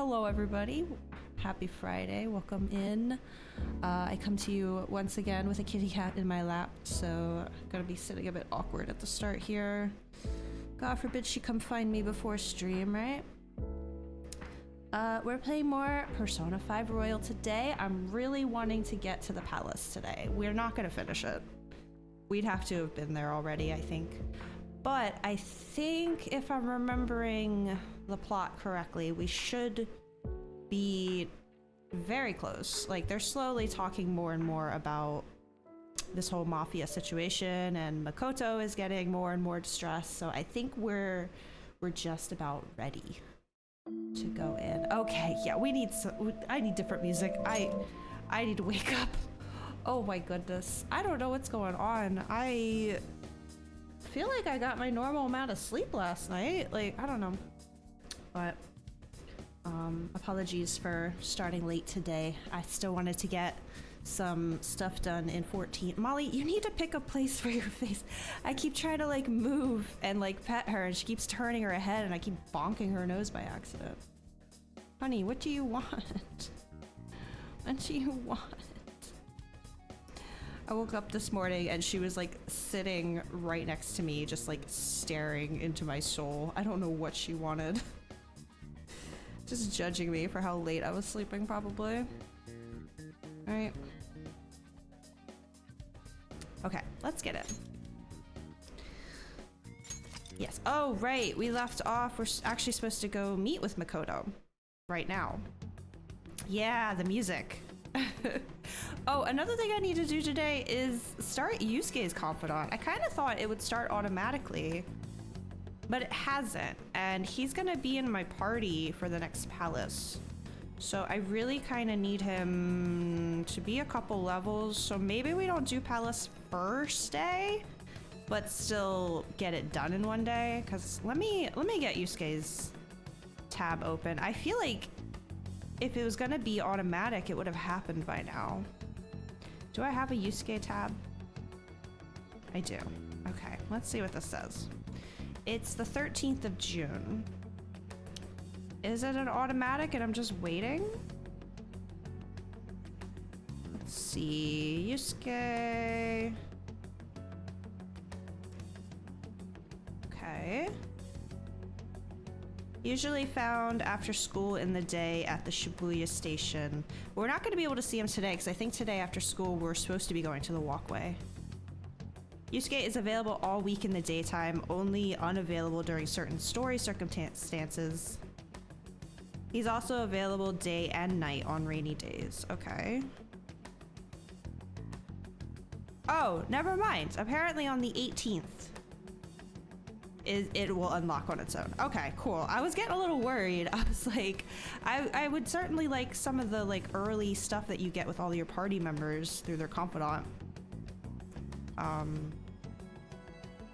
Hello, everybody. Happy Friday. Welcome in. I come to you once again with a kitty cat in my lap, so I'm gonna be sitting a bit awkward at the start here. God forbid she come find me before stream, right? We're playing more Persona 5 Royal today. I'm really wanting to get to the palace today. We're not gonna finish it. We'd have to have been there already, I think. But I think if I'm remembering the plot correctly, we should be very close. Like, they're slowly talking more and more about this whole mafia situation, and Makoto is getting more and more distressed. So I think we're just about ready to go in. Okay, yeah, I need different music. I need to wake up. Oh my goodness. I don't know what's going on. I feel like I got my normal amount of sleep last night. Like, I don't know. But apologies for starting late today. I still wanted to get some stuff done in 14. Molly, you need to pick a place for your face. I keep trying to like move and like pet her, and she keeps turning her head, and I keep bonking her nose by accident. Honey, what do you want? What do you want? I woke up this morning and she was like sitting right next to me, just like staring into my soul. I don't know what she wanted. Just judging me for how late I was sleeping, probably. Alright. Okay, let's get it. Yes. Oh, right. We left off. We're actually supposed to go meet with Makoto right now. Yeah, the music. Oh, another thing I need to do today is start Yusuke's confidant. I kind of thought it would start automatically, but it hasn't. And he's gonna be in my party for the next palace. So I really kind of need him to be a couple levels. So maybe we don't do palace first day, but still get it done in one day. Cause let me get Yusuke's tab open. I feel like if it was gonna be automatic, it would have happened by now. Do I have a Yusuke tab? I do. Okay, let's see what this says. It's the 13th of June. Is it an automatic and I'm just waiting? Let's see, Yusuke. Okay. Usually found after school in the day at the Shibuya station. We're not going to be able to see him today because I think today after school we're supposed to be going to the walkway. Yusuke is available all week in the daytime, only unavailable during certain story circumstances. He's also available day and night on rainy days. Okay. Oh, never mind. Apparently on the 18th. It will unlock on its own. Okay, cool. I was getting a little worried. I was like, I would certainly like some of the like early stuff that you get with all your party members through their confidant.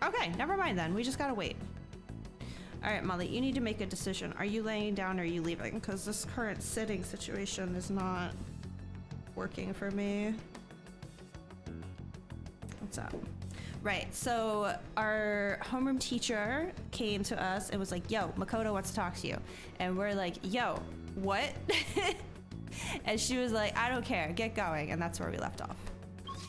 Okay, never mind then. We just gotta wait. All right, Molly, you need to make a decision. Are you laying down or are you leaving? Because this current sitting situation is not working for me. What's up? Right, so our homeroom teacher came to us and was like, yo, Makoto wants to talk to you. And we're like, yo, what? And she was like, I don't care, get going. And that's where we left off.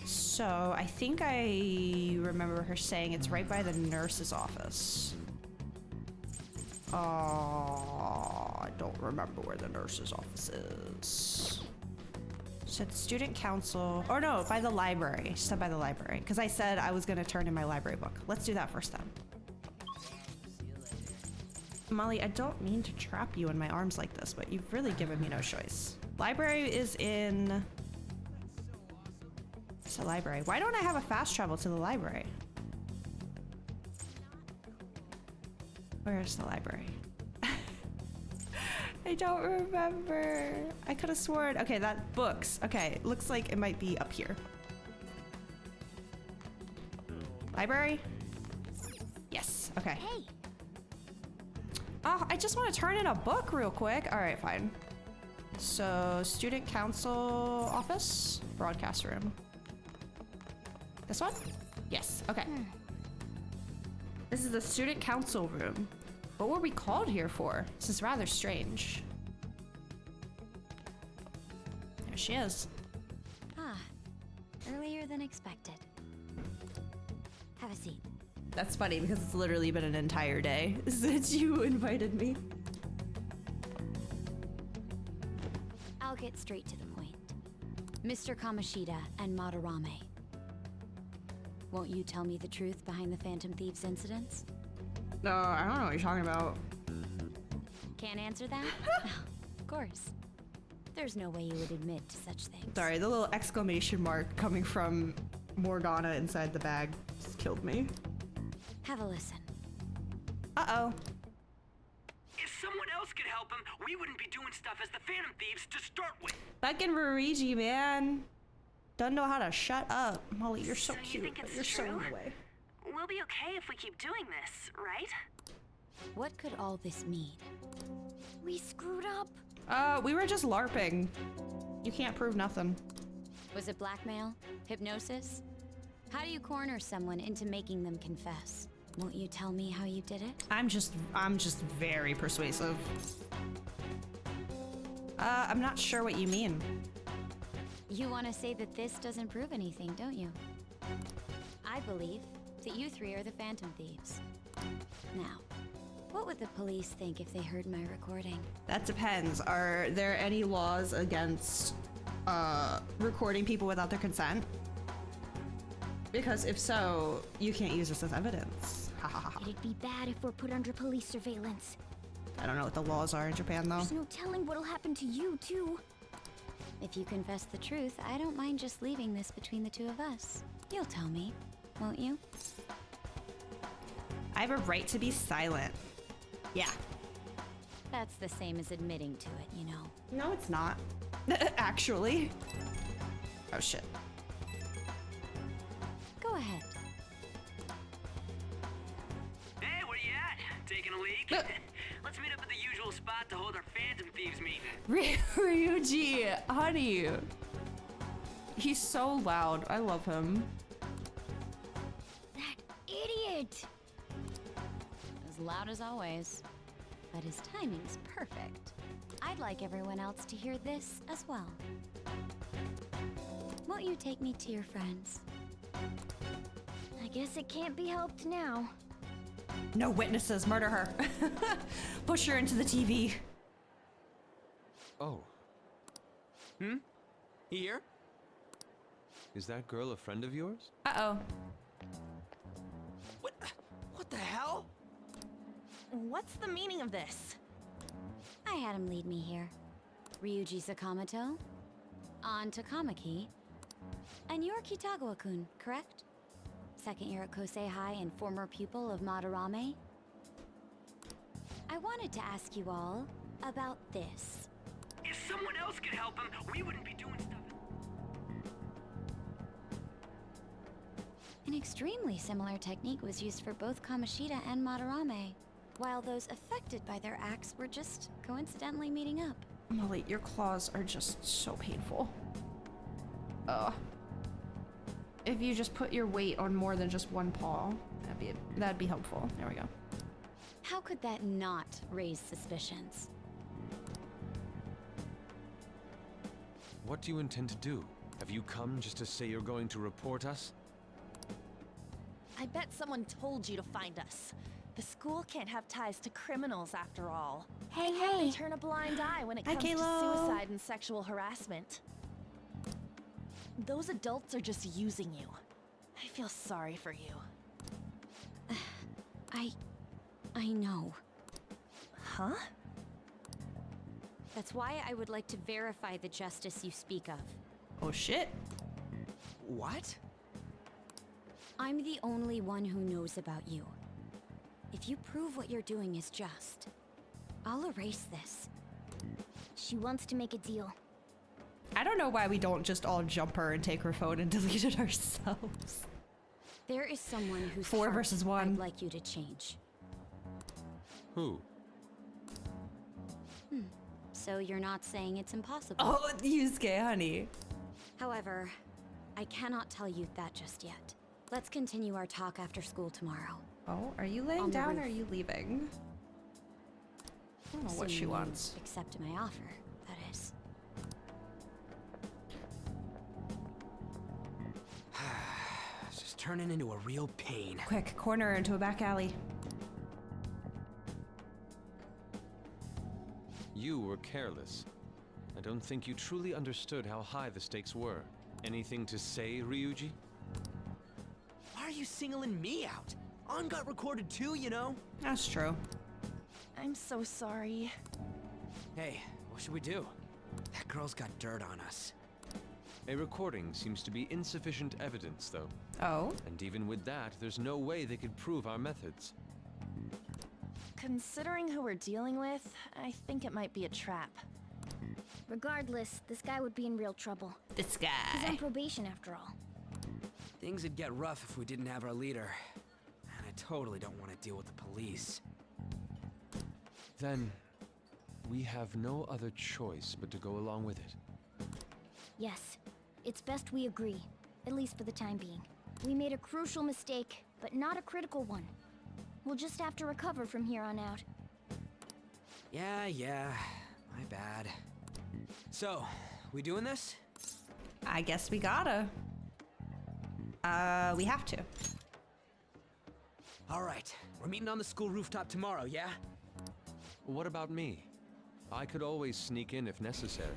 So I think I remember her saying it's right by the nurse's office. Oh, I don't remember where the nurse's office is. She said student council, or no, by the library. She said by the library, because I said I was gonna turn in my library book. Let's do that first then. Molly, I don't mean to trap you in my arms like this, but you've really given me no choice. Library is in... It's a library. Why don't I have a fast travel to the library? Where's the library? I don't remember. I could have sworn. Okay, that books. Okay, looks like it might be up here. Library? Yes, okay. Hey. Oh, I just want to turn in a book real quick. All right, fine. So, student council office, broadcast room. This one? Yes, okay. This is the student council room. What were we called here for? This is rather strange. There she is. Ah, earlier than expected. Have a seat. That's funny because it's literally been an entire day since you invited me. I'll get straight to the point. Mr. Kamoshida and Madarame. Won't you tell me the truth behind the Phantom Thieves incidents? No, I don't know what you're talking about. Can't answer that? Of course. There's no way you would admit to such things. Sorry, the little exclamation mark coming from Morgana inside the bag just killed me. Have a listen. Uh-oh. If someone else could help him, we wouldn't be doing stuff as the Phantom Thieves to start with. Fucking Ruiji, man. Don't know how to shut up. Molly, you're so So you cute, think but it's you're so true? in the way. We'll be okay if we keep doing this, right? What could all this mean? We screwed up. We were just LARPing. You can't prove nothing. Was it blackmail? Hypnosis? How do you corner someone into making them confess? Won't you tell me how you did it? I'm just very persuasive. I'm not sure what you mean. You want to say that this doesn't prove anything, don't you? I believe that you three are the Phantom Thieves. Now, what would the police think if they heard my recording? That depends. Are there any laws against recording people without their consent? Because if so, you can't use this as evidence. Ha ha ha ha. It'd be bad if we're put under police surveillance. I don't know what the laws are in Japan though. There's no telling what'll happen to you, too. If you confess the truth, I don't mind just leaving this between the two of us. You'll tell me, won't you? I have a right to be silent. Yeah. That's the same as admitting to it, you know. No, it's not. Actually. Oh shit. Go ahead. Hey, where you at? Taking a leak? Let's meet up at the usual spot to hold our Phantom Thieves meeting. Ryuji, honey. He's so loud. I love him. That idiot! As loud as always. But his timing's perfect. I'd like everyone else to hear this as well. Won't you take me to your friends? I guess it can't be helped now. No witnesses. Murder her. Push her into the TV. Oh. Here? Is that girl a friend of yours? Uh-oh. What the hell? What's the meaning of this? I had him lead me here. Ryuji Sakamoto, An Takamaki, and you're Kitagawa-kun, correct? Second year at Kosei High and former pupil of Madarame. I wanted to ask you all about this. If someone else could help him, we wouldn't be doing stuff. An extremely similar technique was used for both Kamoshida and Madarame, while those affected by their acts were just coincidentally meeting up. Molly, your claws are just so painful. Ugh. If you just put your weight on more than just one paw, that'd be helpful. There we go. How could that not raise suspicions? What do you intend to do? Have you come just to say you're going to report us? I bet someone told you to find us. The school can't have ties to criminals after all. Hey, They hey! turn a blind eye when it Hi, comes to Kayla. suicide and sexual harassment. Those adults are just using you. I feel sorry for you. I know. Huh? That's why I would like to verify the justice you speak of. Oh shit. What? I'm the only one who knows about you. If you prove what you're doing is just, I'll erase this. She wants to make a deal. I don't know why we don't just all jump her and take her phone and delete it ourselves. There is someone who's 4 versus 1. I'd like you to change. Who? So you're not saying it's impossible. Oh, Yusuke, honey. However, I cannot tell you that just yet. Let's continue our talk after school tomorrow. Oh, are you laying On the down or roof. are you leaving? I don't know what she Assuming you wants. accept my offer, that is. turning into a real pain. Quick, corner into a back alley. You were careless. I don't think you truly understood how high the stakes were. Anything to say, Ryuji? Why are you singling me out? On got recorded too, you know? That's true. I'm so sorry. Hey, what should we do? That girl's got dirt on us. A recording seems to be insufficient evidence, though. Oh? And even with that, there's no way they could prove our methods. Considering who we're dealing with, I think it might be a trap. Regardless, this guy would be in real trouble. This He's guy. on probation after all. Things would get rough if we didn't have our leader. And I totally don't want to deal with the police. Then, we have no other choice but to go along with it. Yes, it's best we agree, at least for the time being. We made a crucial mistake, but not a critical one. We'll just have to recover from here on out. Yeah, my bad. So, we doing this? I guess we gotta. We have to. All right, we're meeting on the school rooftop tomorrow, yeah? What about me? I could always sneak in if necessary.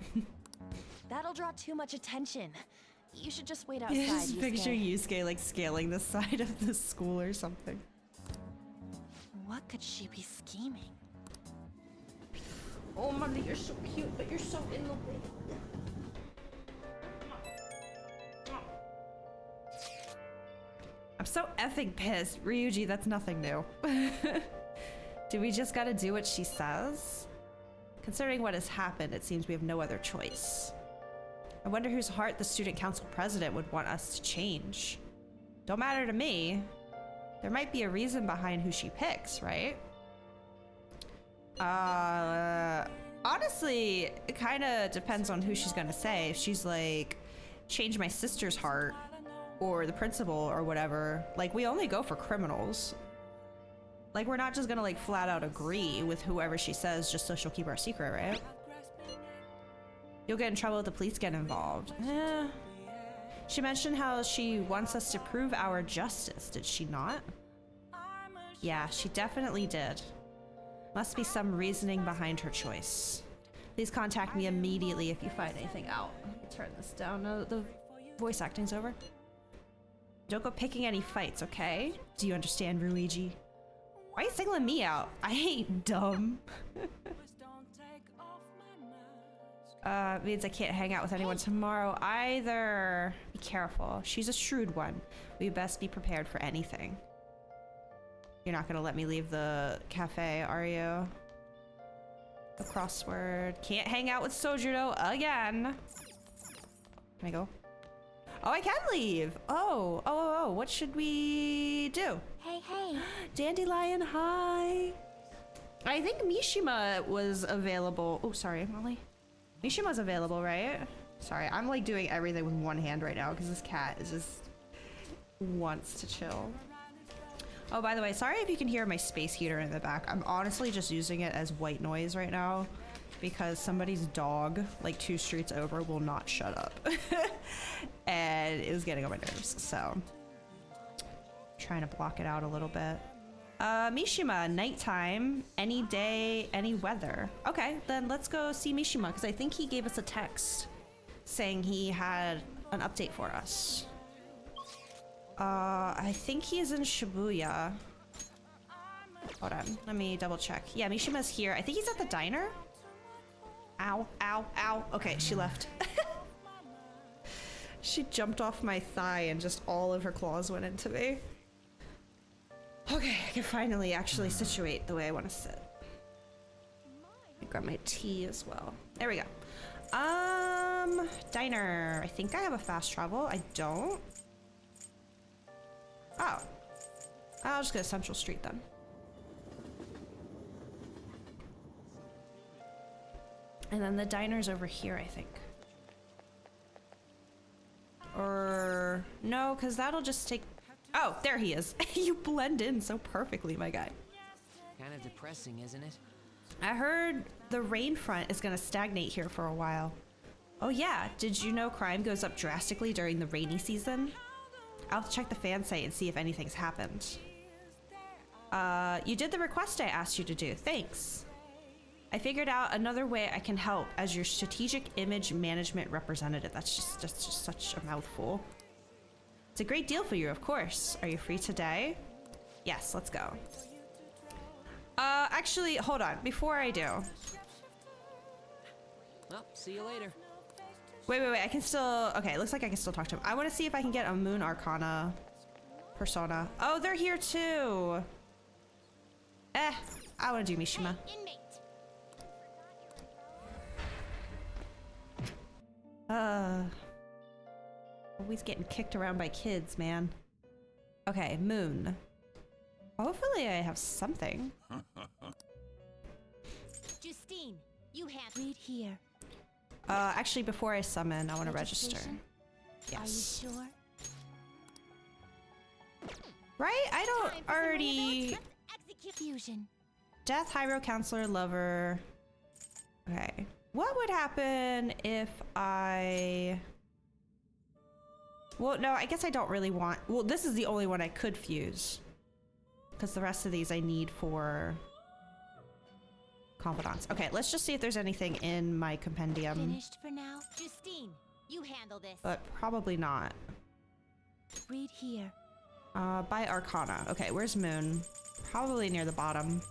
That'll draw too much attention. You should just wait outside. Just Yusuke. picture Yusuke like scaling the side of the school or something. What could she be scheming? Oh, Mommy, you're so cute, but you're so in the way. I'm so effing pissed. Ryuji, that's nothing new. Do we just gotta do what she says? Considering what has happened, it seems we have no other choice. I wonder whose heart the student council president would want us to change. Don't matter to me. There might be a reason behind who she picks, right? Honestly, it kind of depends on who she's gonna say. If she's like, change my sister's heart, or the principal, or whatever, like, we only go for criminals. Like, we're not just gonna like flat out agree with whoever she says just so she'll keep our secret, right? You'll get in trouble if the police get involved. She mentioned how she wants us to prove our justice, did she not? Yeah, she definitely did. Must be some reasoning behind her choice. Please contact me immediately if you find anything out. Turn this down. No, the voice acting's over. Don't go picking any fights, okay? Do you understand, Ryuji? Why are you singling me out? I ain't dumb. Means I can't hang out with anyone tomorrow either. Be careful. She's a shrewd one. We best be prepared for anything. You're not gonna let me leave the cafe, are you? The crossword. Can't hang out with Sojiro again. Can I go? Oh, I can leave. Oh, what should we do? Hey. Dandelion, hi. I think Mishima was available. Oh, sorry, Molly. Mishima's available, right? Sorry, I'm like doing everything with one hand right now because this cat is just wants to chill. Oh, by the way, sorry if you can hear my space heater in the back. I'm honestly just using it as white noise right now because somebody's dog, like 2 streets over, will not shut up. And it was getting on my nerves, so trying to block it out a little bit. Mishima, nighttime, any day, any weather. Okay, then let's go see Mishima because I think he gave us a text saying he had an update for us. I think he's in Shibuya. Hold on, let me double check. Yeah, Mishima's here. I think he's at the diner. Ow. Okay, she left. She jumped off my thigh and just all of her claws went into me. Okay, I can finally actually situate the way I want to sit. I grab my tea as well. There we go. Diner. I think I have a fast travel. I don't. Oh. I'll just go to Central Street then. And then the diner's over here, I think. Or no, because that'll just take... Oh, there he is. You blend in so perfectly, my guy. Kind of depressing, isn't it? I heard the rain front is gonna stagnate here for a while. Oh yeah, did you know crime goes up drastically during the rainy season? I'll have to check the fan site and see if anything's happened. You did the request I asked you to do. Thanks. I figured out another way I can help as your strategic image management representative. That's just such a mouthful. It's a great deal for you, of course. Are you free today? Yes, let's go. Actually, hold on. Before I do. Well, see you later. Wait. I can still... Okay, looks like I can still talk to him. I want to see if I can get a Moon Arcana persona. Oh, they're here too. I want to do Mishima. Always getting kicked around by kids, man. Okay, Moon. Hopefully I have something. Justine, you have read here. Actually, before I summon, I want to register. Yes. Are you sure? Right? I don't Time for some already... random execution. Death, Hyrule Counselor, Lover. Okay. What would happen if I... Well, no, I guess I don't really want... Well, this is the only one I could fuse. Because the rest of these I need for... Confidants. Okay, let's just see if there's anything in my compendium. Finished for now. Justine, you handle this. But probably not. Read here. By Arcana. Okay, where's Moon? Probably near the bottom.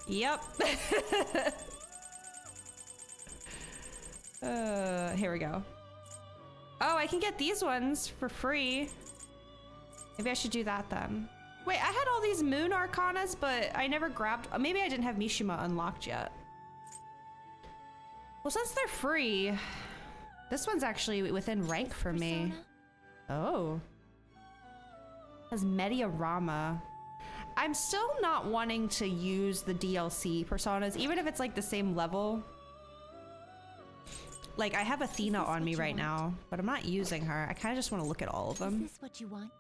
Yep. Here we go. Oh, I can get these ones for free. Maybe I should do that then. Wait, I had all these Moon Arcanas, but I never grabbed... Maybe I didn't have Mishima unlocked yet. Well, since they're free, this one's actually within rank for me. Oh. As Mediarama. I'm still not wanting to use the DLC personas, even if it's like the same level. Like, I have Athena on me right now, but I'm not using her. I kind of just want to look at all of them. Is this what you want?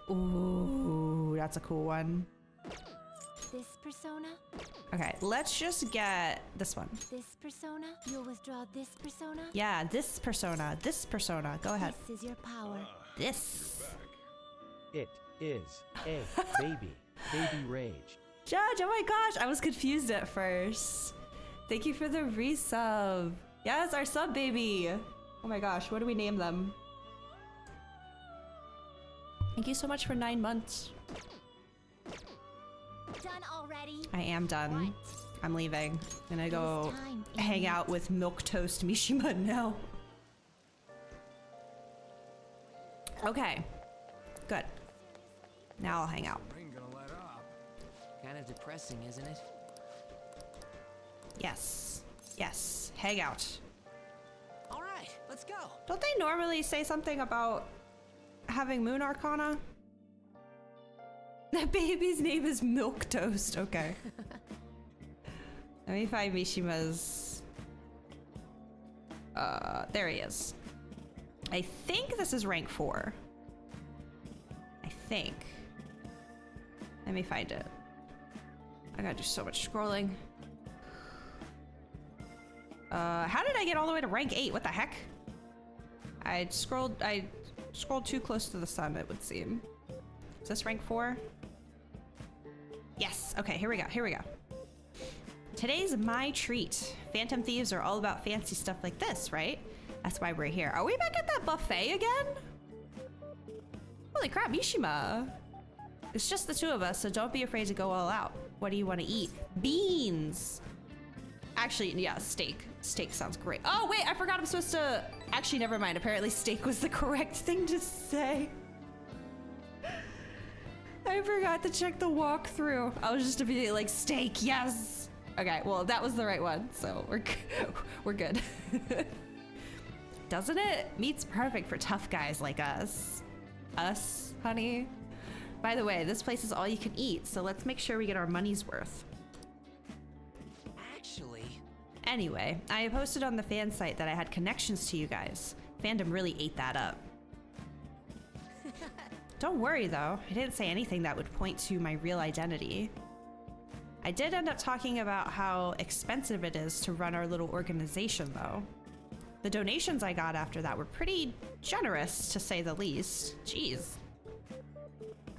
Ooh, that's a cool one. This persona? Okay, let's just get this one. This persona? You'll withdraw this persona? Yeah, this persona. This persona. Go ahead. This is your power. This. It is a baby. Baby rage. Judge, oh my gosh, I was confused at first. Thank you for the resub. Yes, our sub baby. Oh my gosh, what do we name them? Thank you so much for 9 months. Done already? I am done. What? I'm leaving. I'm gonna go It is time, hang Amy. out with Milk Toast Mishima now. Okay, good. Now I'll hang out. Ain't gonna let up. Kind of depressing, isn't it? Yes, yes, hang out. All right, let's go. Don't they normally say something about having Moon Arcana? That baby's name is Milk Toast. Okay. Let me find Mishima's... there he is. I think this is rank 4. I think. Let me find it. I gotta do so much scrolling. How did I get all the way to rank 8? What the heck? I scrolled too close to the sun, it would seem. Is this rank 4? Yes, okay, here we go. Today's my treat. Phantom thieves are all about fancy stuff like this, right? That's why we're here. Are we back at that buffet again? Holy crap, Mishima. It's just the two of us, so don't be afraid to go all out. What do you want to eat? Beans! Actually, yeah, steak. Steak sounds great. Oh, wait, I forgot I'm supposed to... Actually, never mind. Apparently steak was the correct thing to say. I forgot to check the walkthrough. I was just immediately like, steak, yes! Okay, well, that was the right one, so we're good. Doesn't it? Meat's perfect for tough guys like us. Us, honey? By the way, this place is all you can eat, so let's make sure we get our money's worth. Actually, Anyway, I posted on the fan site that I had connections to you guys. Fandom really ate that up. Don't worry though, I didn't say anything that would point to my real identity. I did end up talking about how expensive it is to run our little organization, though. The donations I got after that were pretty generous, to say the least. Jeez.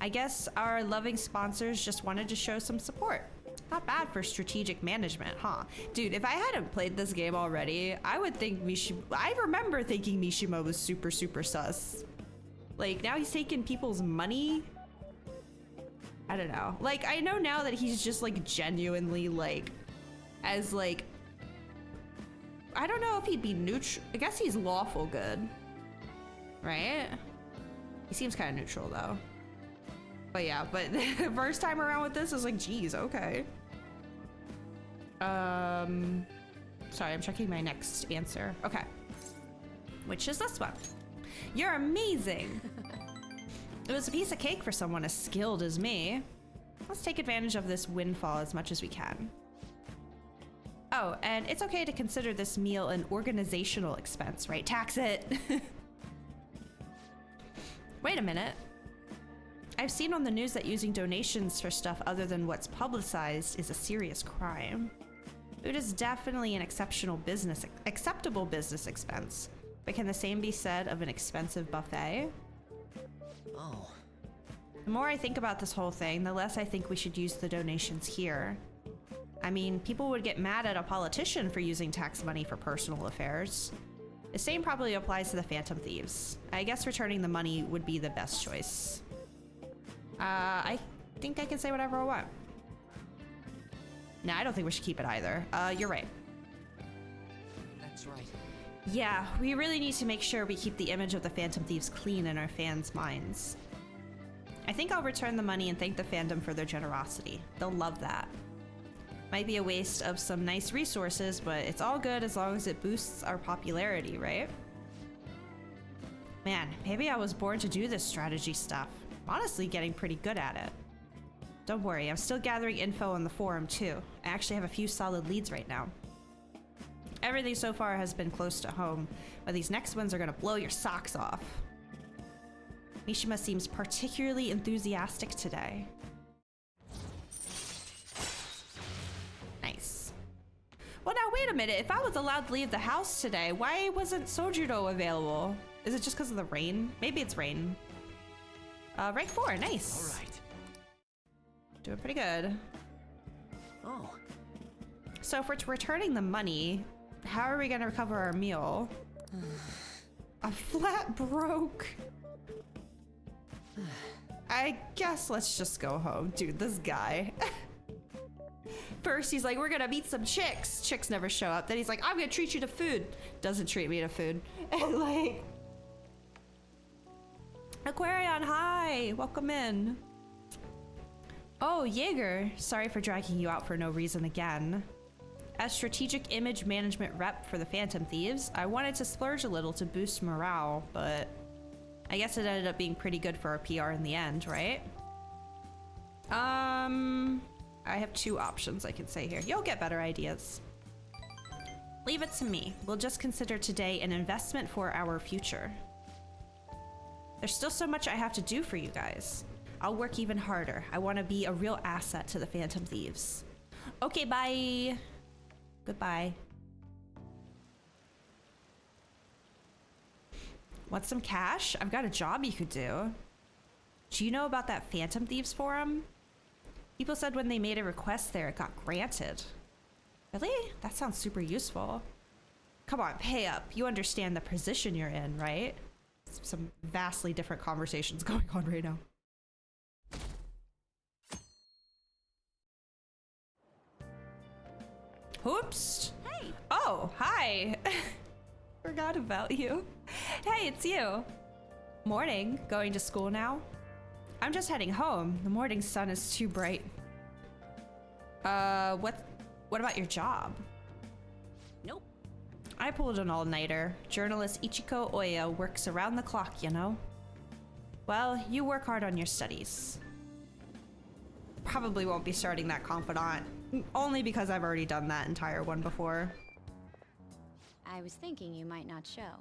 I guess our loving sponsors just wanted to show some support. Not bad for strategic management, huh? Dude, if I hadn't played this game already, I would think I remember thinking Mishima was super, super sus. Like, now he's taking people's money? I don't know. Like, I know now that he's just, like, genuinely, like, as, like... I don't know if he'd be neutral. I guess he's lawful good. Right? He seems kind of neutral, though. But yeah, but the first time around with this, I was like, geez, okay. Sorry, I'm checking my next answer. Okay. Which is this one. You're amazing. It was a piece of cake for someone as skilled as me. Let's take advantage of this windfall as much as we can. Oh, and it's okay to consider this meal an organizational expense, right? Tax it. Wait a minute. I've seen on the news that using donations for stuff other than what's publicized is a serious crime. Food is definitely an acceptable business expense. But can the same be said of an expensive buffet? Oh. The more I think about this whole thing, the less I think we should use the donations here. I mean, people would get mad at a politician for using tax money for personal affairs. The same probably applies to the Phantom Thieves. I guess returning the money would be the best choice. I think I can say whatever I want. Nah, I don't think we should keep it either. You're right. That's right. Yeah, we really need to make sure we keep the image of the Phantom Thieves clean in our fans' minds. I think I'll return the money and thank the fandom for their generosity. They'll love that. Might be a waste of some nice resources, but it's all good as long as it boosts our popularity, right? Man, maybe I was born to do this strategy stuff. I'm honestly getting pretty good at it. Don't worry, I'm still gathering info on the forum too. I actually have a few solid leads right now. Everything so far has been close to home, but these next ones are gonna blow your socks off. Mishima seems particularly enthusiastic today. Nice. Well, now wait a minute. If I was allowed to leave the house today, why wasn't Sojudo available? Is it just because of the rain? Maybe it's rain. Rank 4, nice. All right. Doing pretty good. Oh. So if we're returning the money, how are we gonna recover our meal? A flat broke. I guess let's just go home. Dude, this guy. First he's like, we're gonna meet some chicks. Chicks never show up. Then he's like, I'm gonna treat you to food. Doesn't treat me to food. And like... Aquarion, hi! Welcome in. Oh, Jaeger. Sorry for dragging you out for no reason again. As strategic image management rep for the Phantom Thieves, I wanted to splurge a little to boost morale, but I guess it ended up being pretty good for our PR in the end, right? I have two options I can say here. You'll get better ideas. Leave it to me. We'll just consider today an investment for our future. There's still so much I have to do for you guys. I'll work even harder. I want to be a real asset to the Phantom Thieves. Okay, bye. Goodbye. Want some cash? I've got a job you could do. Do you know about that Phantom Thieves forum? People said when they made a request there, it got granted. Really? That sounds super useful. Come on, pay up. You understand the position you're in, right? Some vastly different conversations going on right now. Oops. Hey. Oh, hi. Forgot about you. Hey, it's you. Morning. Going to school now? I'm just heading home. The morning sun is too bright. What about your job? Nope. I pulled an all-nighter. Journalist Ichiko Oya works around the clock, you know? Well, you work hard on your studies. Probably won't be starting that confidant. Only because I've already done that entire one before. I was thinking you might not show.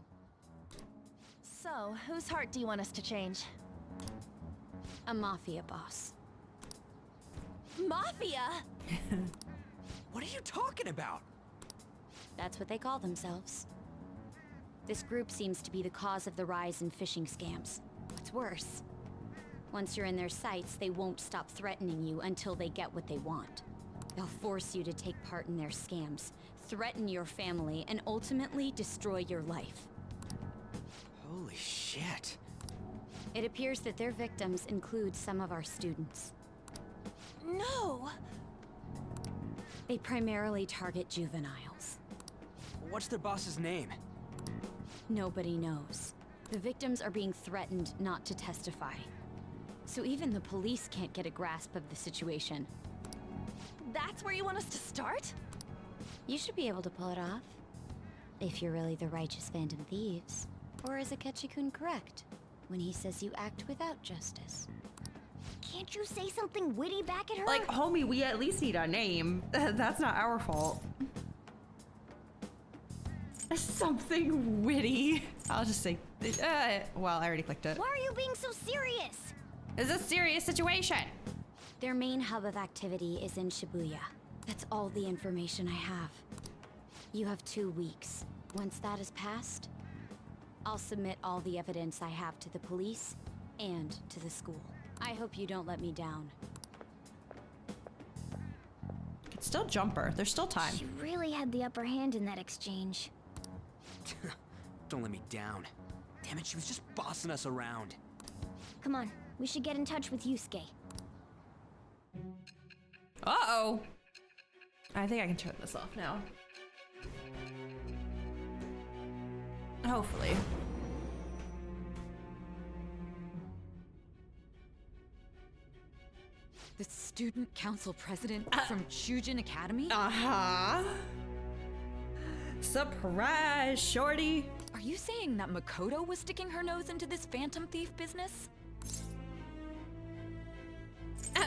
So, whose heart do you want us to change? A mafia boss. Mafia? What are you talking about? That's what they call themselves. This group seems to be the cause of the rise in phishing scams. What's worse, once you're in their sights, they won't stop threatening you until they get what they want. They'll force you to take part in their scams, threaten your family, and ultimately destroy your life. Holy shit. It appears that their victims include some of our students. No! They primarily target juveniles. What's their boss's name? Nobody knows. The victims are being threatened not to testify. So even the police can't get a grasp of the situation. That's where you want us to start? You should be able to pull it off. If you're really the righteous Phantom Thieves. Or is Akechi-kun correct when he says you act without justice? Can't you say something witty back at her? Like, homie, we at least need a name. That's not our fault. Something witty. I'll just say, well, I already clicked it. Why are you being so serious? It's a serious situation. Their main hub of activity is in Shibuya. That's all the information I have. You have 2 weeks. Once that is passed, I'll submit all the evidence I have to the police and to the school. I hope you don't let me down. It's still Jumper. There's still time. She really had the upper hand in that exchange. Don't let me down. Damn it, she was just bossing us around. Come on, we should get in touch with Yusuke. Uh-oh. I think I can turn this off now. Hopefully. The student council president from Chujin Academy? Uh-huh. Surprise, shorty. Are you saying that Makoto was sticking her nose into this phantom thief business?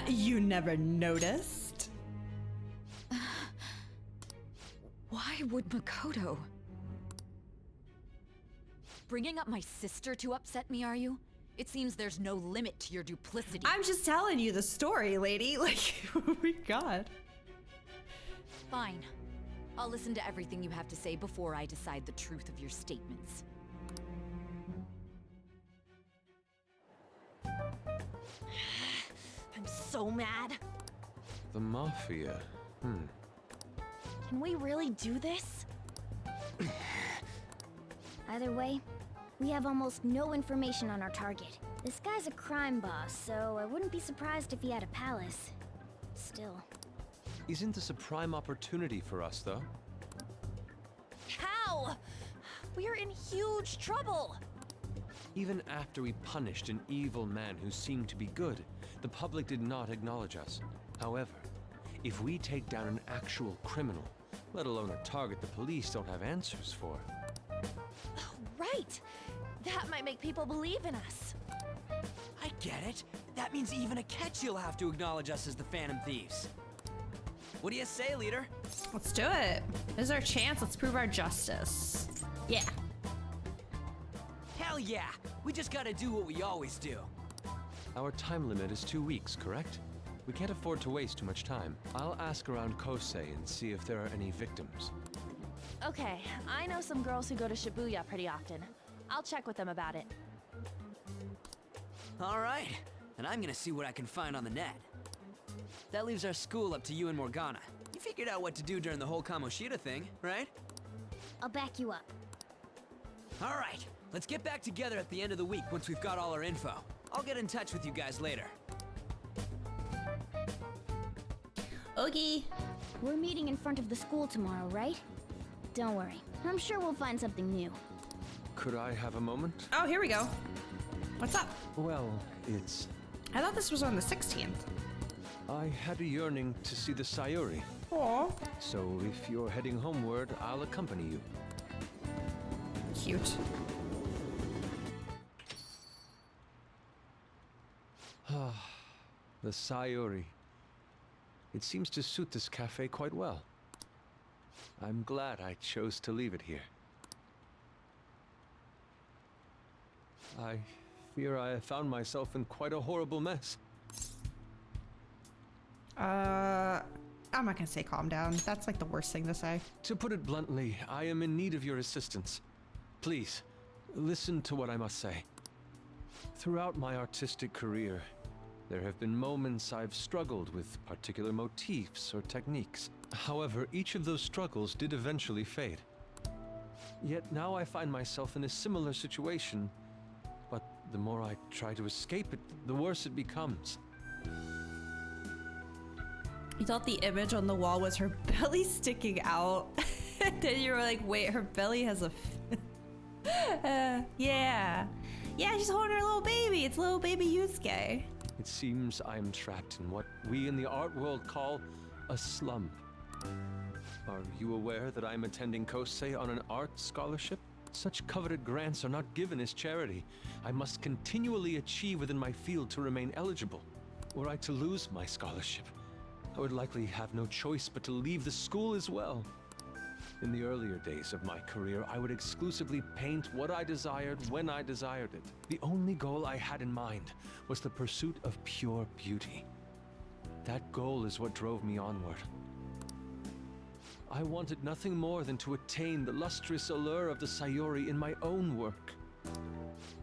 You never noticed? Why would Makoto? Bringing up my sister to upset me, are you? It seems there's no limit to your duplicity. I'm just telling you the story, lady. Like, oh my god. Fine. I'll listen to everything you have to say before I decide the truth of your statements. I'm so mad. The Mafia. Can we really do this? Either way, we have almost no information on our target. This guy's a crime boss, so I wouldn't be surprised if he had a palace. Still. Isn't this a prime opportunity for us, though? How? We're in huge trouble. Even after we punished an evil man who seemed to be good, the public did not acknowledge us. However, if we take down an actual criminal, let alone a target the police don't have answers for. Right. That might make people believe in us. I get it. That means even Akechi will have to acknowledge us as the Phantom Thieves. What do you say, leader? Let's do it. This is our chance. Let's prove our justice. Yeah. Hell yeah! We just gotta do what we always do. Our time limit is 2 weeks, correct? We can't afford to waste too much time. I'll ask around Kosei and see if there are any victims. Okay, I know some girls who go to Shibuya pretty often. I'll check with them about it. All right, and I'm gonna see what I can find on the net. That leaves our school up to you and Morgana. You figured out what to do during the whole Kamoshida thing, right? I'll back you up. All right, let's get back together at the end of the week once we've got all our info. I'll get in touch with you guys later. Okay. We're meeting in front of the school tomorrow, right? Don't worry. I'm sure we'll find something new. Could I have a moment? Oh, here we go. What's up? Well, it's... I thought this was on the 16th. I had a yearning to see the Sayuri. Aww. So if you're heading homeward, I'll accompany you. Cute. The Sayuri. It seems to suit this cafe quite well. I'm glad I chose to leave it here. I fear I have found myself in quite a horrible mess. I'm not gonna say calm down. That's like the worst thing to say. To put it bluntly, I am in need of your assistance. Please, listen to what I must say. Throughout my artistic career, there have been moments I've struggled with particular motifs or techniques. However, each of those struggles did eventually fade. Yet now I find myself in a similar situation, but the more I try to escape it, the worse it becomes. You thought the image on the wall was her belly sticking out. Then you were like, wait, her belly has a... yeah. Yeah, she's holding her little baby. It's little baby Yusuke. It seems I am trapped in what we in the art world call a slump. Are you aware that I am attending Kosei on an art scholarship? Such coveted grants are not given as charity. I must continually achieve within my field to remain eligible. Were I to lose my scholarship, I would likely have no choice but to leave the school as well. In the earlier days of my career, I would exclusively paint what I desired when I desired it. The only goal I had in mind was the pursuit of pure beauty. That goal is what drove me onward. I wanted nothing more than to attain the lustrous allure of the Sayuri in my own work.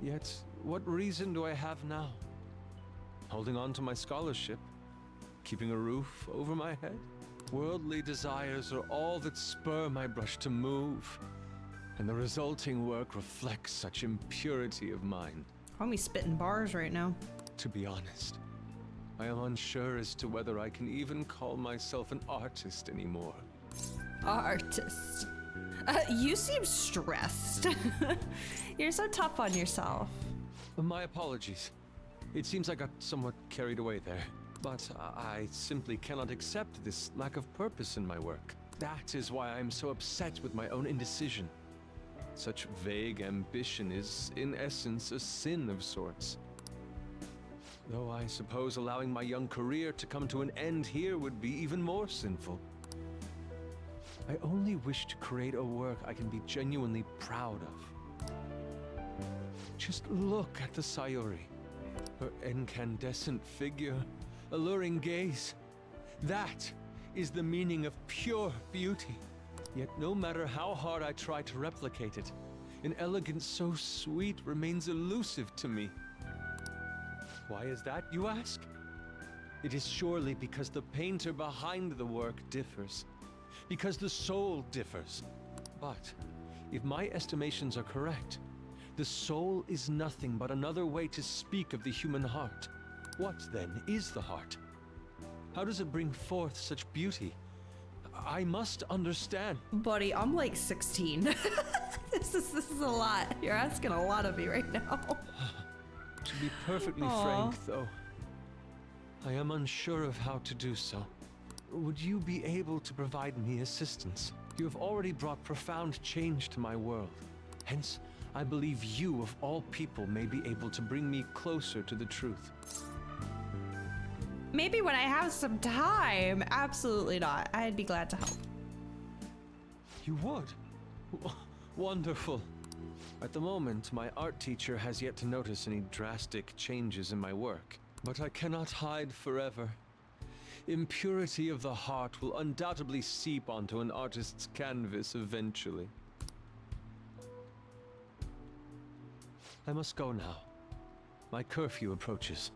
Yet, what reason do I have now? Holding on to my scholarship? Keeping a roof over my head? Worldly desires are all that spur my brush to move, and the resulting work reflects such impurity of mind. Homie's spitting bars right now. To be honest, I am unsure as to whether I can even call myself an artist anymore. Artist. You seem stressed. You're so tough on yourself. My apologies. It seems I got somewhat carried away there. But I simply cannot accept this lack of purpose in my work. That is why I am so upset with my own indecision. Such vague ambition is, in essence, a sin of sorts. Though I suppose allowing my young career to come to an end here would be even more sinful. I only wish to create a work I can be genuinely proud of. Just look at the Sayuri. Her incandescent figure, alluring gaze. That is the meaning of pure beauty. Yet no matter how hard I try to replicate it, an elegance so sweet remains elusive to me. Why is that, you ask? It is surely because the painter behind the work differs. Because the soul differs. But if my estimations are correct, the soul is nothing but another way to speak of the human heart. What, then, is the heart? How does it bring forth such beauty? I must understand. Buddy, I'm like 16. This is a lot. You're asking a lot of me right now. To be perfectly frank, though, I am unsure of how to do so. Would you be able to provide me assistance? You have already brought profound change to my world. Hence, I believe you, of all people, may be able to bring me closer to the truth. Maybe when I have some time. Absolutely not. I'd be glad to help. You would? Wonderful. At the moment, my art teacher has yet to notice any drastic changes in my work. But I cannot hide forever. Impurity of the heart will undoubtedly seep onto an artist's canvas eventually. I must go now. My curfew approaches.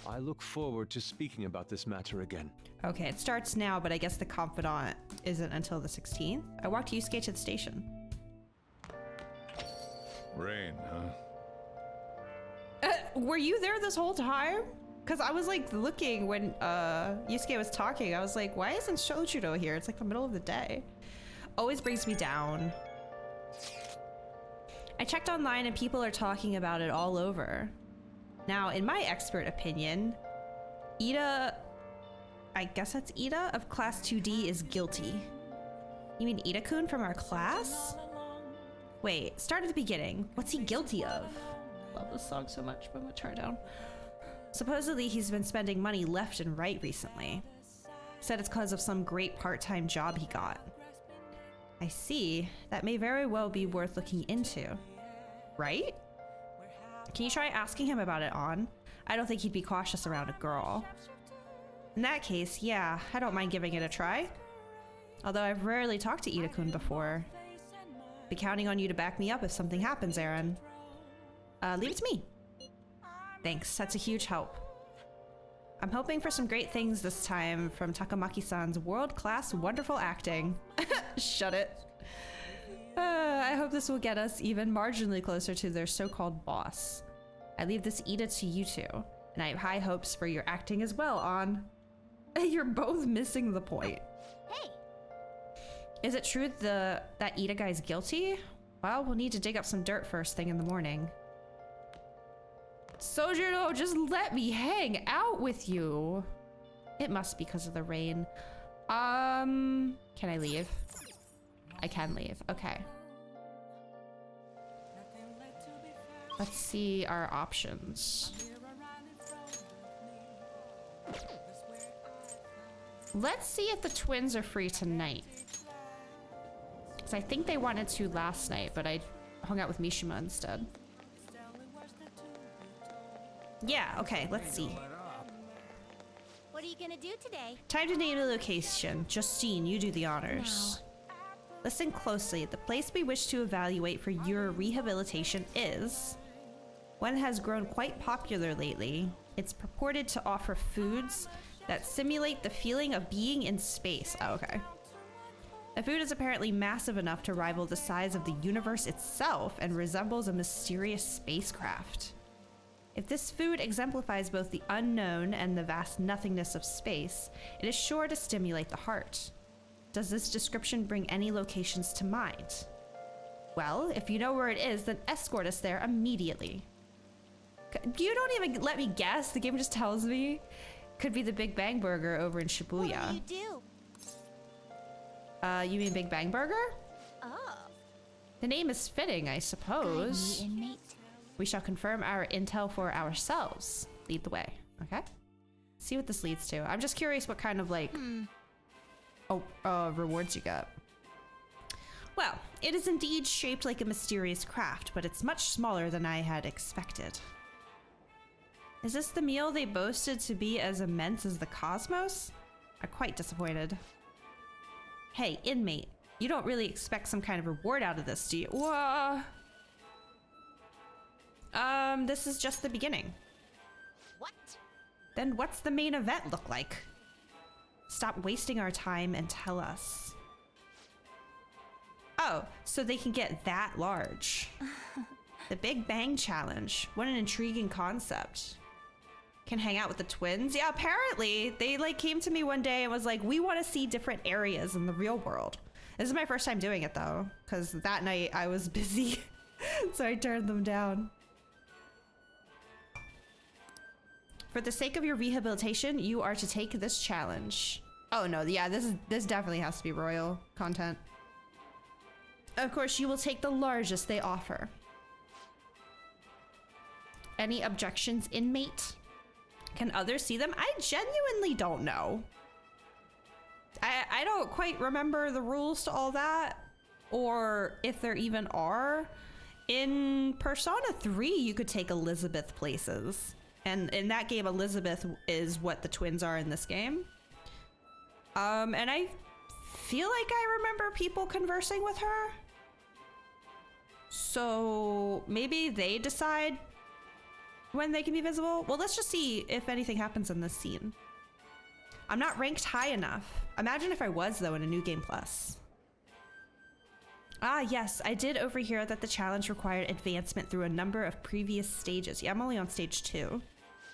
I look forward to speaking about this matter again. Okay, it starts now, but I guess the confidant isn't until the 16th. I walked Yusuke to the station. Rain, huh? Were you there this whole time? Because I was like looking when Yusuke was talking. I was like, why isn't Shochiro here? It's like the middle of the day. Always brings me down. I checked online and people are talking about it all over. Now, in my expert opinion, Ida, I guess that's Ida of class 2D is guilty. You mean Ida-kun from our class? Wait, start at the beginning. What's he guilty of? Love this song so much, but I'm gonna turn it down. Supposedly he's been spending money left and right recently. Said it's because of some great part-time job he got. I see. That may very well be worth looking into. Right? Can you try asking him about it, On? I don't think he'd be cautious around a girl. In that case, yeah, I don't mind giving it a try. Although I've rarely talked to Ida-kun before. Be counting on you to back me up if something happens, Aaron. Leave it to me. Thanks, that's a huge help. I'm hoping for some great things this time from Takamaki-san's world-class wonderful acting. Shut it. I hope this will get us even marginally closer to their so-called boss. I leave this Ida to you two, and I have high hopes for your acting as well, On. You're both missing the point. Hey! Is it true that Ida guy's guilty? Well, we'll need to dig up some dirt first thing in the morning. Sojourner, just let me hang out with you. It must be because of the rain. Can I leave? I can leave. Okay. Let's see our options. Let's see if the twins are free tonight. Because I think they wanted to last night, but I hung out with Mishima instead. Yeah, okay, let's see. What are you gonna do today? Time to name a location. Justine, you do the honors. Listen closely. The place we wish to evaluate for your rehabilitation is one that has grown quite popular lately. It's purported to offer foods that simulate the feeling of being in space. Oh, okay. The food is apparently massive enough to rival the size of the universe itself and resembles a mysterious spacecraft. If this food exemplifies both the unknown and the vast nothingness of space, it is sure to stimulate the heart. Does this description bring any locations to mind? Well, if you know where it is, then escort us there immediately. You don't even let me guess, the game just tells me. Could be the Big Bang Burger over in Shibuya. What do you You mean Big Bang Burger? Oh. The name is fitting, I suppose. Guide me, inmate. We shall confirm our intel for ourselves. Lead the way, okay? See what this leads to. I'm just curious what kind of like, rewards you got. Well, it is indeed shaped like a mysterious craft, but it's much smaller than I had expected. Is this the meal they boasted to be as immense as the cosmos? I'm quite disappointed. Hey, inmate, you don't really expect some kind of reward out of this, do you? Whoa. This is just the beginning. What? Then what's the main event look like? Stop wasting our time and tell us. Oh, so they can get that large. The Big Bang Challenge. What an intriguing concept. Can hang out with the twins? Yeah, apparently they like came to me one day and was like, we want to see different areas in the real world. This is my first time doing it though, because that night I was busy. So I turned them down. For the sake of your rehabilitation, you are to take this challenge. Oh no, yeah, this definitely has to be royal content. Of course, you will take the largest they offer. Any objections, inmate? Can others see them? I genuinely don't know. I don't quite remember the rules to all that, or if there even are. In Persona 3, you could take Elizabeth places. And in that game, Elizabeth is what the twins are in this game. And I feel like I remember people conversing with her. So maybe they decide when they can be visible. Well, let's just see if anything happens in this scene. I'm not ranked high enough. Imagine if I was, though, in a New Game Plus. Ah, yes, I did overhear that the challenge required advancement through a number of previous stages. Yeah, I'm only on stage 2.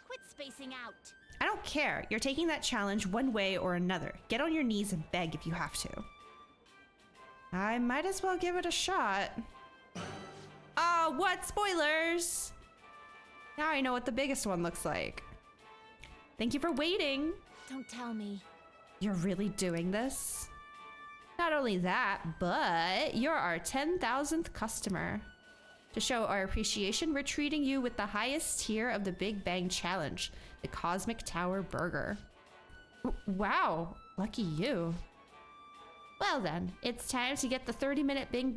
Quit spacing out. I don't care. You're taking that challenge one way or another. Get on your knees and beg if you have to. I might as well give it a shot. What? Spoilers! Now I know what the biggest one looks like. Thank you for waiting. Don't tell me. You're really doing this? Not only that, but you're our 10,000th customer. To show our appreciation, we're treating you with the highest tier of the Big Bang Challenge, the Cosmic Tower Burger. Wow, lucky you. Well then, it's time to get the 30-minute Big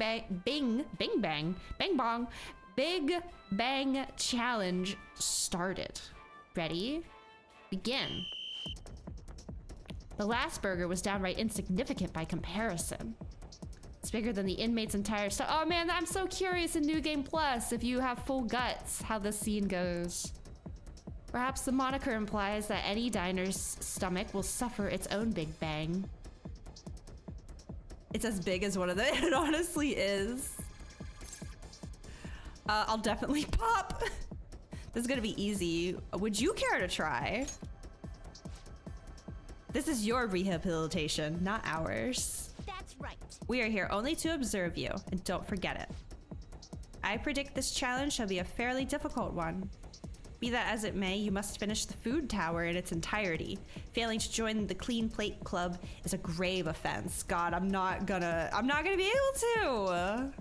Bang Challenge started. Ready? Begin. The last burger was downright insignificant by comparison. It's bigger than the inmate's entire stuff. Oh man, I'm so curious in New Game Plus if you have full guts, how this scene goes. Perhaps the moniker implies that any diner's stomach will suffer its own Big Bang. It's as big as one of them. It honestly is. I'll definitely pop. This is gonna be easy. Would you care to try? This is your rehabilitation, not ours. That's right. We are here only to observe you, and don't forget it. I predict this challenge shall be a fairly difficult one. Be that as it may, you must finish the food tower in its entirety. Failing to join the Clean Plate Club is a grave offense. God, I'm not gonna be able to.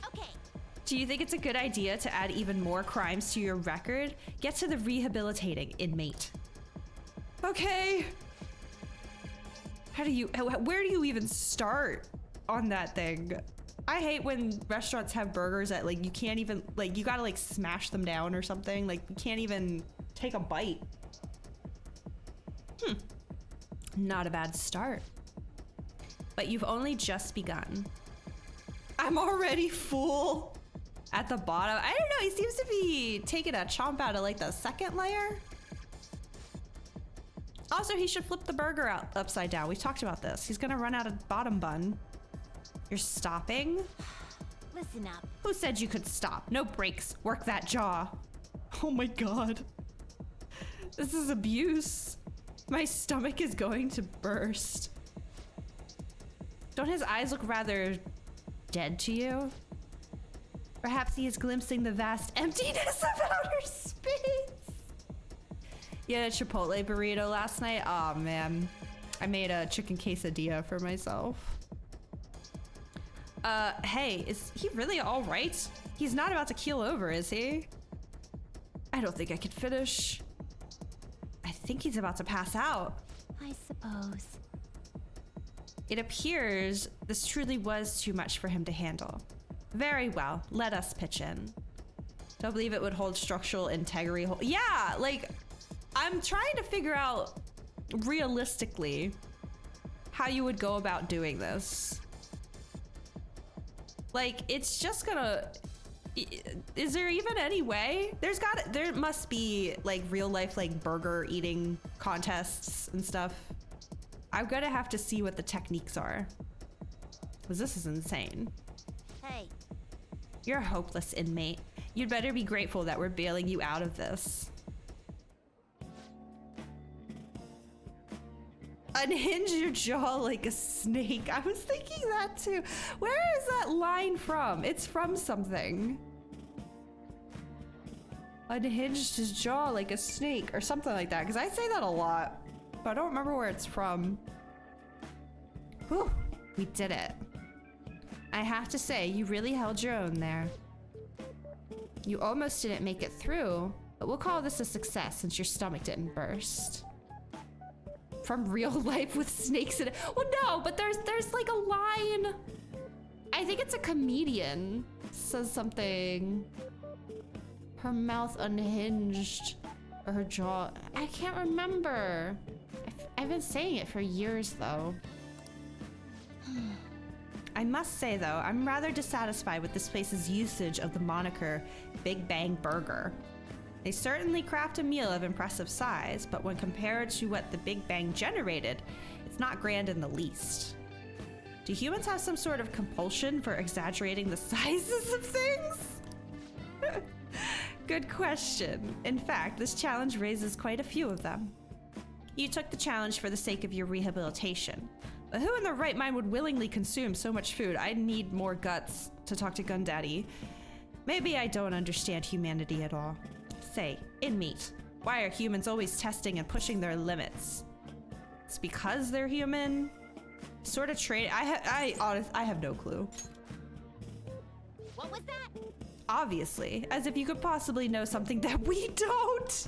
Okay. Do you think it's a good idea to add even more crimes to your record? Get to the rehabilitating inmate. Okay. Where do you even start on that thing? I hate when restaurants have burgers that like you can't even, like you gotta like smash them down or something. Like you can't even take a bite. Not a bad start. But you've only just begun. I'm already full at the bottom. I don't know, he seems to be taking a chomp out of like the second layer. Also, he should flip the burger out upside down. We've talked about this. He's gonna run out of bottom bun. You're stopping? Listen up. Who said you could stop? No breaks. Work that jaw. Oh my god. This is abuse. My stomach is going to burst. Don't his eyes look rather dead to you? Perhaps he is glimpsing the vast emptiness of outer space. You had a Chipotle burrito last night? Aw, man. I made a chicken quesadilla for myself. Hey, is he really all right? He's not about to keel over, is he? I don't think I can finish. I think he's about to pass out. I suppose. It appears this truly was too much for him to handle. Very well, let us pitch in. Don't believe it would hold structural integrity. Yeah, like, I'm trying to figure out realistically how you would go about doing this. Like, it's just gonna, is there even any way? There must be like real life like burger eating contests and stuff. I'm gonna have to see what the techniques are. Cause this is insane. Hey. You're a hopeless inmate. You'd better be grateful that we're bailing you out of this. Unhinge your jaw like a snake. I was thinking that too. Where is that line from? It's from something. Unhinged his jaw like a snake or something like that. Because I say that a lot, but I don't remember where it's from. Whew, we did it. I have to say, you really held your own there. You almost didn't make it through, but we'll call this a success since your stomach didn't burst. From real life with snakes in it. Well, no, but there's like a line. I think it's a comedian says something. Her mouth unhinged or her jaw. I can't remember. I've been saying it for years though. I must say though, I'm rather dissatisfied with this place's usage of the moniker Big Bang Burger. They certainly craft a meal of impressive size, but when compared to what the Big Bang generated, it's not grand in the least. Do humans have some sort of compulsion for exaggerating the sizes of things? Good question. In fact, this challenge raises quite a few of them. You took the challenge for the sake of your rehabilitation. But who in their right mind would willingly consume so much food? I need more guts to talk to Gundaddy. Maybe I don't understand humanity at all. Say, inmate, why are humans always testing and pushing their limits? It's because they're human? Sort of trade. I have no clue. What was that? Obviously, as if you could possibly know something that we don't.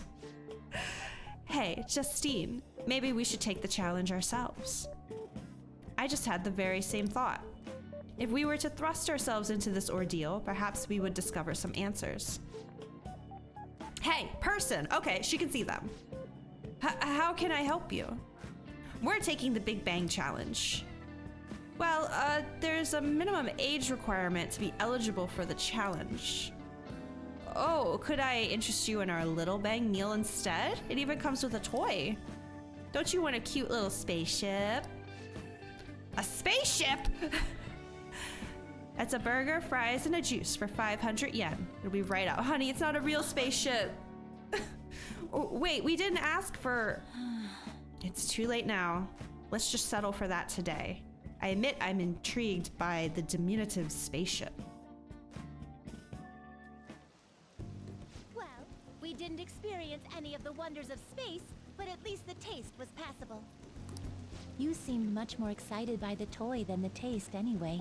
Hey, Justine, maybe we should take the challenge ourselves. I just had the very same thought. If we were to thrust ourselves into this ordeal, perhaps we would discover some answers. Hey, person! Okay, she can see them. How can I help you? We're taking the Big Bang Challenge. Well, there's a minimum age requirement to be eligible for the challenge. Oh, could I interest you in our Little Bang meal instead? It even comes with a toy. Don't you want a cute little spaceship? A spaceship? That's a burger, fries, and a juice for 500 yen. It'll be right out. Honey, it's not a real spaceship. Oh, wait, we didn't ask for... It's too late now. Let's just settle for that today. I admit I'm intrigued by the diminutive spaceship. Well, we didn't experience any of the wonders of space, but at least the taste was passable. You seemed much more excited by the toy than the taste anyway.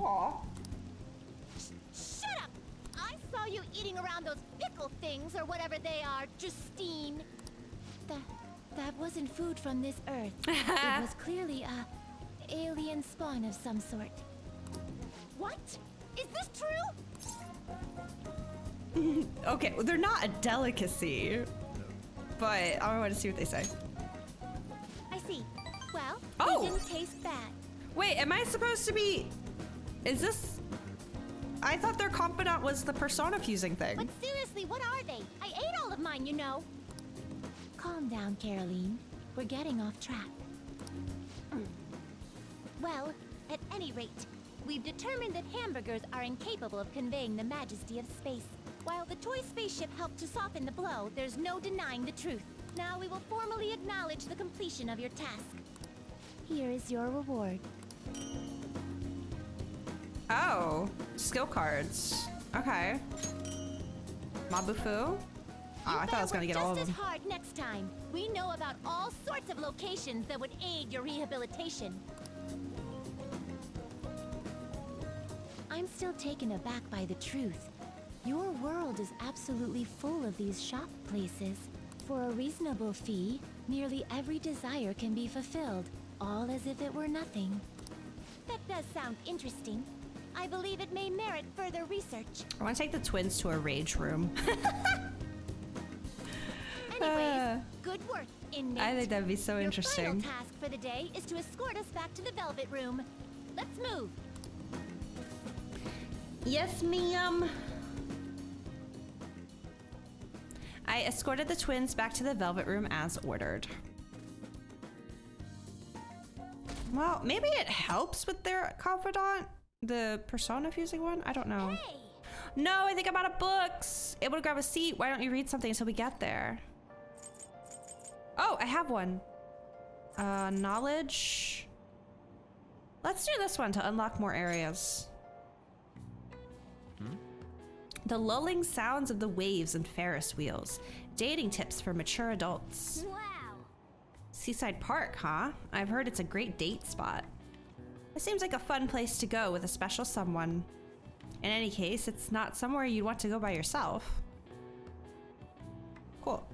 Shut up! I saw you eating around those pickle things or whatever they are, Justine. That wasn't food from this earth. It was clearly a alien spawn of some sort. What? Is this true? Okay, well, they're not a delicacy, but I want to see what they say. I see. Well, Oh! they didn't taste bad. Wait, am I supposed to be... Is this... I thought their confidant was the persona fusing thing. But seriously, what are they? I ate all of mine, you know. Calm down, Caroline. We're getting off track. Well, at any rate, we've determined that hamburgers are incapable of conveying the majesty of space. While the toy spaceship helped to soften the blow, there's no denying the truth. Now we will formally acknowledge the completion of your task. Here is your reward. Oh, skill cards. Okay. Mabufu? Oh, I thought I was gonna get all of them. Just as hard next time. We know about all sorts of locations that would aid your rehabilitation. I'm still taken aback by the truth. Your world is absolutely full of these shop places. For a reasonable fee, nearly every desire can be fulfilled, all as if it were nothing. That does sound interesting. I believe it may merit further research. I want to take the twins to a rage room. Anyways, good work, inmate. I think that'd be so Your interesting. final task for the day is to escort us back to the Velvet Room. Let's move. Yes, ma'am. I escorted the twins back to the Velvet Room as ordered. Well, maybe it helps with their confidant, the persona fusing one. I don't know. Hey! No, I think I'm out of books. Able to grab a seat. Why don't you read something until we get there? Oh, I have one. Knowledge. Let's do this one to unlock more areas. The lulling sounds of the waves and Ferris wheels. Dating tips for mature adults. Wow. Seaside Park, huh? I've heard it's a great date spot. It seems like a fun place to go with a special someone. In any case, it's not somewhere you'd want to go by yourself. Cool.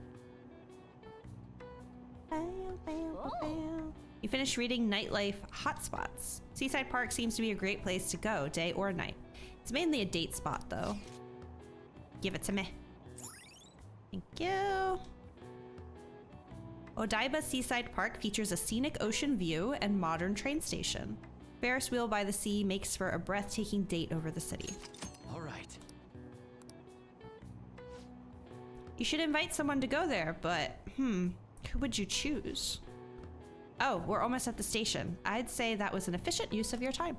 You finished reading Nightlife Hotspots. Seaside Park seems to be a great place to go, day or night. It's mainly a date spot, though. Give it to me. Thank you. Odaiba Seaside Park features a scenic ocean view and modern train station. Ferris wheel by the sea makes for a breathtaking date over the city. All right. You should invite someone to go there, but who would you choose? Oh, we're almost at the station. I'd say that was an efficient use of your time.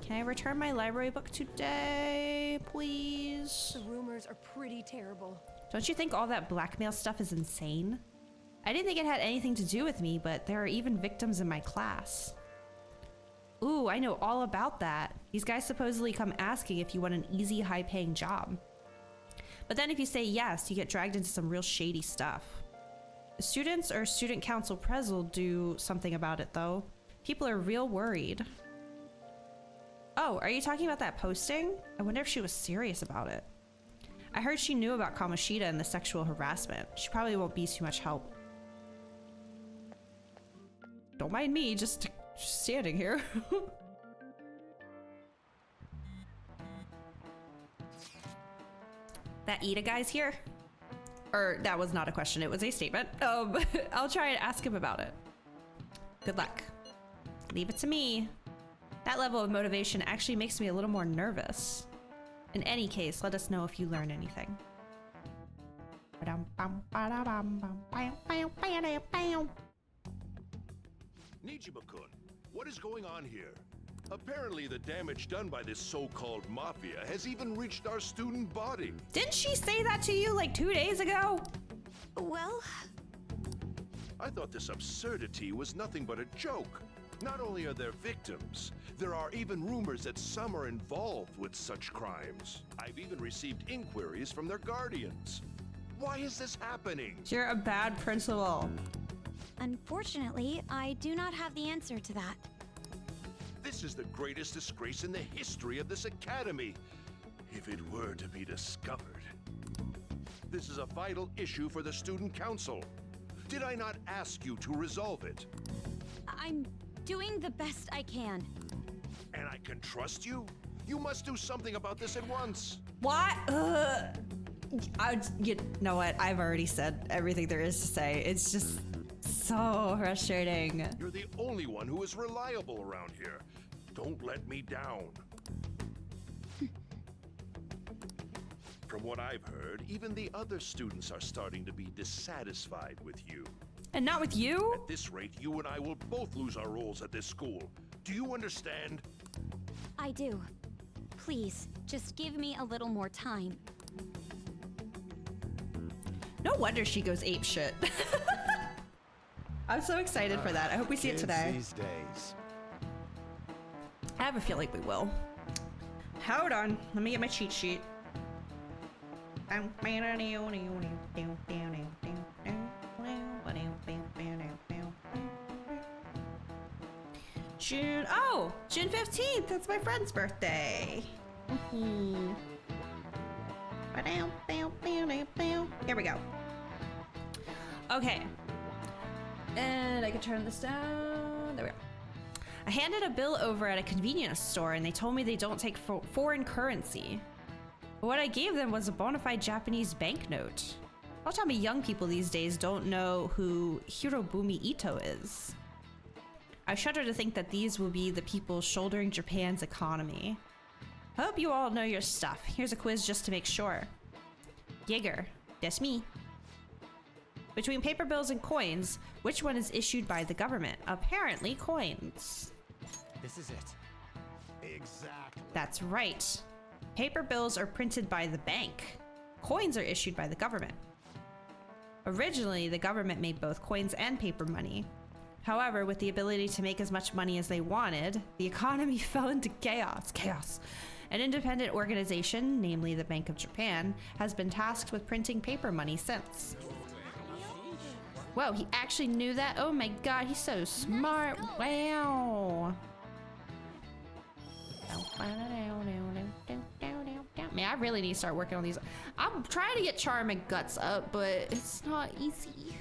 Can I return my library book today, please? The rumors are pretty terrible. Don't you think all that blackmail stuff is insane? I didn't think it had anything to do with me, but there are even victims in my class. Ooh, I know all about that. These guys supposedly come asking if you want an easy, high-paying job. But then if you say yes, you get dragged into some real shady stuff. Students or student council pres will do something about it, though. People are real worried. Oh, are you talking about that posting? I wonder if she was serious about it. I heard she knew about Kamoshida and the sexual harassment. She probably won't be too much help. Don't mind me, just standing here. That Ida guy's here. Or that was not a question, it was a statement. I'll try and ask him about it. Good luck. Leave it to me. That level of motivation actually makes me a little more nervous. In any case, let us know if you learn anything. Nijima-kun, what is going on here? Apparently the damage done by this so-called mafia has even reached our student body. Didn't she say that to you like 2 days ago? Well, I thought this absurdity was nothing but a joke. Not only are there victims, there are even rumors that some are involved with such crimes. I've even received inquiries from their guardians. Why is this happening? You're a bad principal. unfortunately, I do not have the answer to that. This is the greatest disgrace in the history of this academy, if it were to be discovered. This is a vital issue for the student council. Did I not ask you to resolve it? I'm doing the best I can. And I can trust you? You must do something about this at once. What? You know what? I've already said everything there is to say. It's just so frustrating. You're the only one who is reliable around here. Don't let me down. From what I've heard, even the other students are starting to be dissatisfied with you. And not with you? At this rate, you and I will both lose our roles at this school. Do you understand? I do. Please, just give me a little more time. No wonder she goes apeshit. I'm so excited for that. I hope we see it today. These days. I have a feeling we will. Hold on. Let me get my cheat sheet. June 15th. That's my friend's birthday. Here we go. Okay. And I can turn this down. There we go. I handed a bill over at a convenience store and they told me they don't take foreign currency. But what I gave them was a bona fide Japanese banknote. Don't tell me young people these days don't know who Hirobumi Ito is. I shudder to think that these will be the people shouldering Japan's economy. I hope you all know your stuff. Here's a quiz just to make sure. Jaeger, that's me. Between paper bills and coins, which one is issued by the government? Apparently coins. This is it. Exactly. That's right. Paper bills are printed by the bank. Coins are issued by the government. Originally, the government made both coins and paper money. However, with the ability to make as much money as they wanted, the economy fell into chaos. An independent organization, namely the Bank of Japan, has been tasked with printing paper money since. Whoa, he actually knew that? Oh my god, he's so smart. Wow. Man, I really need to start working on these. I'm trying to get Charm and Guts up, but it's not easy.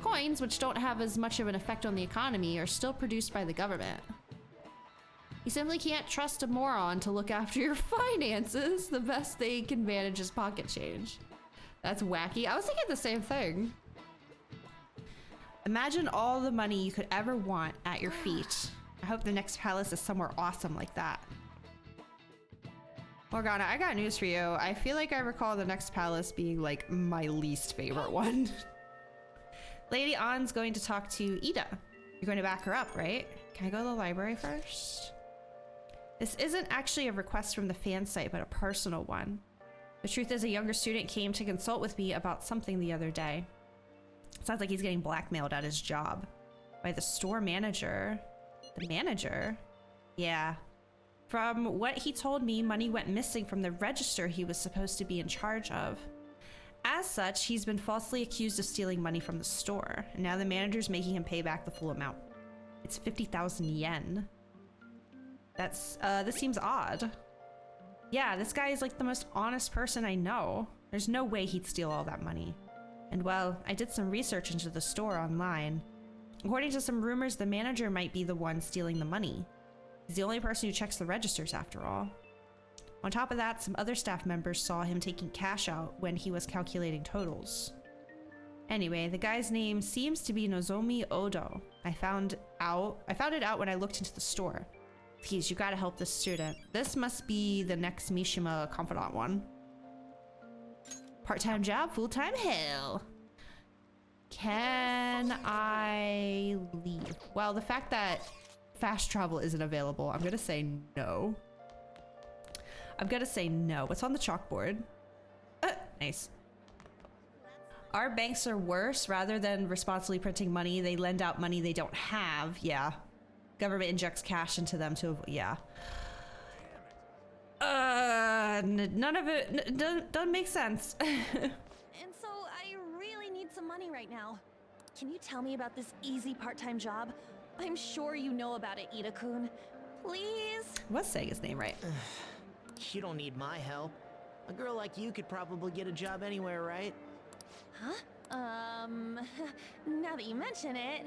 Coins, which don't have as much of an effect on the economy, are still produced by the government. You simply can't trust a moron to look after your finances. The best they can manage is pocket change. That's wacky. I was thinking the same thing. Imagine all the money you could ever want at your feet. I hope the next palace is somewhere awesome like that. Morgana, I got news for you. I feel like I recall the next palace being like my least favorite one. Lady Ann's going to talk to Ida. You're going to back her up, right? Can I go to the library first? This isn't actually a request from the fan site, but a personal one. The truth is, a younger student came to consult with me about something the other day. Sounds like he's getting blackmailed at his job. By the store manager. The manager? Yeah. From what he told me, money went missing from the register he was supposed to be in charge of. As such, he's been falsely accused of stealing money from the store, and now the manager's making him pay back the full amount. It's 50,000 yen. This seems odd. Yeah, this guy is like the most honest person I know. There's no way he'd steal all that money. And well, I did some research into the store online. According to some rumors, the manager might be the one stealing the money. He's the only person who checks the registers after all. On top of that, some other staff members saw him taking cash out when he was calculating totals. Anyway, the guy's name seems to be Nozomi Odo. I found it out when I looked into the store. Please, you gotta help this student. This must be the next Mishima confidant one. Part-time job, full-time hell. Can I leave? Well, the fact that fast travel isn't available, I'm gonna say no. I'm gonna say no. What's on the chalkboard? Nice. Our banks are worse. Rather than responsibly printing money, they lend out money they don't have. Yeah. Government injects cash into them to avoid. Yeah. None of it doesn't make sense. And so I really need some money right now. Can you tell me about this easy part-time job? I'm sure you know about it, Ida-kun. Please? Was saying his name right. You don't need my help. A girl like you could probably get a job anywhere, right? Huh? Now that you mention it,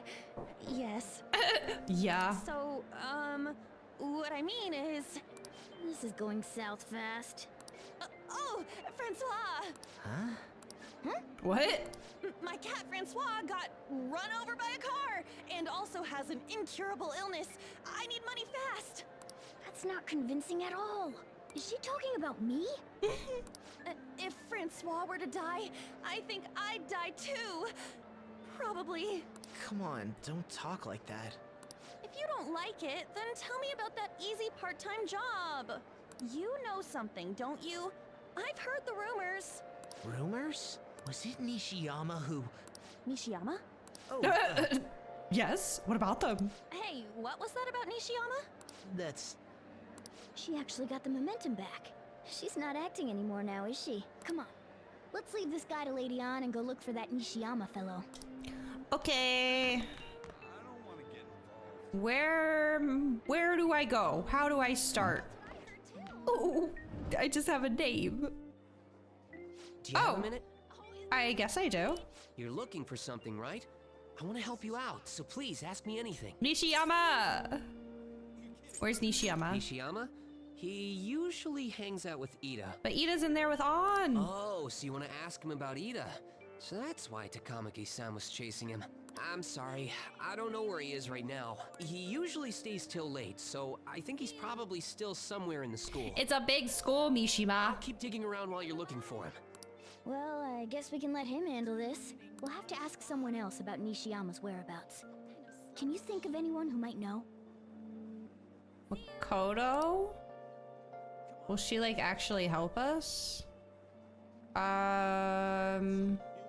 yes. Yeah. So, what I mean is... This is going south fast. Oh, Francois! Huh? What? My cat Francois got run over by a car and also has an incurable illness. I need money fast. That's not convincing at all. Is she talking about me? If Francois were to die, I think I'd die too. Probably. Come on, don't talk like that. If you don't like it, then tell me about that easy part-time job. You know something, don't you? I've heard the rumors. Rumors? Was it Nishiyama who... Nishiyama? Oh, Yes. What about them? Hey, what was that about Nishiyama? that's... She actually got the momentum back. She's not acting anymore now, is she? Come on. Let's leave this guy to Lady An and go look for that Nishiyama fellow. Okay. Where do I go? How do I start? Oh, I just have a name. Do you have a minute? I guess I do. You're looking for something, right? I want to help you out, so please ask me anything. Nishiyama! Where's Nishiyama? Nishiyama? He usually hangs out with Ida. But Ida's in there with An. Oh, so you want to ask him about Ida? So that's why Takamaki-san was chasing him. I'm sorry, I don't know where he is right now. He usually stays till late, so I think he's probably still somewhere in the school. It's a big school, Mishima. Keep digging around while you're looking for him. Well, I guess we can let him handle this. We'll have to ask someone else about Nishiyama's whereabouts. Can you think of anyone who might know? Makoto? Will she, like, actually help us?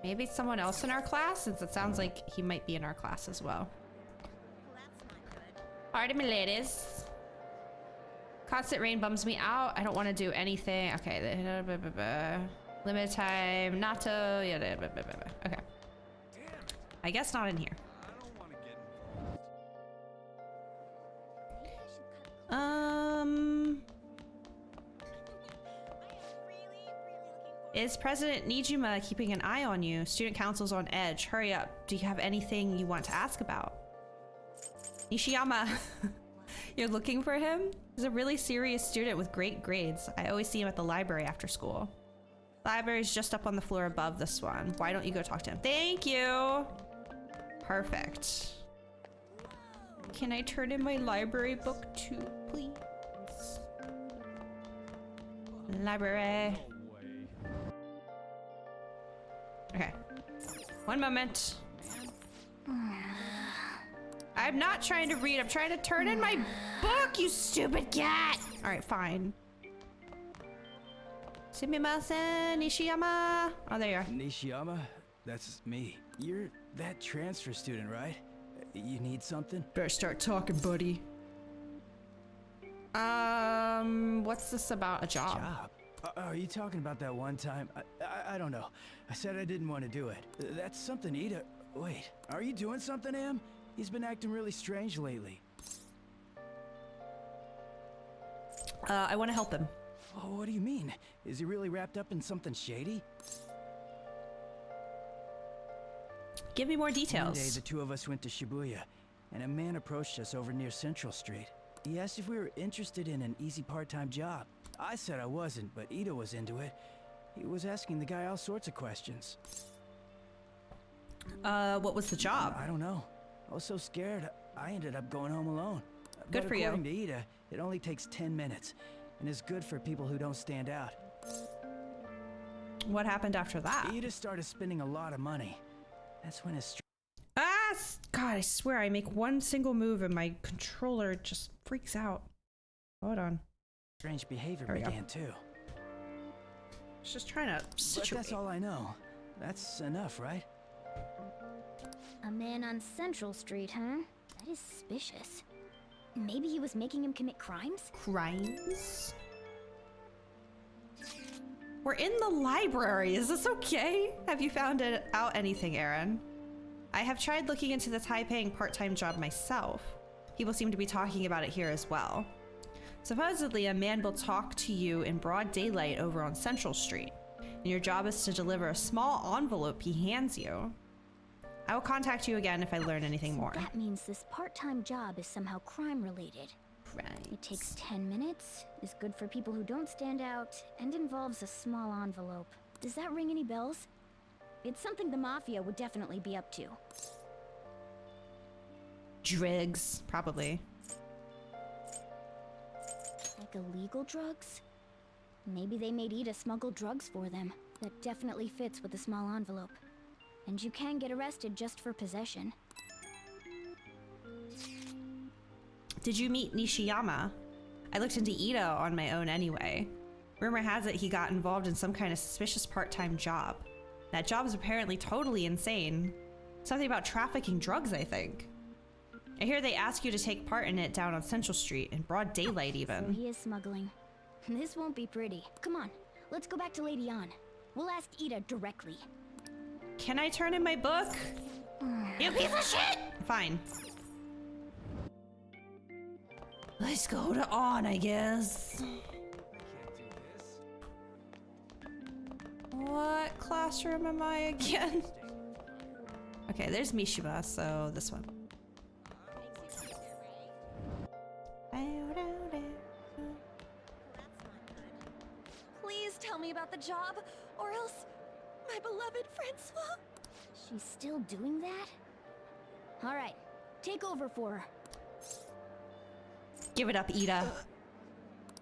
Maybe someone else in our class, since it sounds like he might be in our class as well. Pardon me, ladies. Constant rain bums me out. I don't want to do anything. Okay. Limited time. Nato. Yeah. Okay. I guess not in here. Is President Nijima keeping an eye on you? Student council's on edge. Hurry up. Do you have anything you want to ask about? Nishiyama. You're looking for him? He's a really serious student with great grades. I always see him at the library after school. Library's just up on the floor above this one. Why don't you go talk to him? Thank you. Perfect. Can I turn in my library book too, please? Library. Okay. One moment. I'm not trying to read. I'm trying to turn in my book, you stupid cat. All right, fine. Sumimasen, Nishiyama. Oh, there you are. Nishiyama? That's me. You're that transfer student, right? You need something? Better start talking, buddy. What's this about? A job? Are you talking about that one time? I don't know. I said I didn't want to do it. That's something Ida... Wait, are you doing something, Am? He's been acting really strange lately. I want to help him. Oh, what do you mean? Is he really wrapped up in something shady? Give me more details. One day, the two of us went to Shibuya, and a man approached us over near Central Street. He asked if we were interested in an easy part-time job. I said I wasn't, but Ida was into it. He was asking the guy all sorts of questions. What was the job? I don't know. I was so scared, I ended up going home alone. Good But for you. according to Ida, it only takes 10 minutes, and is good for people who don't stand out. What happened after that? Ida started spending a lot of money. That's when his God, I swear I make one single move and my controller just freaks out. Hold on. strange behavior There we go. began too. It's just trying to But situate. that's all I know. That's enough, right? A man on Central Street, huh? That is suspicious. Maybe he was making him commit crimes? Crimes? We're in the library. Is this okay? Have you found out anything, Aaron? I have tried looking into this high-paying part-time job myself. People seem to be talking about it here as well. Supposedly, a man will talk to you in broad daylight over on Central Street, and your job is to deliver a small envelope he hands you. I will contact you again if I learn anything more. That means this part-time job is somehow crime-related. Right. It takes 10 minutes, is good for people who don't stand out, and involves a small envelope. Does that ring any bells? It's something the Mafia would definitely be up to. Drugs, probably. Like illegal drugs? Maybe they made Ida smuggle drugs for them. That definitely fits with the small envelope. And you can get arrested just for possession. Did you meet Nishiyama? I looked into Ida on my own anyway. Rumor has it he got involved in some kind of suspicious part-time job. That job is apparently totally insane. Something about trafficking drugs, I think. I hear they ask you to take part in it down on Central Street, in broad daylight So even. he is smuggling. This won't be pretty. Come on, let's go back to Lady Ann. We'll ask Ida directly. Can I turn in my book? You piece of shit! Fine. Let's go to On, I guess. What classroom am I again? Okay, there's Mishima, so this one. Please tell me about the job, or else my beloved Francois. She's still doing that? Alright, take over for her. Give it up, Ida.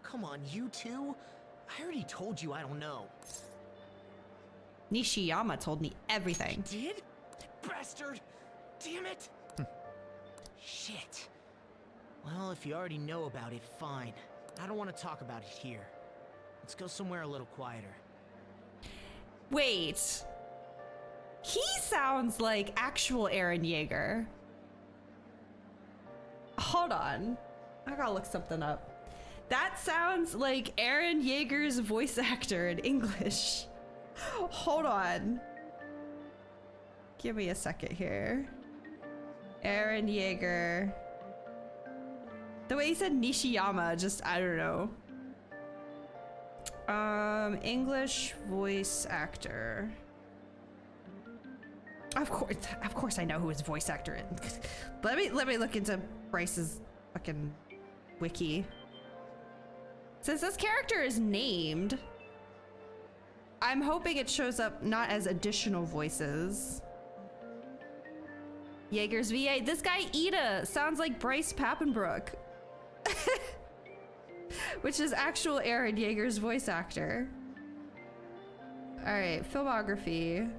Come on, you two. I already told you I don't know. Nishiyama told me everything. Did? Bastard! Damn it! Shit. Well, if you already know about it, fine. I don't want to talk about it here. Let's go somewhere a little quieter. Wait. He sounds like actual Eren Yeager. Hold on. I gotta look something up. That sounds like Eren Yeager's voice actor in English. Hold on. Give me a second here. Eren Yeager. The way he said Nishiyama, just, I don't know. English voice actor. Of course I know who his voice actor is. Let me look into Bryce's fucking wiki. Since this character is named, I'm hoping it shows up not as additional voices. Jaeger's VA. This guy Ida sounds like Bryce Papenbrook. Which is actual Eren Yeager's voice actor. Alright, filmography.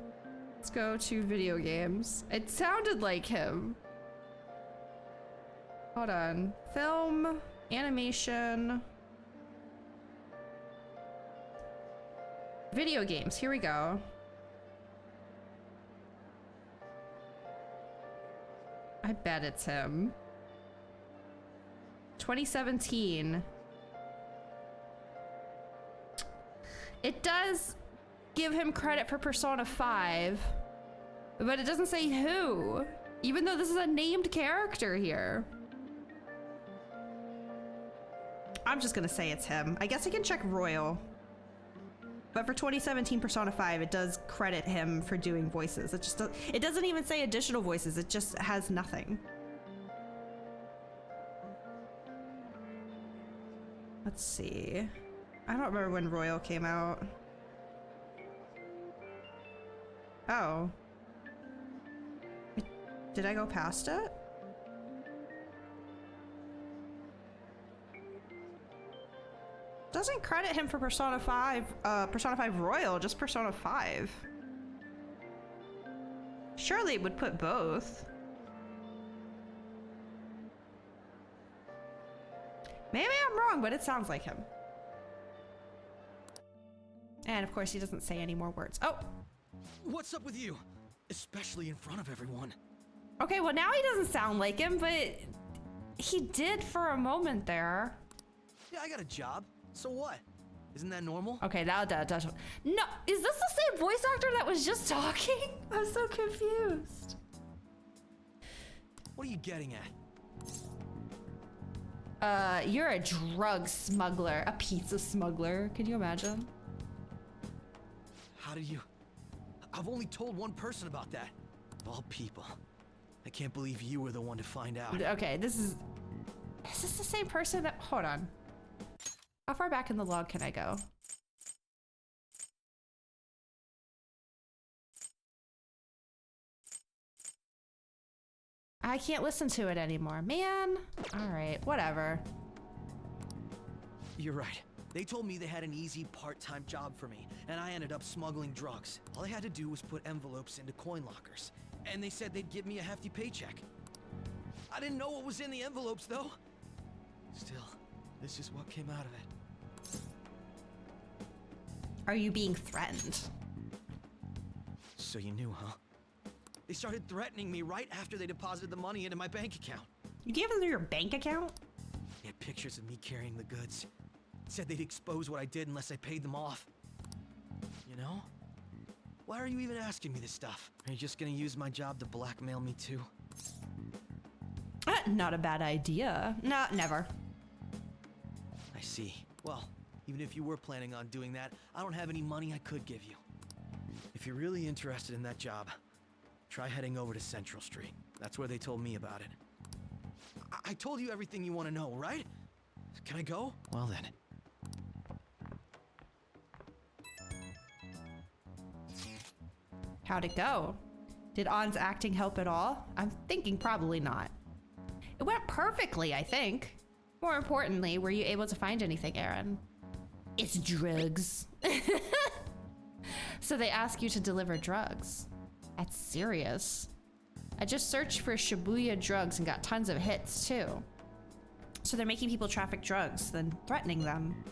Let's go to video games. It sounded like him. Hold on. Film, animation. Video games, here we go. I bet it's him. 2017. It does give him credit for Persona 5, but it doesn't say who, even though this is a named character here. I'm just gonna say it's him. I guess I can check Royal. But for 2017 Persona 5, it does credit him for doing voices. It doesn't even say additional voices, it just has nothing. Let's see. I don't remember when Royal came out. Oh. Did I go past it? Doesn't credit him for Persona 5 Royal, just Persona 5. Surely it would put both. Maybe I'm wrong, but it sounds like him. And of course he doesn't say any more words. Oh! What's up with you? Especially in front of everyone. Okay, well now he doesn't sound like him, but he did for a moment there. Yeah, I got a job. So what? Isn't that normal? Okay, that no, is this the same voice actor that was just talking? I'm so confused. What are you getting at? You're a drug smuggler, a pizza smuggler. Can you imagine? How did you... I've only told one person about that. Of all people. I can't believe you were the one to find out. Okay, is this the same person that... Hold on. How far back in the log can I go? I can't listen to it anymore. Man. All right, whatever. You're right. They told me they had an easy part-time job for me, and I ended up smuggling drugs. All I had to do was put envelopes into coin lockers, and they said they'd give me a hefty paycheck. I didn't know what was in the envelopes, though. Still, this is what came out of it. Are you being threatened? So you knew, huh? They started threatening me right after they deposited the money into my bank account. You gave them your bank account? They had pictures of me carrying the goods. Said they'd expose what I did unless I paid them off. You know? Why are you even asking me this stuff? Are you just gonna use my job to blackmail me too? Not a bad idea. No, never. I see. Well, even if you were planning on doing that, I don't have any money I could give you. If you're really interested in that job, try heading over to Central Street. That's where they told me about it. I told you everything you want to know, right? Can I go? Well then. How'd it go? Did Ann's acting help at all? I'm thinking probably not. It went perfectly, I think. More importantly, were you able to find anything, Aaron? It's drugs. So they ask you to deliver drugs. That's serious. I just searched for Shibuya drugs and got tons of hits too. So they're making people traffic drugs, then threatening them.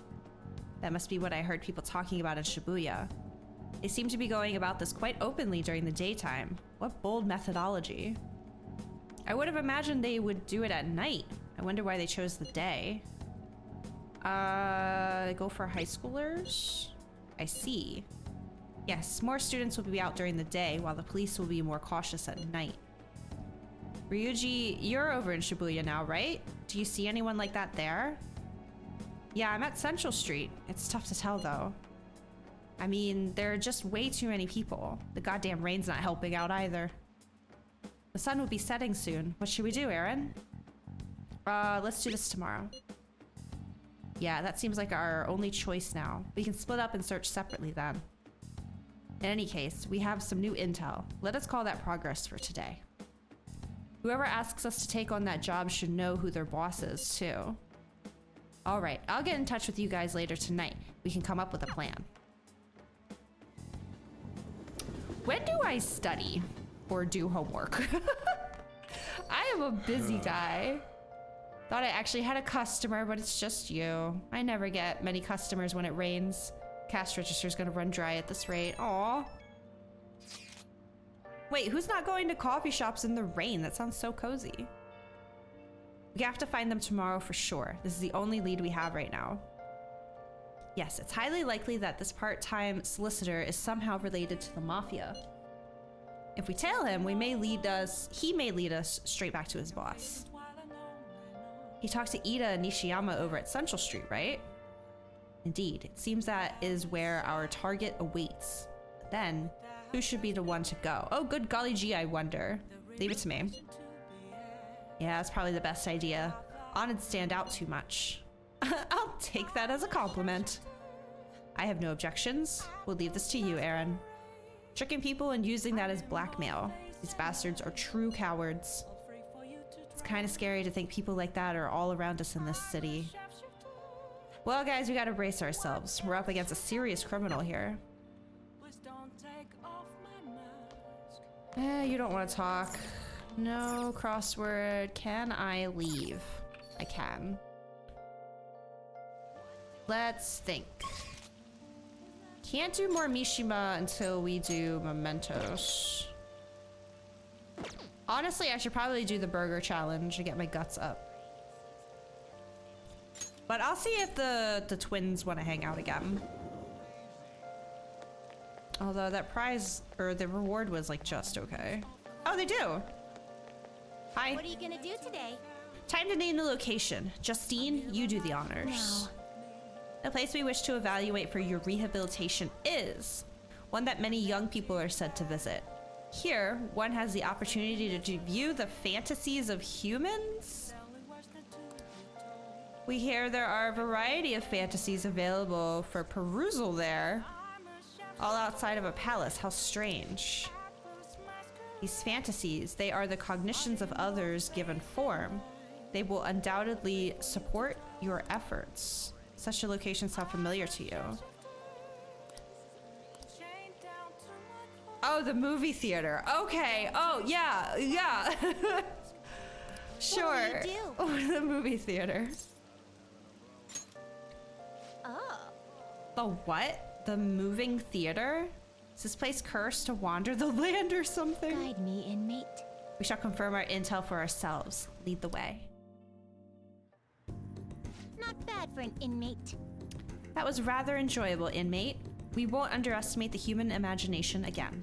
That must be what I heard people talking about in Shibuya. They seem to be going about this quite openly during the daytime. What bold methodology. I would have imagined they would do it at night. I wonder why they chose the day. They go for high schoolers? I see. Yes, more students will be out during the day, while the police will be more cautious at night. Ryuji, you're over in Shibuya now, right? Do you see anyone like that there? Yeah, I'm at Central Street. It's tough to tell, though. I mean, there are just way too many people. The goddamn rain's not helping out either. The sun will be setting soon. What should we do, Aaron? Let's do this tomorrow. Yeah, that seems like our only choice now. We can split up and search separately then. In any case, we have some new intel. Let us call that progress for today. Whoever asks us to take on that job should know who their boss is, too. All right, I'll get in touch with you guys later tonight. We can come up with a plan. When do I study or do homework? I am a busy guy. Thought I actually had a customer, but it's just you. I never get many customers when it rains. Cash register's gonna run dry at this rate. Aw. Wait, who's not going to coffee shops in the rain? That sounds so cozy. We have to find them tomorrow for sure. This is the only lead we have right now. Yes, it's highly likely that this part-time solicitor is somehow related to the Mafia. If we tail him, he may lead us straight back to his boss. He talked to Ida and Nishiyama over at Central Street, right? Indeed, it seems that is where our target awaits. But then, who should be the one to go? Oh, good golly gee, I wonder. Leave it to me. Yeah, that's probably the best idea. Anna'd stand out too much. I'll take that as a compliment. I have no objections. We'll leave this to you, Aaron. Tricking people and using that as blackmail. These bastards are true cowards. It's kind of scary to think people like that are all around us in this city. Well, guys, we gotta brace ourselves. We're up against a serious criminal here. You don't want to talk. No crossword. Can I leave? I can. Let's think. Can't do more Mishima until we do mementos. Honestly, I should probably do the burger challenge to get my guts up. But I'll see if the twins want to hang out again. Although that prize, or the reward was like just okay. Oh, they do. Hi. What are you gonna do today? Time to name the location. Justine, you do the honors. No. The place we wish to evaluate for your rehabilitation is one that many young people are said to visit. Here, one has the opportunity to view the fantasies of humans. We hear there are a variety of fantasies available for perusal there. All outside of a palace, how strange. These fantasies, they are the cognitions of others given form. They will undoubtedly support your efforts. Such a location sound familiar to you. Oh, the movie theater. Okay. Oh, yeah. Yeah. Sure. What will you do? The movie theater. Oh. The what? The moving theater? Is this place cursed to wander the land or something? Guide me, inmate. We shall confirm our intel for ourselves. Lead the way. Not bad for an inmate. That was rather enjoyable, inmate. We won't underestimate the human imagination again.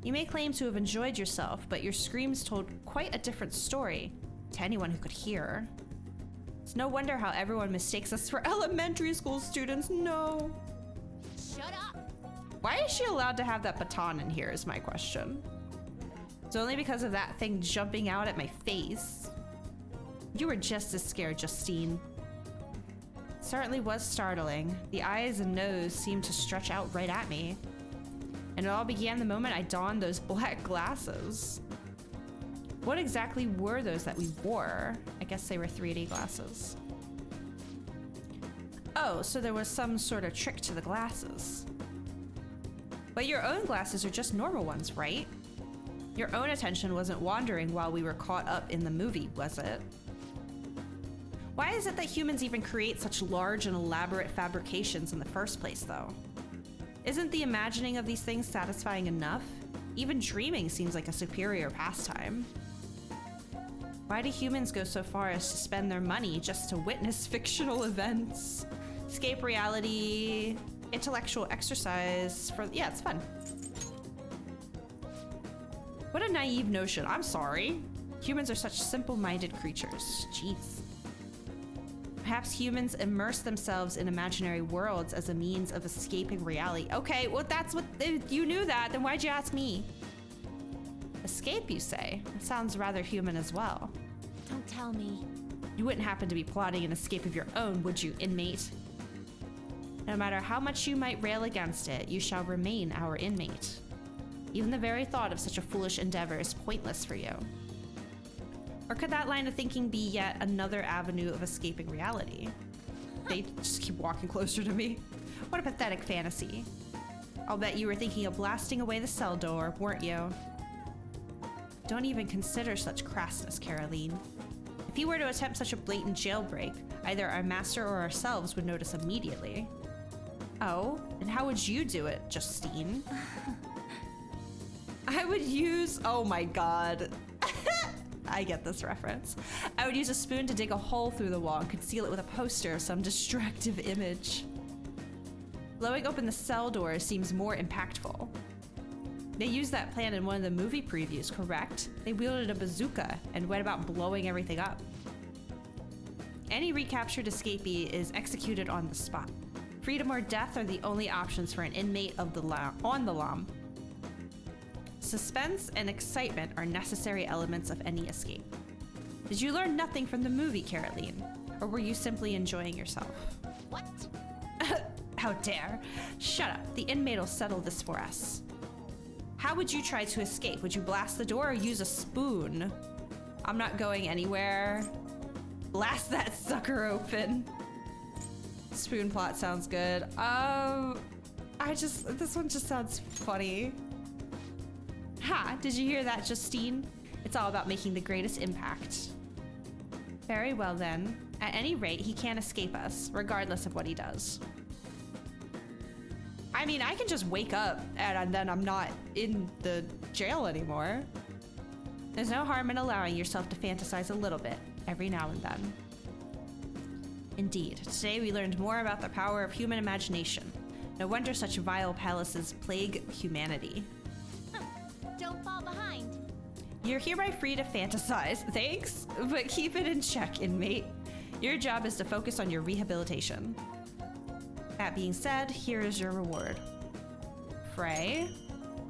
You may claim to have enjoyed yourself, but your screams told quite a different story to anyone who could hear. It's no wonder how everyone mistakes us for elementary school students. No. Shut up. Why is she allowed to have that baton in here is my question. It's only because of that thing jumping out at my face. You were just as scared, Justine. It certainly was startling. The eyes and nose seemed to stretch out right at me. And it all began the moment I donned those black glasses. What exactly were those that we wore? I guess they were 3D glasses. Oh, so there was some sort of trick to the glasses. But your own glasses are just normal ones, right? Your own attention wasn't wandering while we were caught up in the movie, was it? Why is it that humans even create such large and elaborate fabrications in the first place, though? Isn't the imagining of these things satisfying enough? Even dreaming seems like a superior pastime. Why do humans go so far as to spend their money just to witness fictional events? Escape reality, intellectual exercise for, yeah, it's fun. What a naive notion, I'm sorry. Humans are such simple-minded creatures, jeez. Perhaps humans immerse themselves in imaginary worlds as a means of escaping reality. Okay, well that's what, if you knew that, then why'd you ask me? Escape, you say? That sounds rather human as well. Don't tell me. You wouldn't happen to be plotting an escape of your own, would you, inmate? No matter how much you might rail against it, you shall remain our inmate. Even the very thought of such a foolish endeavor is pointless for you. Or could that line of thinking be yet another avenue of escaping reality? They just keep walking closer to me. What a pathetic fantasy. I'll bet you were thinking of blasting away the cell door, weren't you? Don't even consider such crassness, Caroline. If you were to attempt such a blatant jailbreak, either our master or ourselves would notice immediately. Oh, and how would you do it, Justine? I would use, oh my god. I get this reference. I would use a spoon to dig a hole through the wall and conceal it with a poster of some distractive image. Blowing open the cell door seems more impactful. They used that plan in one of the movie previews, correct? They wielded a bazooka and went about blowing everything up. Any recaptured escapee is executed on the spot. Freedom or death are the only options for an inmate of on the lam. Suspense and excitement are necessary elements of any escape. Did you learn nothing from the movie, Caroline? Or were you simply enjoying yourself? What? How dare? Shut up. The inmate will settle this for us. How would you try to escape? Would you blast the door or use a spoon? I'm not going anywhere. Blast that sucker open. Spoon plot sounds good. This one just sounds funny. Ha, did you hear that, Justine? It's all about making the greatest impact. Very well then. At any rate, he can't escape us, regardless of what he does. I mean, I can just wake up and then I'm not in the jail anymore. There's no harm in allowing yourself to fantasize a little bit, every now and then. Indeed, today we learned more about the power of human imagination. No wonder such vile palaces plague humanity. Don't fall behind. You're hereby free to fantasize, thanks, but keep it in check, inmate. Your job is to focus on your rehabilitation. That being said, here is your reward. Frey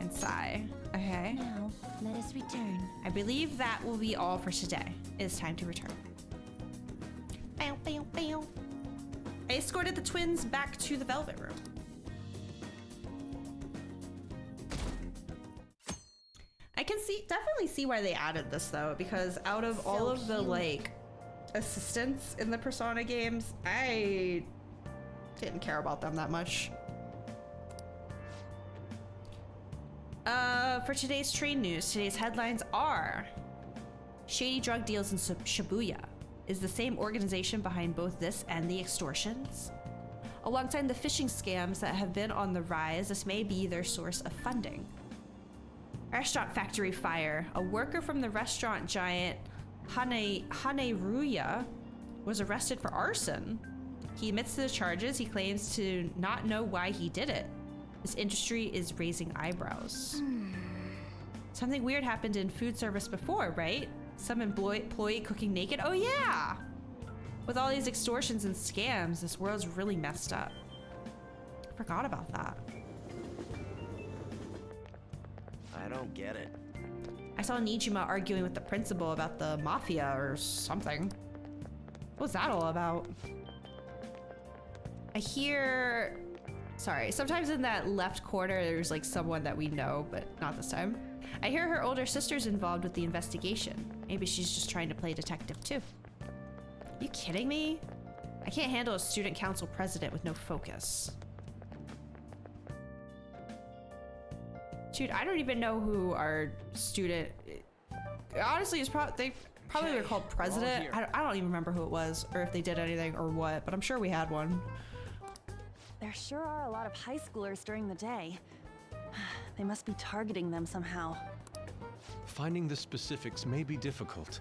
and Sai. Okay. Now, let us return. I believe that will be all for today. It is time to return. Bow, bow, bow. I escorted the twins back to the Velvet Room. I can definitely see why they added this though, because out of all of the like assistants in the Persona games, I didn't care about them that much. For today's train news, today's headlines are: shady drug deals in Shibuya. Is the same organization behind both this and the extortions? Alongside the phishing scams that have been on the rise, this may be their source of funding. Restaurant factory fire. A worker from the restaurant giant Haneruya was arrested for arson. He admits to the charges. He claims to not know why he did it. This industry is raising eyebrows. Something weird happened in food service before, right? Some employee cooking naked? Oh yeah! With all these extortions and scams, this world's really messed up. Forgot about that. I don't get it. I saw Nijima arguing with the principal about the mafia or something. What's that all about? I hear... Sorry, sometimes in that left corner there's like someone that we know, but not this time. I hear her older sister's involved with the investigation. Maybe she's just trying to play detective too. You kidding me? I can't handle a student council president with no focus. Dude, I don't even know who our student... Honestly, they probably were called president. I don't even remember who it was, or if they did anything or what, but I'm sure we had one. There sure are a lot of high schoolers during the day. They must be targeting them somehow. Finding the specifics may be difficult.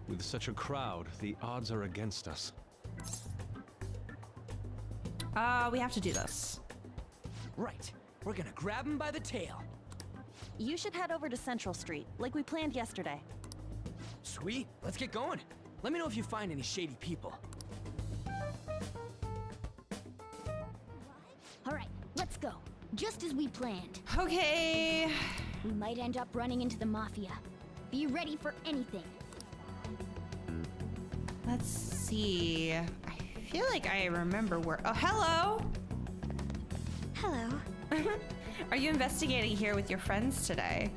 With such a crowd, the odds are against us. We have to do this. Right. We're gonna grab him by the tail. You should head over to Central Street, like we planned yesterday. Sweet. Let's get going. Let me know if you find any shady people. All right, let's go. Just as we planned. Okay. We might end up running into the Mafia. Be ready for anything. Let's see. I feel like I remember where... Oh, hello! Hello. Are you investigating here with your friends today?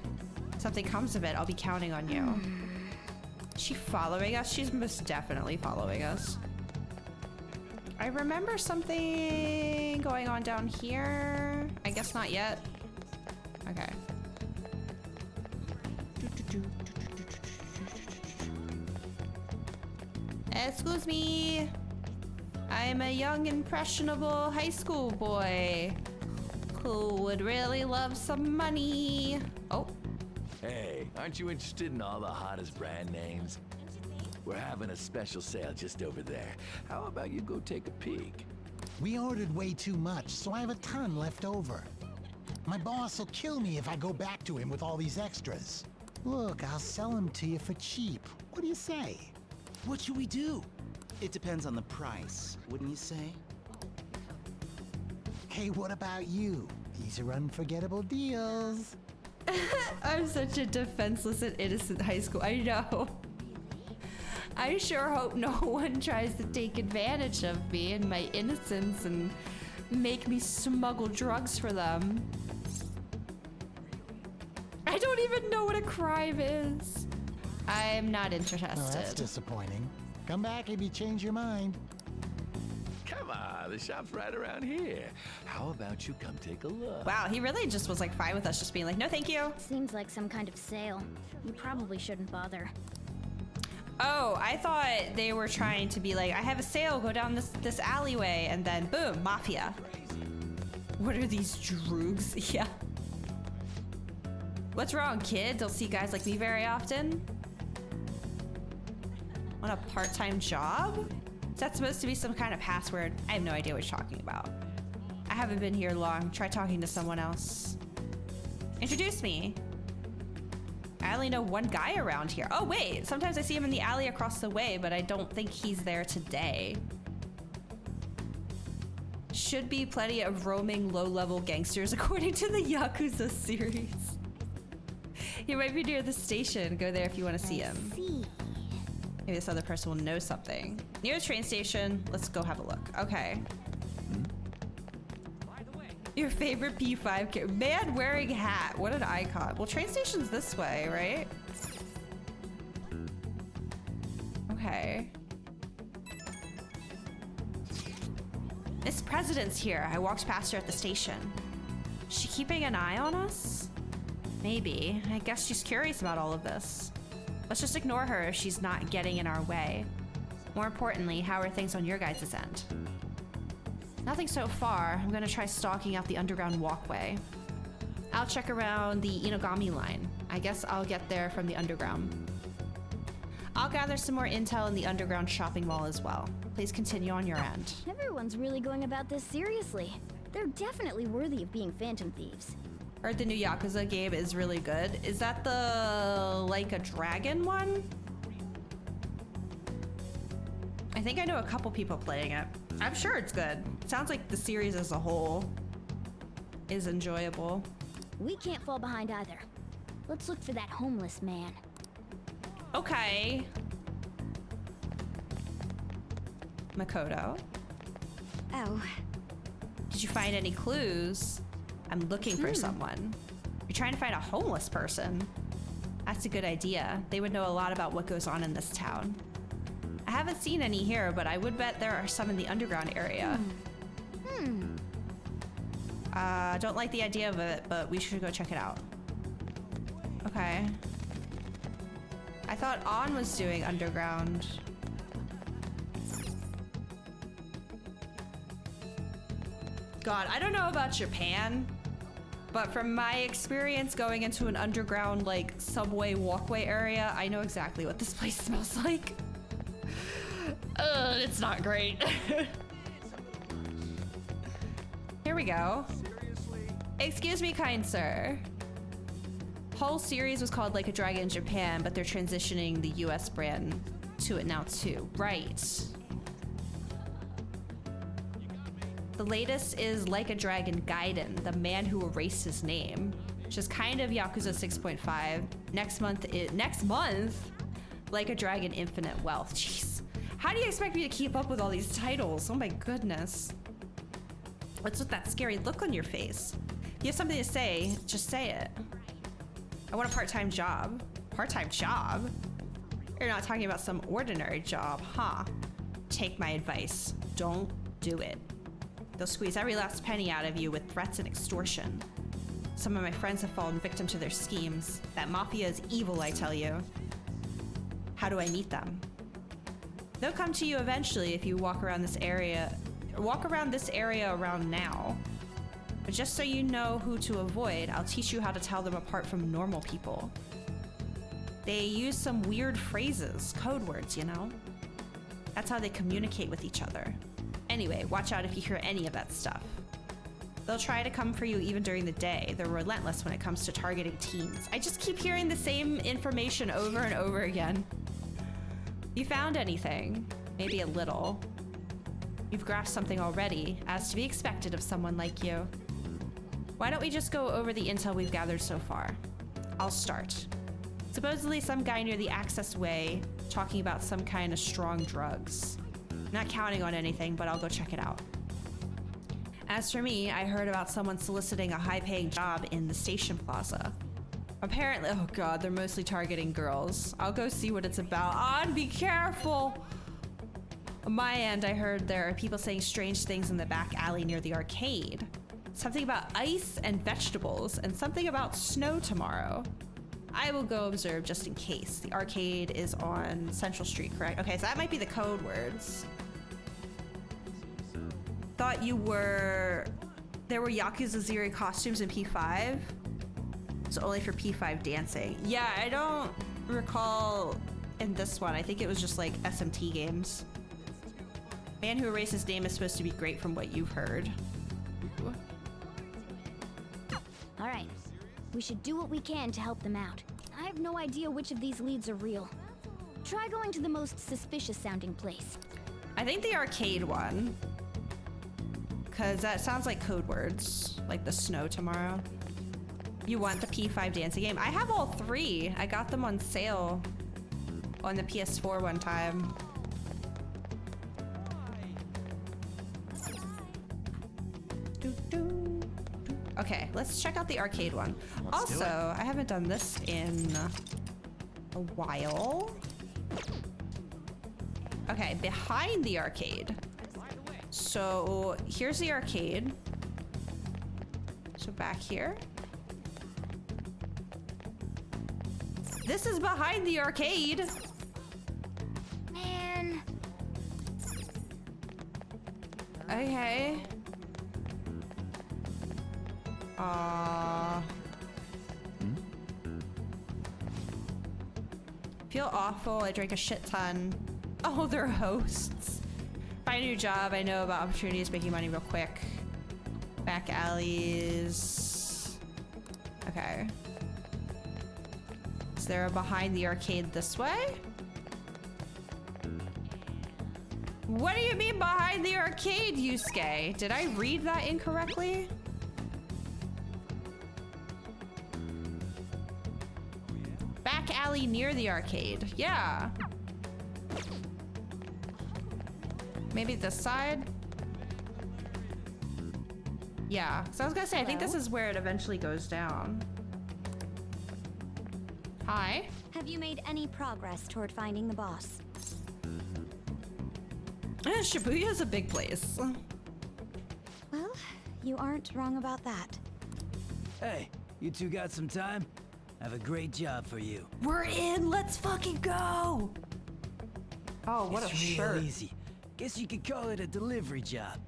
If something comes of it, I'll be counting on you. Is she following us? She's most definitely following us. I remember something going on down here. I guess not yet. Okay. Excuse me. I'm a young, impressionable high school boy who would really love some money. Oh. Hey, aren't you interested in all the hottest brand names? We're having a special sale just over there. How about you go take a peek? We ordered way too much, so I have a ton left over. My boss will kill me if I go back to him with all these extras. Look, I'll sell them to you for cheap. What do you say? What should we do? It depends on the price, wouldn't you say? Hey, what about you? These are unforgettable deals. I'm such a defenseless and innocent high school. I know. I sure hope no one tries to take advantage of me and my innocence and make me smuggle drugs for them. I don't even know what a crime is. I'm not interested. Oh, that's disappointing. Come back if you change your mind. Come on, the shop's right around here. How about you come take a look? Wow, he really just was like fine with us just being like, no thank you. Seems like some kind of sale. You probably shouldn't bother. Oh, I thought they were trying to be like, I have a sale, go down this alleyway, and then boom, mafia. What are these droogs? Yeah. What's wrong, kid? Don't see guys like me very often? Want a part-time job? Is that supposed to be some kind of password? I have no idea what you're talking about. I haven't been here long. Try talking to someone else. Introduce me. I only know one guy around here. Oh wait, sometimes I see him in the alley across the way, but I don't think he's there today. Should be plenty of roaming low-level gangsters according to the Yakuza series. He might be near the station. Go there if you want to see him. Maybe this other person will know something. Near the train station. Let's go have a look. Okay. Your favorite P5 character. Man wearing hat. What an icon. Well, train station's this way, right? Okay. Miss President's here. I walked past her at the station. Is she keeping an eye on us? Maybe. I guess she's curious about all of this. Let's just ignore her if she's not getting in our way. More importantly, how are things on your guys' end? Nothing so far. I'm gonna try stalking out the underground walkway. I'll check around the Inogami line. I guess I'll get there from the underground. I'll gather some more intel in the underground shopping mall as well. Please continue on your end. Everyone's really going about this seriously. They're definitely worthy of being Phantom Thieves. Heard the new Yakuza game is really good. Is that the Like a Dragon one? I think I know a couple people playing it. I'm sure it's good. Sounds like the series as a whole is enjoyable. We can't fall behind either. Let's look for that homeless man. Okay. Makoto. Oh. Did you find any clues? I'm looking for someone. You're trying to find a homeless person? That's a good idea. They would know a lot about what goes on in this town. I haven't seen any here, but I would bet there are some in the underground area. Don't like the idea of it, but we should go check it out. Okay. I thought On was doing underground. God, I don't know about Japan, but from my experience going into an underground like subway walkway area, I know exactly what this place smells like. It's not great. Here we go. Excuse me, kind sir. Whole series was called Like a Dragon in Japan, but they're transitioning the US brand to it now too. Right. The latest is Like a Dragon Gaiden, the man who erased his name, which is kind of Yakuza 6.5. Next month, Like a Dragon Infinite Wealth. Jeez. How do you expect me to keep up with all these titles? Oh my goodness. What's with that scary look on your face? If you have something to say, just say it. I want a part-time job. Part-time job? You're not talking about some ordinary job, huh? Take my advice. Don't do it. They'll squeeze every last penny out of you with threats and extortion. Some of my friends have fallen victim to their schemes. That mafia is evil, I tell you. How do I meet them? They'll come to you eventually if you walk around this area around now. But just so you know who to avoid, I'll teach you how to tell them apart from normal people. They use some weird phrases, code words, you know? That's how they communicate with each other. Anyway, watch out if you hear any of that stuff. They'll try to come for you even during the day. They're relentless when it comes to targeting teens. I just keep hearing the same information over and over again. You found anything? Maybe a little. You've grasped something already, as to be expected of someone like you. Why don't we just go over the intel we've gathered so far? I'll start. Supposedly some guy near the access way talking about some kind of strong drugs. Not counting on anything, but I'll go check it out. As for me, I heard about someone soliciting a high-paying job in the station plaza. Apparently, oh god, they're mostly targeting girls. I'll go see what it's about. On, be careful! On my end, I heard there are people saying strange things in the back alley near the arcade. Something about ice and vegetables, and something about snow tomorrow. I will go observe just in case. The arcade is on Central Street, correct? Okay, so that might be the code words. Thought you were... There were Yakuza Zero costumes in P5? So only for P5 dancing. Yeah, I don't recall in this one. I think it was just like SMT games. Man who erased his name is supposed to be great from what you've heard. Ooh. All right. We should do what we can to help them out. I have no idea which of these leads are real. Try going to the most suspicious sounding place. I think the arcade one. Because that sounds like code words. Like the snow tomorrow. You want the P5 dancing game? I have all three. I got them on sale on the PS4 one time. Okay, let's check out the arcade one. Also, I haven't done this in a while. Okay, behind the arcade. So here's the arcade. So back here. This is behind the arcade. Man. Okay. Feel awful. I drank a shit ton. Oh, they're hosts. Find a new job. I know about opportunities making money real quick. Back alleys. Okay. Is there a behind the arcade this way? What do you mean behind the arcade, Yusuke? Did I read that incorrectly? Back alley near the arcade. Yeah. Maybe this side? Yeah. So I was gonna say, I think this is where it eventually goes down. Hi. Have you made any progress toward finding the boss? Shibuya's a big place. Well, you aren't wrong about that. Hey, you two got some time? I have a great job for you. We're in! Let's fucking go! Oh, what it's a real shirt. Easy. Guess you could call it a delivery job.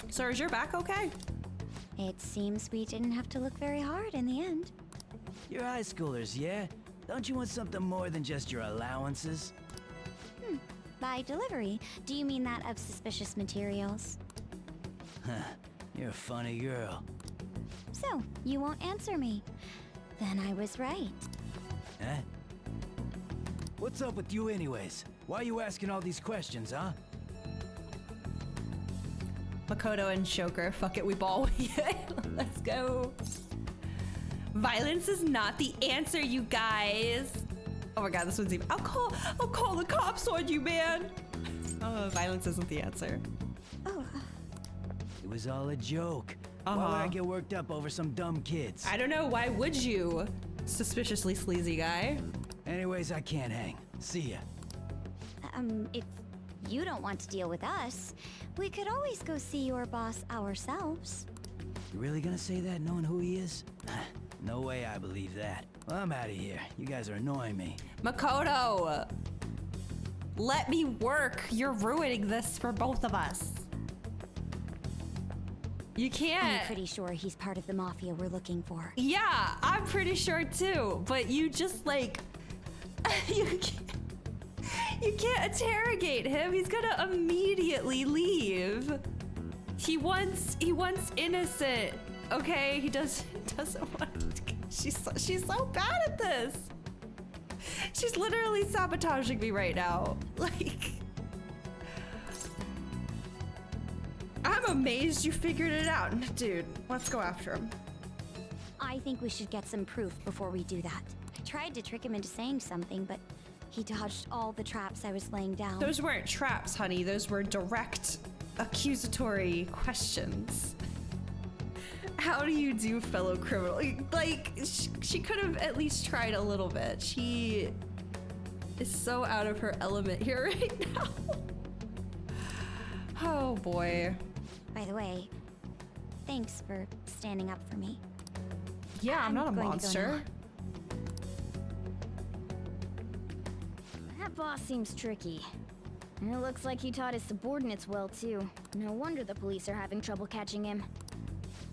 So is your back okay? It seems we didn't have to look very hard in the end. You're high schoolers, yeah? Don't you want something more than just your allowances? By delivery, do you mean that of suspicious materials? Huh. You're a funny girl. So, you won't answer me. Then I was right. Huh? What's up with you anyways? Why are you asking all these questions, huh? Makoto and Shoker, fuck it, we ball. Let's go. Violence is not the answer, you guys. Oh my god, this one's even. I'll call the cops on you, man. Oh, violence isn't the answer. Oh. It was all a joke. Why would I get worked up over some dumb kids? I don't know. Why would you? Suspiciously sleazy guy. Anyways, I can't hang. See ya. If you don't want to deal with us, we could always go see your boss ourselves. You really gonna say that knowing who he is? No way I believe that. Well, I'm out of here. You guys are annoying me. Makoto! Let me work. You're ruining this for both of us. You can't. I'm pretty sure he's part of the mafia we're looking for. Yeah, I'm pretty sure too. But you just like, you can't interrogate him. He's gonna immediately leave. He wants innocent. Okay, he doesn't want. She's so bad at this. She's literally sabotaging me right now. Like, I'm amazed you figured it out. Dude, let's go after him. I think we should get some proof before we do that. I tried to trick him into saying something, but he dodged all the traps I was laying down. Those weren't traps, honey. Those were direct accusatory questions. How do you do, fellow criminal? Like, she could have at least tried a little bit. She is so out of her element here right now. Oh boy. By the way, thanks for standing up for me. Yeah, I'm not a going to go monster. That boss seems tricky. And it looks like he taught his subordinates well, too. No wonder the police are having trouble catching him.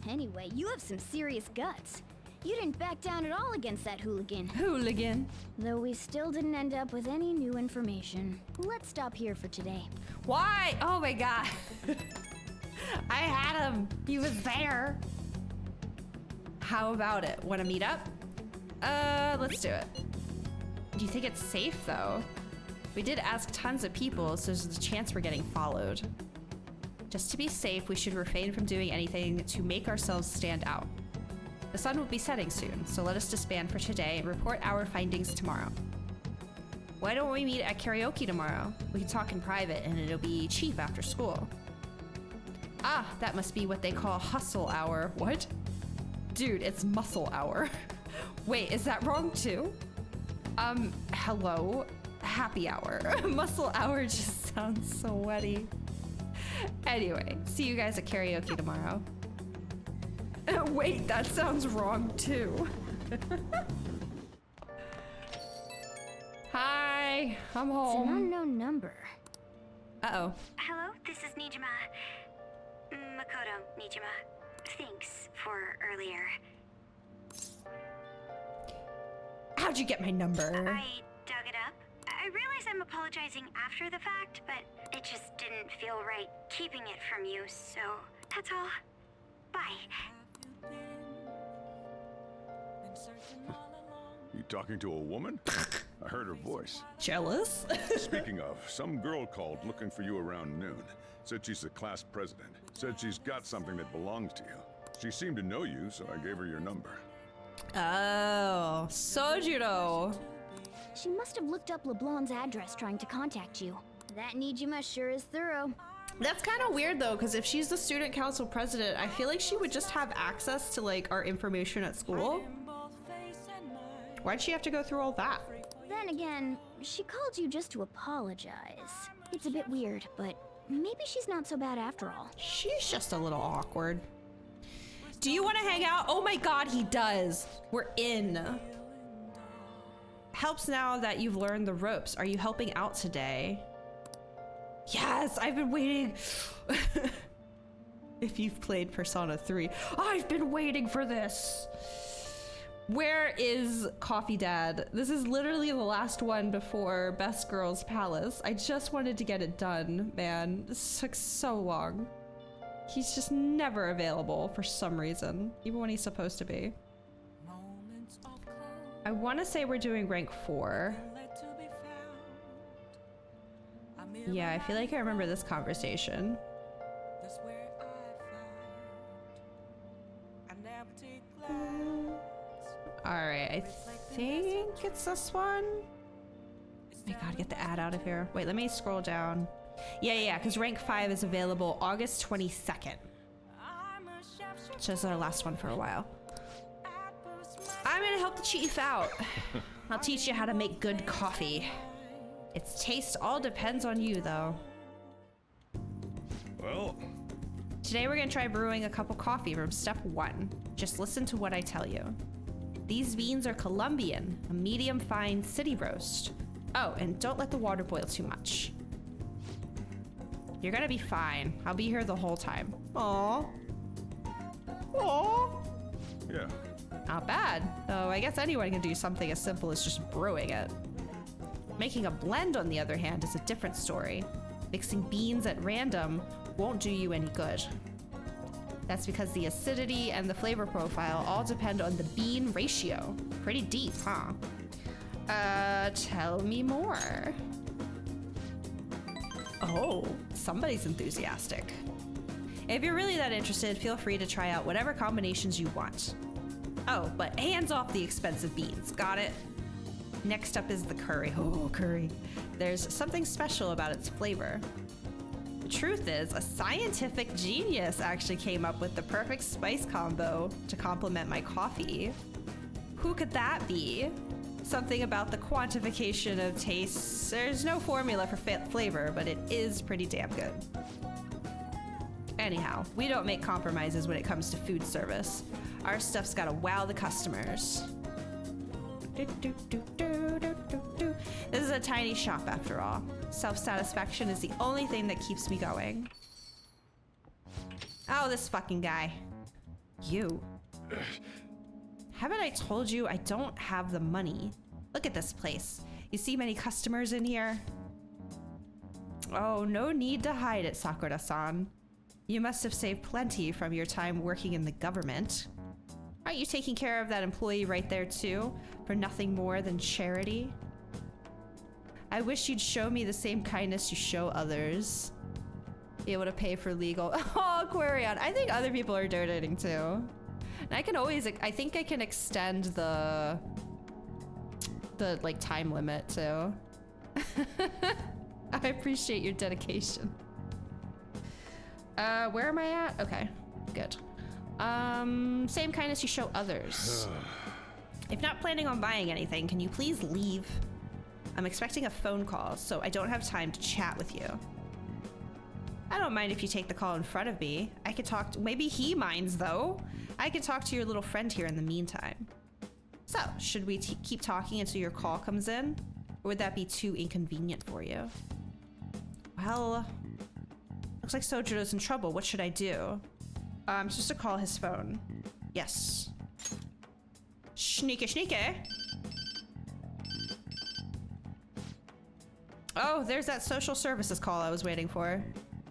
Anyway, you have some serious guts. You didn't back down at all against that hooligan. Hooligan? Though we still didn't end up with any new information. Let's stop here for today. Why? Oh my god. I had him. He was there. How about it? Want to meet up? Let's do it. Do you think it's safe, though? We did ask tons of people, so there's a chance we're getting followed. Just to be safe, we should refrain from doing anything to make ourselves stand out. The sun will be setting soon, so let us disband for today and report our findings tomorrow. Why don't we meet at karaoke tomorrow? We can talk in private and it'll be cheap after school. Ah, that must be what they call hustle hour. What? Dude, it's muscle hour. Wait, is that wrong too? Hello? Happy hour. Muscle hour just sounds so wetty. Anyway, see you guys at karaoke tomorrow. Wait, that sounds wrong too. Hi, I'm home. It's an unknown number. Uh-oh. Hello, this is Nijima. Makoto Nijima. Thanks for earlier. How'd you get my number? I dug it up. I realize I'm apologizing after the fact, but it just didn't feel right keeping it from you, so that's all. Bye. You talking to a woman? I heard her voice. Jealous? Speaking of, some girl called looking for you around noon. Said she's the class president. Said she's got something that belongs to you. She seemed to know you, so I gave her your number. Oh, Sojiro. She must have looked up LeBlanc's address trying to contact you. That Nijima sure is thorough. That's kind of weird though, because if she's the student council president, I feel like she would just have access to like our information at school. Why'd she have to go through all that? Then again, she called you just to apologize. It's a bit weird, but maybe she's not so bad after all. She's just a little awkward. Do you want to hang out? Oh my god, he does. We're in. Helps now that you've learned the ropes. Are you helping out today? Yes, I've been waiting. If you've played Persona 3, I've been waiting for this. Where is Coffee Dad? This is literally the last one before Best Girls Palace. I just wanted to get it done, man. This took so long. He's just never available for some reason, even when he's supposed to be. I want to say we're doing rank 4. Yeah, I feel like I remember this conversation. Alright, I think it's this one. Oh my god, get the ad out of here. Wait, let me scroll down. Yeah, because rank 5 is available August 22nd. So this is our last one for a while. I'm gonna help the chief out. I'll teach you how to make good coffee. Its taste all depends on you, though. Well, today we're gonna try brewing a cup of coffee from step 1. Just listen to what I tell you. These beans are Colombian, a medium fine city roast. Oh, and don't let the water boil too much. You're gonna be fine. I'll be here the whole time. Aww. Aww. yeah. Not bad, though I guess anyone can do something as simple as just brewing it. Making a blend, on the other hand, is a different story. Mixing beans at random won't do you any good. That's because the acidity and the flavor profile all depend on the bean ratio. Pretty deep, huh? Tell me more. Oh, somebody's enthusiastic. If you're really that interested, feel free to try out whatever combinations you want. Oh, but hands off the expensive beans, got it? Next up is the curry. Oh, curry. There's something special about its flavor. The truth is, a scientific genius actually came up with the perfect spice combo to complement my coffee. Who could that be? Something about the quantification of tastes. There's no formula for flavor, but it is pretty damn good. Anyhow, we don't make compromises when it comes to food service. Our stuff's gotta wow the customers. This is a tiny shop after all. Self-satisfaction is the only thing that keeps me going. Oh, this fucking guy. You. Haven't I told you I don't have the money? Look at this place. You see many customers in here? Oh, no need to hide it, Sakura-san. You must have saved plenty from your time working in the government. Aren't you taking care of that employee right there too? For nothing more than charity? I wish you'd show me the same kindness you show others. Be able to pay for legal. Oh, Aquarion. I think other people are donating too. And I can always, I think I can extend the like time limit too. I appreciate your dedication. Where am I at? Okay, good. Same kindness you show others. If not planning on buying anything, can you please leave? I'm expecting a phone call, so I don't have time to chat with you. I don't mind if you take the call in front of me. I could talk to, maybe he minds though. I can talk to your little friend here in the meantime. So, should we keep talking until your call comes in? Or would that be too inconvenient for you? Well, looks like Sojiro's in trouble. What should I do? Just to call his phone. Yes. Sneaky, sneaky. Oh, there's that social services call I was waiting for.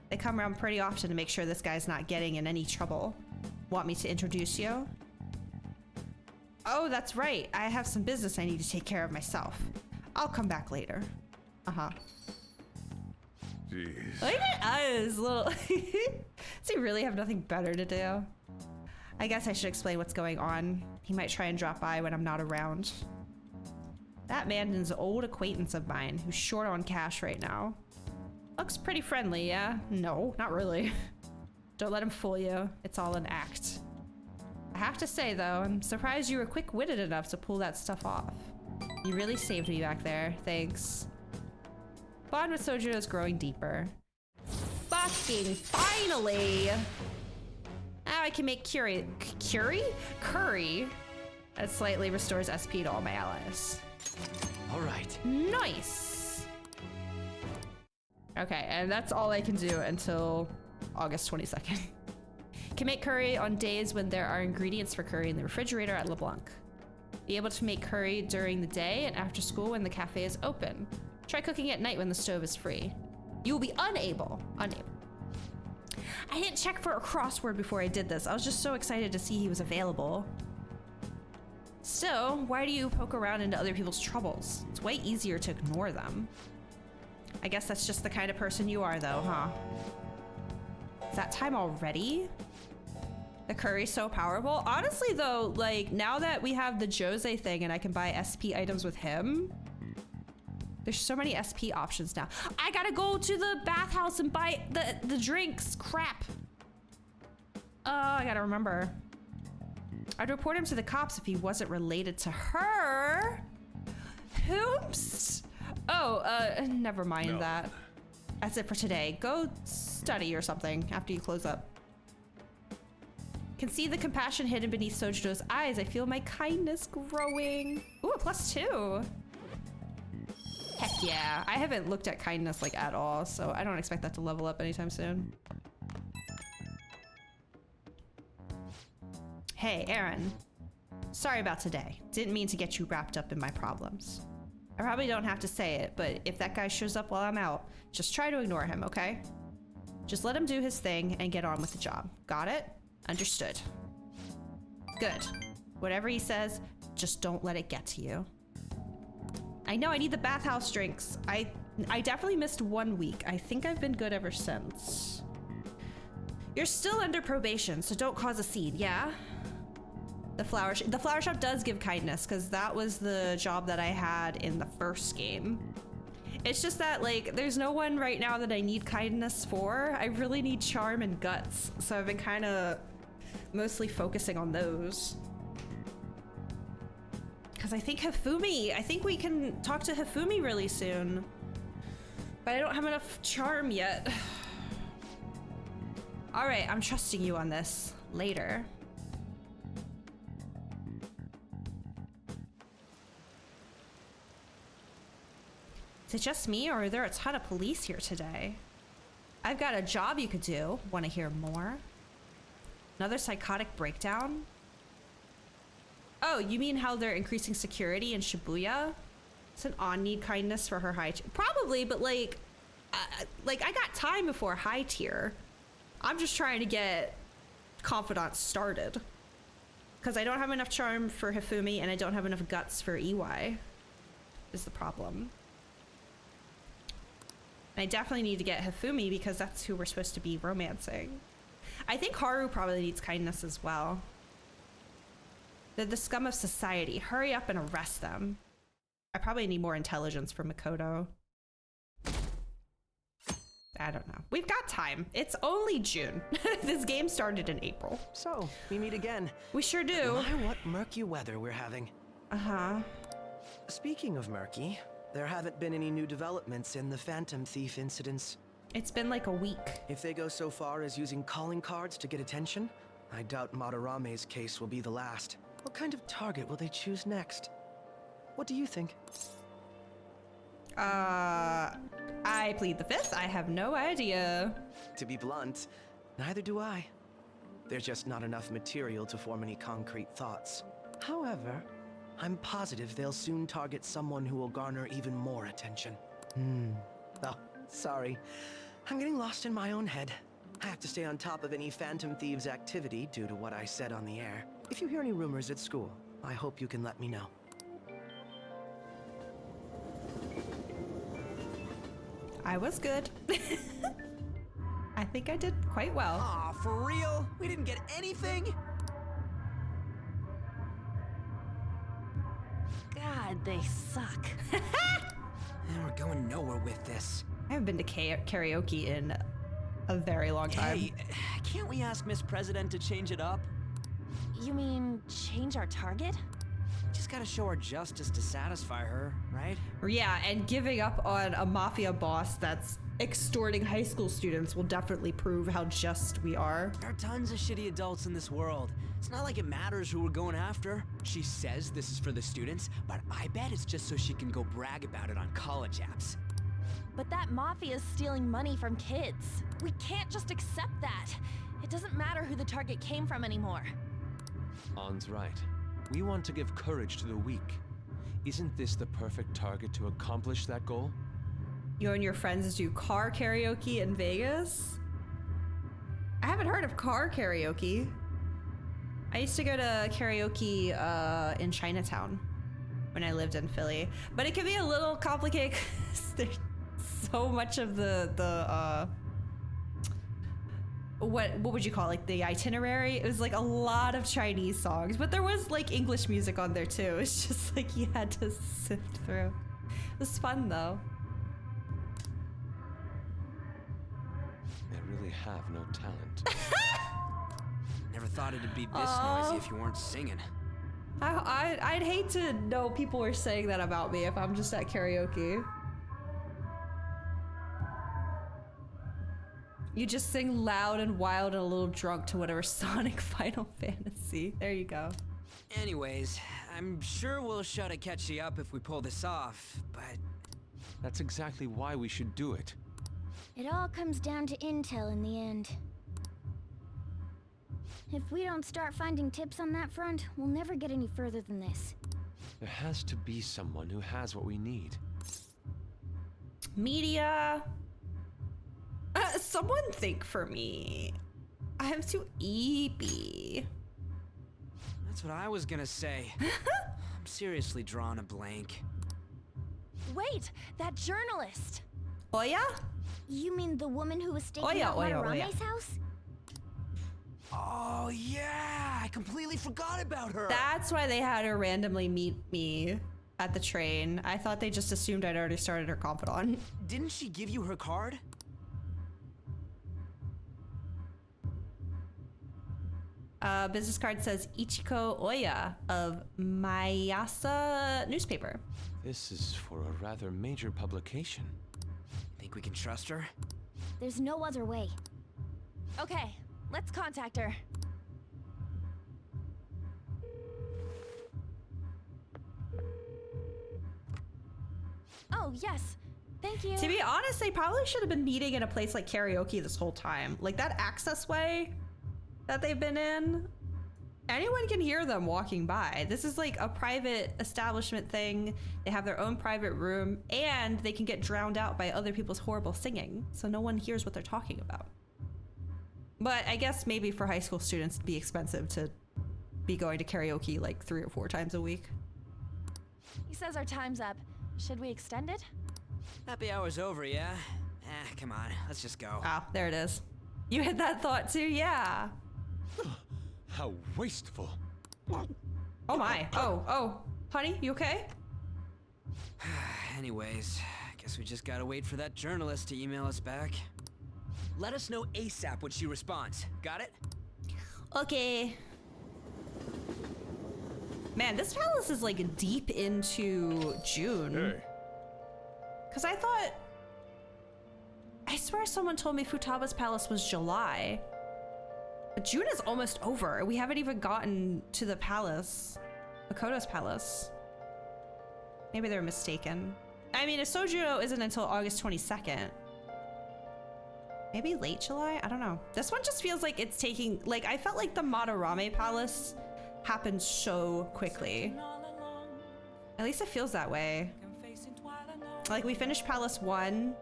They come around pretty often to make sure this guy's not getting in any trouble. Want me to introduce you? Oh, that's right. I have some business I need to take care of myself. I'll come back later. Uh-huh. Jeez. Look at us, little. Does he really have nothing better to do? I guess I should explain what's going on. He might try and drop by when I'm not around. That man is an old acquaintance of mine who's short on cash right now. Looks pretty friendly, yeah? No, not really. Don't let him fool you. It's all an act. I have to say though, I'm surprised you were quick-witted enough to pull that stuff off. You really saved me back there. Thanks. Bond with Sojiro is growing deeper. Fucking finally! Now I can make curry that slightly restores SP to all my allies. All right. Nice! Okay, and that's all I can do until August 22nd. Can make curry on days when there are ingredients for curry in the refrigerator at LeBlanc. Be able to make curry during the day and after school when the cafe is open. Try cooking at night when the stove is free. You will be unable. I didn't check for a crossword before I did this. I was just so excited to see he was available. Still, why do you poke around into other people's troubles? It's way easier to ignore them. I guess that's just the kind of person you are though, huh? Is that time already? The curry's so powerful. Honestly though, like now that we have the Jose thing and I can buy SP items with him, there's so many SP options now. I gotta go to the bathhouse and buy the drinks. Crap. Oh, I gotta remember. I'd report him to the cops if he wasn't related to her. Oops. Oh, never mind that. That's it for today. Go study or something after you close up. Can see the compassion hidden beneath Sojiro's eyes. I feel my kindness growing. Ooh, a +2. Heck yeah. I haven't looked at kindness like at all, so I don't expect that to level up anytime soon. Hey, Aaron. Sorry about today. Didn't mean to get you wrapped up in my problems. I probably don't have to say it, but if that guy shows up while I'm out, just try to ignore him, okay? Just let him do his thing and get on with the job. Got it? Understood. Good. Whatever he says, just don't let it get to you. I know I need the bathhouse drinks. I definitely missed 1 week. I think I've been good ever since. You're still under probation, so don't cause a scene, yeah? The flower shop does give kindness because that was the job that I had in the first game. It's just that, like, there's no one right now that I need kindness for. I really need charm and guts. So I've been kind of mostly focusing on those. Because I think Hifumi, I think we can talk to Hifumi really soon. But I don't have enough charm yet. All right, I'm trusting you on this. Later. Is it just me, or are there a ton of police here today? I've got a job you could do. Want to hear more? Another psychotic breakdown? Oh, you mean how they're increasing security in Shibuya? It's an on-need kindness for her high tier. Probably, but like I got time before high tier. I'm just trying to get confidants started. Because I don't have enough charm for Hifumi, and I don't have enough guts for EY. Is the problem. And I definitely need to get Hifumi because that's who we're supposed to be romancing. I think Haru probably needs kindness as well. They're the scum of society. Hurry up and arrest them. I probably need more intelligence for Makoto. I don't know. We've got time. It's only June. This game started in April. So, we meet again. We sure do. My, what murky weather we're having. Uh-huh. Speaking of murky, there haven't been any new developments in the Phantom Thief incidents. It's been like a week. If they go so far as using calling cards to get attention, I doubt Madarame's case will be the last. What kind of target will they choose next? What do you think? I plead the fifth. I have no idea. To be blunt, neither do I. There's just not enough material to form any concrete thoughts. However, I'm positive they'll soon target someone who will garner even more attention. Oh, sorry. I'm getting lost in my own head. I have to stay on top of any Phantom Thieves activity due to what I said on the air. If you hear any rumors at school, I hope you can let me know. I was good. I think I did quite well. Aw, for real? We didn't get anything? God, they suck. We're going nowhere with this. I haven't been to karaoke in a very long time. Hey, can't we ask Miss President to change it up? You mean change our target? Just gotta show our justice to satisfy her, right? Yeah, and giving up on a mafia boss that's extorting high school students will definitely prove how just we are. There are tons of shitty adults in this world. It's not like it matters who we're going after. She says this is for the students, but I bet it's just so she can go brag about it on college apps. But that mafia's stealing money from kids. We can't just accept that. It doesn't matter who the target came from anymore. An's right. We want to give courage to the weak. Isn't this the perfect target to accomplish that goal? You and your friends do car karaoke in Vegas? I haven't heard of car karaoke. I used to go to karaoke in Chinatown when I lived in Philly, but it can be a little complicated because there's so much of the what would you call it? Like the itinerary? It was like a lot of Chinese songs, but there was like English music on there too. It's just like you had to sift through. It was fun though. They really have no talent. Never thought it'd be this noisy if you weren't singing. I'd hate to know people were saying that about me if I'm just at karaoke. You just sing loud and wild and a little drunk to whatever Sonic Final Fantasy. There you go. Anyways, I'm sure we'll shut Akechi up if we pull this off, but... That's exactly why we should do it. It all comes down to intel in the end. If we don't start finding tips on that front, we'll never get any further than this. There has to be someone who has what we need. Media. Someone think for me. I'm too eepy. That's what I was gonna say. I'm seriously drawing a blank. Wait, that journalist! Oya? You mean the woman who was staking Oya, out Oya, Madarame's Oya. house? Oh yeah, I completely forgot about her. That's why they had her randomly meet me at the train. I thought they just assumed I'd already started her confidant. Didn't she give you her card? Business card says Ichiko Oya of Mayasa newspaper. This is for a rather major publication. Think we can trust her? There's no other way. Okay, let's contact her. Oh, yes. Thank you. To be honest, they probably should have been meeting in a place like karaoke this whole time. Like that access way that they've been in, anyone can hear them walking by. This is like a private establishment thing. They have their own private room and they can get drowned out by other people's horrible singing. So no one hears what they're talking about. But I guess maybe for high school students it'd be expensive to be going to karaoke like 3 or 4 times a week. He says our time's up. Should we extend it? Happy hour's over, yeah? Come on, let's just go. Oh, there it is. You had that thought too, yeah. How wasteful. Oh my. Oh. Honey, you okay? Anyways, guess we just gotta wait for that journalist to email us back. Let us know ASAP when she responds. Got it? Okay. Man, this palace is like deep into June. Hey. Cause I swear someone told me Futaba's palace was July. But June is almost over. We haven't even gotten to the palace. Makoto's palace. Maybe they're mistaken. I mean, if Sojuno isn't until August 22nd. Maybe late July? I don't know. This one just feels like it's taking, like, I felt like the Madarame palace happened so quickly. At least it feels that way. Like, we finished Palace 1.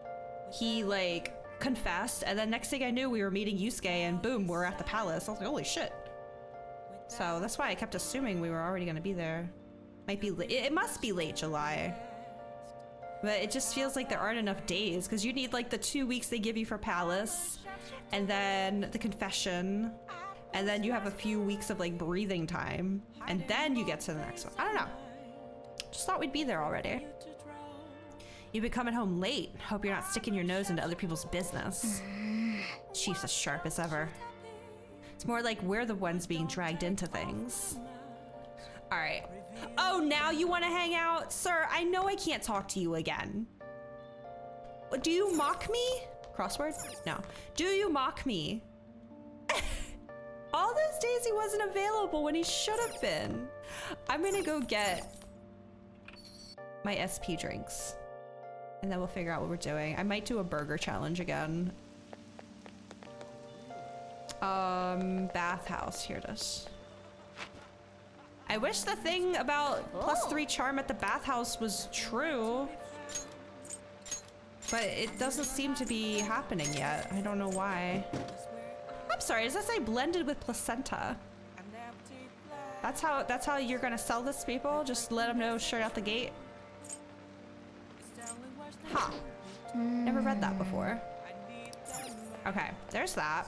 He, like, confessed, and then next thing I knew, we were meeting Yusuke, and boom, we're at the palace. I was like, holy shit. So that's why I kept assuming we were already gonna be there. Might be, it must be late July. But it just feels like there aren't enough days, because you need, like, the 2 weeks they give you for Palace, and then the confession, and then you have a few weeks of, like, breathing time, and then you get to the next one. I don't know. Just thought we'd be there already. You've been coming home late. Hope you're not sticking your nose into other people's business. Chief's as sharp as ever. It's more like we're the ones being dragged into things. All right. Oh, now you want to hang out? Sir, I know I can't talk to you again. Do you mock me? Crossword? No. Do you mock me? All those days he wasn't available when he should have been. I'm gonna go get my SP drinks. And then we'll figure out what we're doing. I might do a burger challenge again. Bathhouse, here it is. I wish the thing about +3 charm at the bathhouse was true. But it doesn't seem to be happening yet. I don't know why. I'm sorry, does that say blended with placenta? That's how you're gonna sell this to people? Just let them know straight out the gate? Huh. Never read that before. Okay, there's that.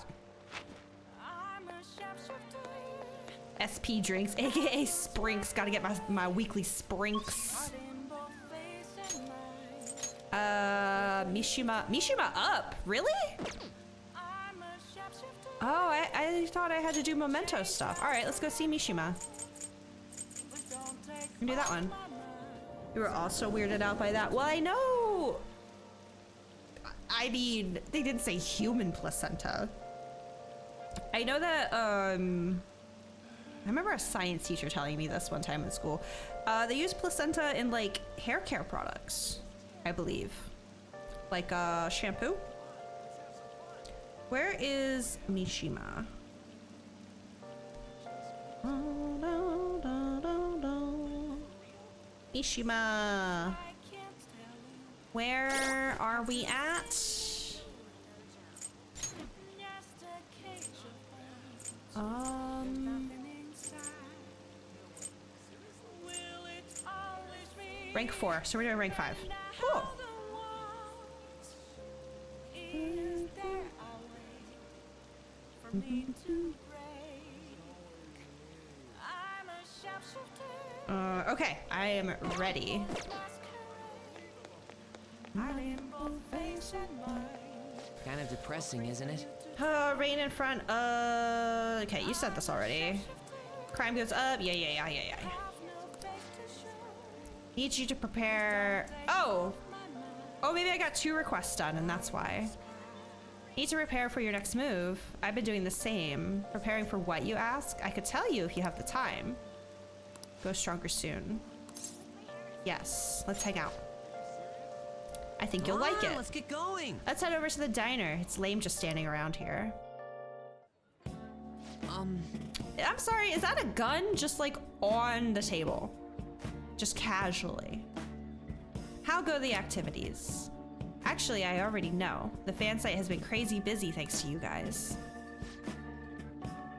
SP drinks, aka Sprinks. Gotta get my weekly Sprinks. Mishima up? Really? Oh, I thought I had to do memento stuff. Alright, let's go see Mishima. And do that one. You were also weirded out by that. Well, I know. I mean, they didn't say human placenta. I know that, I remember a science teacher telling me this one time in school. They use placenta in, like, hair care products, I believe. Like, shampoo. Where is Mishima? Mishima. Where are we at? Rank 4, so we're doing rank 5. Cool. Okay, I am ready. Kind of depressing, isn't it? Rain in front. Okay, you said this already. Crime goes up. Yeah. Need you to prepare. Oh, maybe I got 2 requests done, and that's why. Need to prepare for your next move. I've been doing the same. Preparing for what, you ask? I could tell you if you have the time. Go stronger soon. Yes, let's hang out. I think you'll like it. Let's get going. Let's head over to the diner. It's lame just standing around here. I'm sorry, is that a gun just like on the table? Just casually. How go the activities? Actually, I already know. The fan site has been crazy busy thanks to you guys.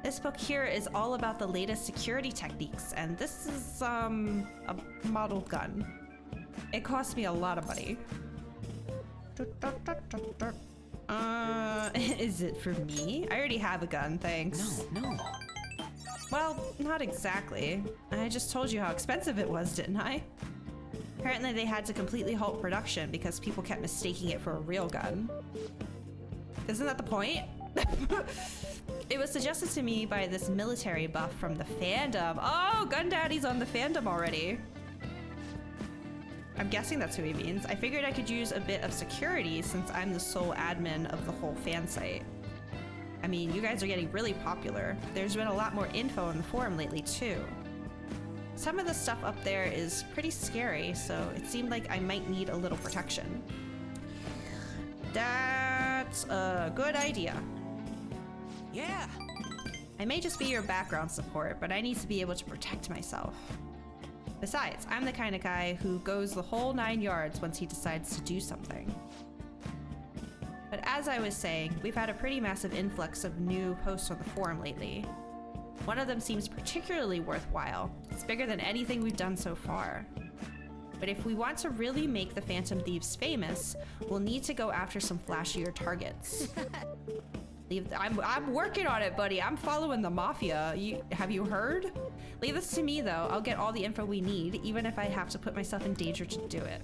This book here is all about the latest security techniques, and this is, a model gun. It cost me a lot of money. Is it for me? I already have a gun, thanks. No. Well, not exactly. I just told you how expensive it was, didn't I? Apparently they had to completely halt production because people kept mistaking it for a real gun. Isn't that the point? It was suggested to me by this military buff from the fandom. Oh, Gun Daddy's on the fandom already. I'm guessing that's who he means. I figured I could use a bit of security since I'm the sole admin of the whole fan site. I mean, you guys are getting really popular. There's been a lot more info in the forum lately too. Some of the stuff up there is pretty scary, so it seemed like I might need a little protection. That's a good idea. Yeah. I may just be your background support, but I need to be able to protect myself. Besides, I'm the kind of guy who goes the whole 9 yards once he decides to do something. But as I was saying, we've had a pretty massive influx of new posts on the forum lately. One of them seems particularly worthwhile. It's bigger than anything we've done so far. But if we want to really make the Phantom Thieves famous, we'll need to go after some flashier targets. I'm working on it, buddy. I'm following the mafia. Have you heard? Leave this to me, though. I'll get all the info we need, even if I have to put myself in danger to do it.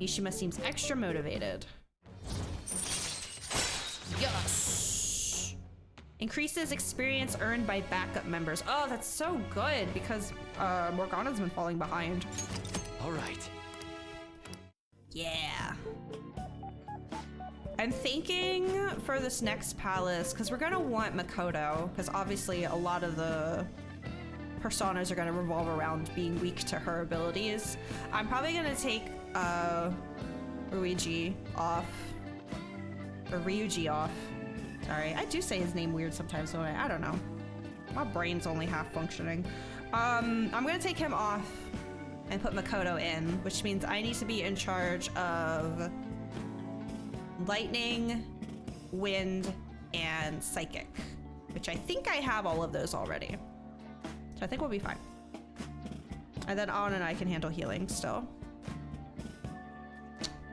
Mishima seems extra motivated. Yes! Increases experience earned by backup members. Oh, that's so good, because Morgana's been falling behind. All right. Yeah. I'm thinking for this next palace, because we're gonna want Makoto, because obviously a lot of the personas are gonna revolve around being weak to her abilities. I'm probably gonna take Ryuji off. Sorry, I do say his name weird sometimes, so I don't know. My brain's only half functioning. I'm gonna take him off and put Makoto in, which means I need to be in charge of lightning, wind, and psychic, which I think I have all of those already. So I think we'll be fine. And then On and I can handle healing still.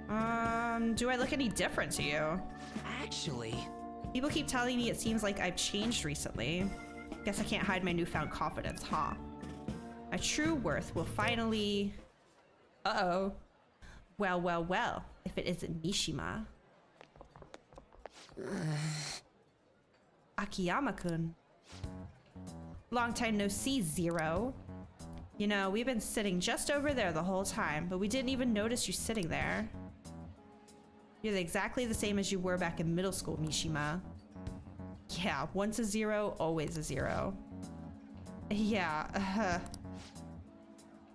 Do I look any different to you? Actually, people keep telling me it seems like I've changed recently. Guess I can't hide my newfound confidence, huh? My true worth will finally... Uh-oh. Well, if it isn't Mishima. Akiyama-kun. Long time no see, Zero. You know, we've been sitting just over there the whole time, but we didn't even notice you sitting there. You're exactly the same as you were back in middle school, Mishima. Yeah, once a 0, always a 0. Yeah,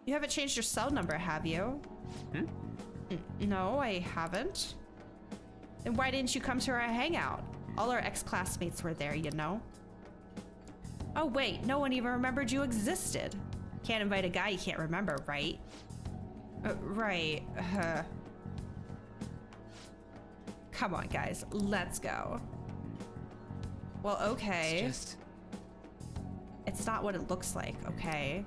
You haven't changed your cell number, have you? No, I haven't. Then why didn't you come to our hangout? All our ex-classmates were there, you know. Oh wait, no one even remembered you existed. Can't invite a guy you can't remember, right? Right. Come on, guys, let's go. Well, okay. It's not what it looks like, okay?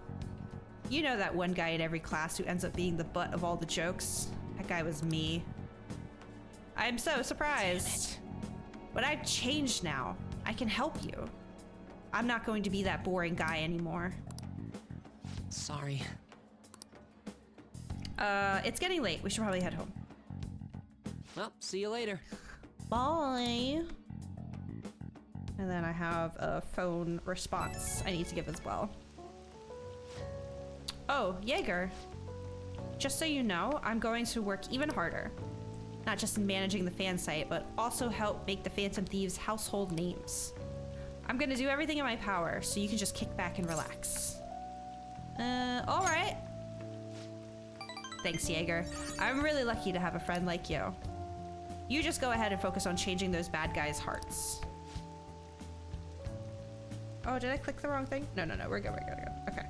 You know that one guy in every class who ends up being the butt of all the jokes? That guy was me. I'm so surprised. But I've changed now. I can help you. I'm not going to be that boring guy anymore. Sorry. It's getting late. We should probably head home. Well, see you later. Bye. And then I have a phone response I need to give as well. Oh, Jaeger. Just so you know, I'm going to work even harder. Not just in managing the fan site, but also help make the Phantom Thieves household names. I'm gonna do everything in my power, so you can just kick back and relax. All right. Thanks, Jaeger. I'm really lucky to have a friend like you. You just go ahead and focus on changing those bad guys' hearts. Oh, did I click the wrong thing? No, we're good, Okay.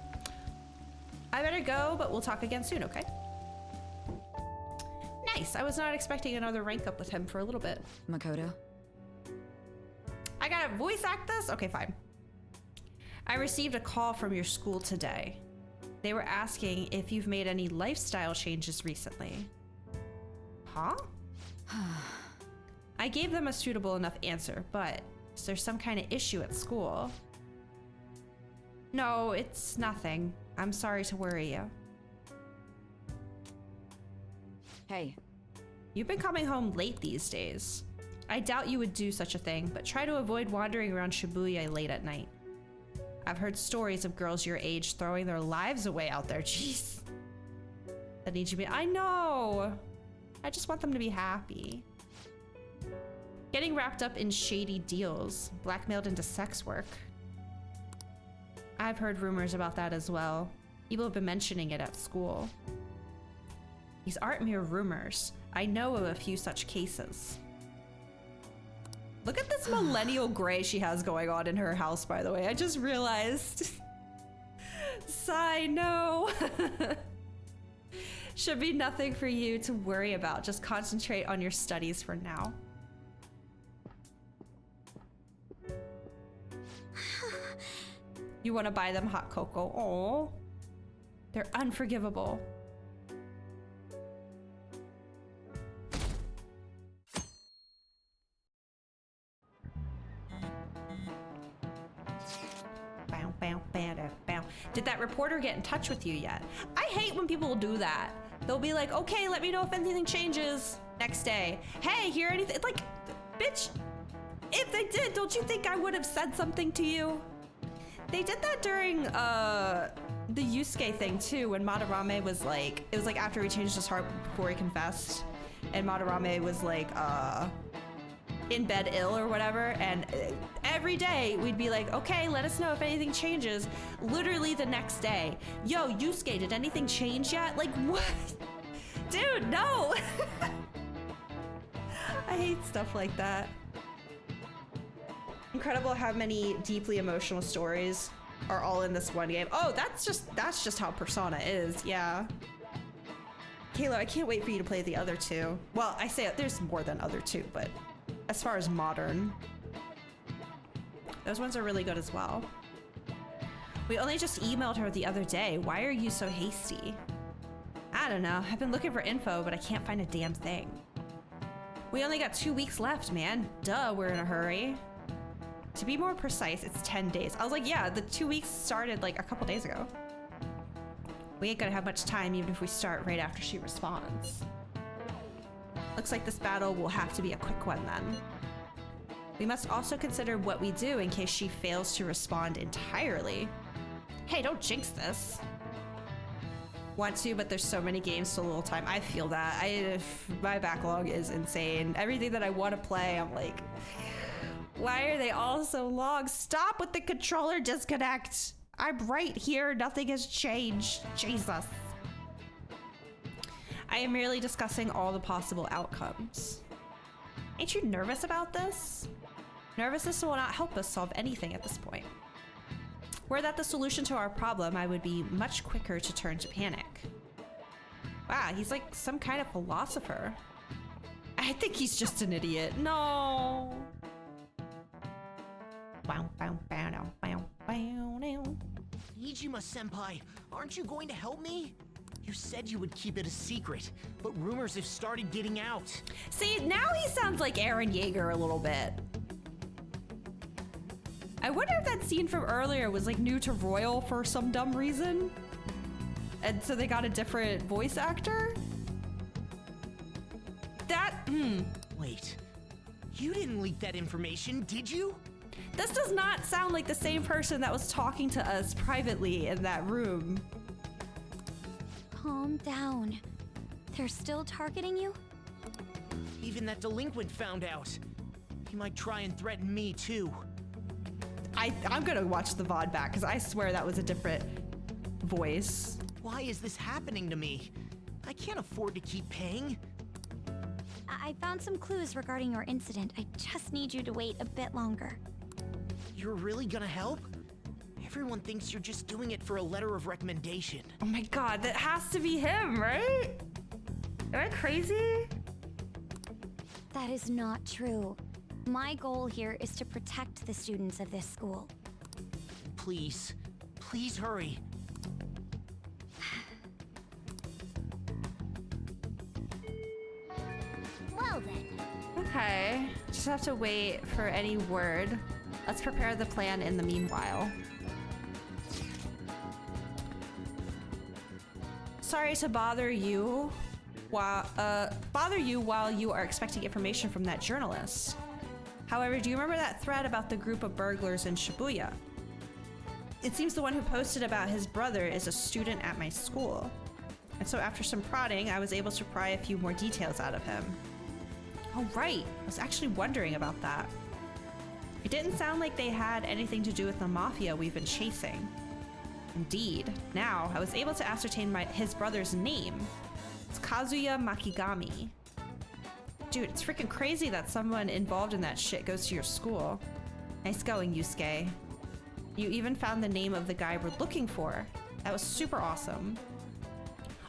I better go, but we'll talk again soon, okay? Nice, I was not expecting another rank up with him for a little bit. Makoto? I gotta voice act this? Okay, fine. I received a call from your school today. They were asking if you've made any lifestyle changes recently. Huh? I gave them a suitable enough answer, but is there some kind of issue at school? No, it's nothing. I'm sorry to worry you. Hey. You've been coming home late these days. I doubt you would do such a thing, but try to avoid wandering around Shibuya late at night. I've heard stories of girls your age throwing their lives away out there. Jeez. That needs to be. I know. I just want them to be happy. Getting wrapped up in shady deals, blackmailed into sex work. I've heard rumors about that as well. People have been mentioning it at school. These aren't mere rumors. I know of a few such cases. Look at this millennial gray she has going on in her house, by the way. I just realized. Sigh, no. Should be nothing for you to worry about. Just concentrate on your studies for now. You want to buy them hot cocoa? Oh, they're unforgivable. Did that reporter get in touch with you yet? I hate when people do that. They'll be like, okay, let me know if anything changes. Next day, hey, hear anything? Like, bitch, if they did, don't you think I would have said something to you? They did that during the Yusuke thing too, when Madarame was like, it was like after he changed his heart before he confessed, and Madarame was like in bed ill or whatever, and every day we'd be like, okay, let us know if anything changes. Literally the next day, yo, Yusuke, did anything change yet? Like, what? Dude, no. I hate stuff like that. Incredible how many deeply emotional stories are all in this one game. Oh, that's just how Persona is, yeah. Kayla, I can't wait for you to play the other two. Well, I say there's more than other two, but as far as modern, those ones are really good as well. We only just emailed her the other day. Why are you so hasty? I don't know. I've been looking for info, but I can't find a damn thing. We only got 2 weeks left, man. Duh, we're in a hurry. To be more precise, it's 10 days. I was like, yeah, the 2 weeks started like a couple days ago. We ain't gonna have much time even if we start right after she responds. Looks like this battle will have to be a quick one then. We must also consider what we do in case she fails to respond entirely. Hey, don't jinx this. Want to, but there's so many games, so little time. I feel that. My backlog is insane. Everything that I want to play, I'm like, why are they all so long? Stop with the controller disconnect. I'm right here. Nothing has changed. Jesus. I am merely discussing all the possible outcomes. Ain't you nervous about this? Nervousness will not help us solve anything at this point. Were that the solution to our problem, I would be much quicker to turn to panic. Wow, he's like some kind of philosopher. I think he's just an idiot. No. Iijima-senpai, aren't you going to help me? You said you would keep it a secret, but rumors have started getting out. See, now he sounds like Eren Yeager a little bit. I wonder if that scene from earlier was like new to Royal for some dumb reason. And so they got a different voice actor? Wait. You didn't leak that information, did you? This does not sound like the same person that was talking to us privately in that room. Calm down. They're still targeting you? Even that delinquent found out. He might try and threaten me too. I'm gonna watch the VOD back because I swear that was a different voice. Why is this happening to me? I can't afford to keep paying. I found some clues regarding your incident. I just need you to wait a bit longer. You're really gonna help? Everyone thinks you're just doing it for a letter of recommendation. Oh my god, that has to be him, right? Am I crazy? That is not true. My goal here is to protect the students of this school. Please. Please hurry. Well then. Okay, just have to wait for any word. Let's prepare the plan in the meanwhile. Sorry to bother you while you are expecting information from that journalist. However, do you remember that thread about the group of burglars in Shibuya? It seems the one who posted about his brother is a student at my school. And so after some prodding, I was able to pry a few more details out of him. Oh right, I was actually wondering about that. It didn't sound like they had anything to do with the mafia we've been chasing. Indeed, now I was able to ascertain his brother's name. It's Kazuya Makigami. Dude, it's freaking crazy that someone involved in that shit goes to your school. Nice going, Yusuke. You even found the name of the guy we're looking for. That was super awesome.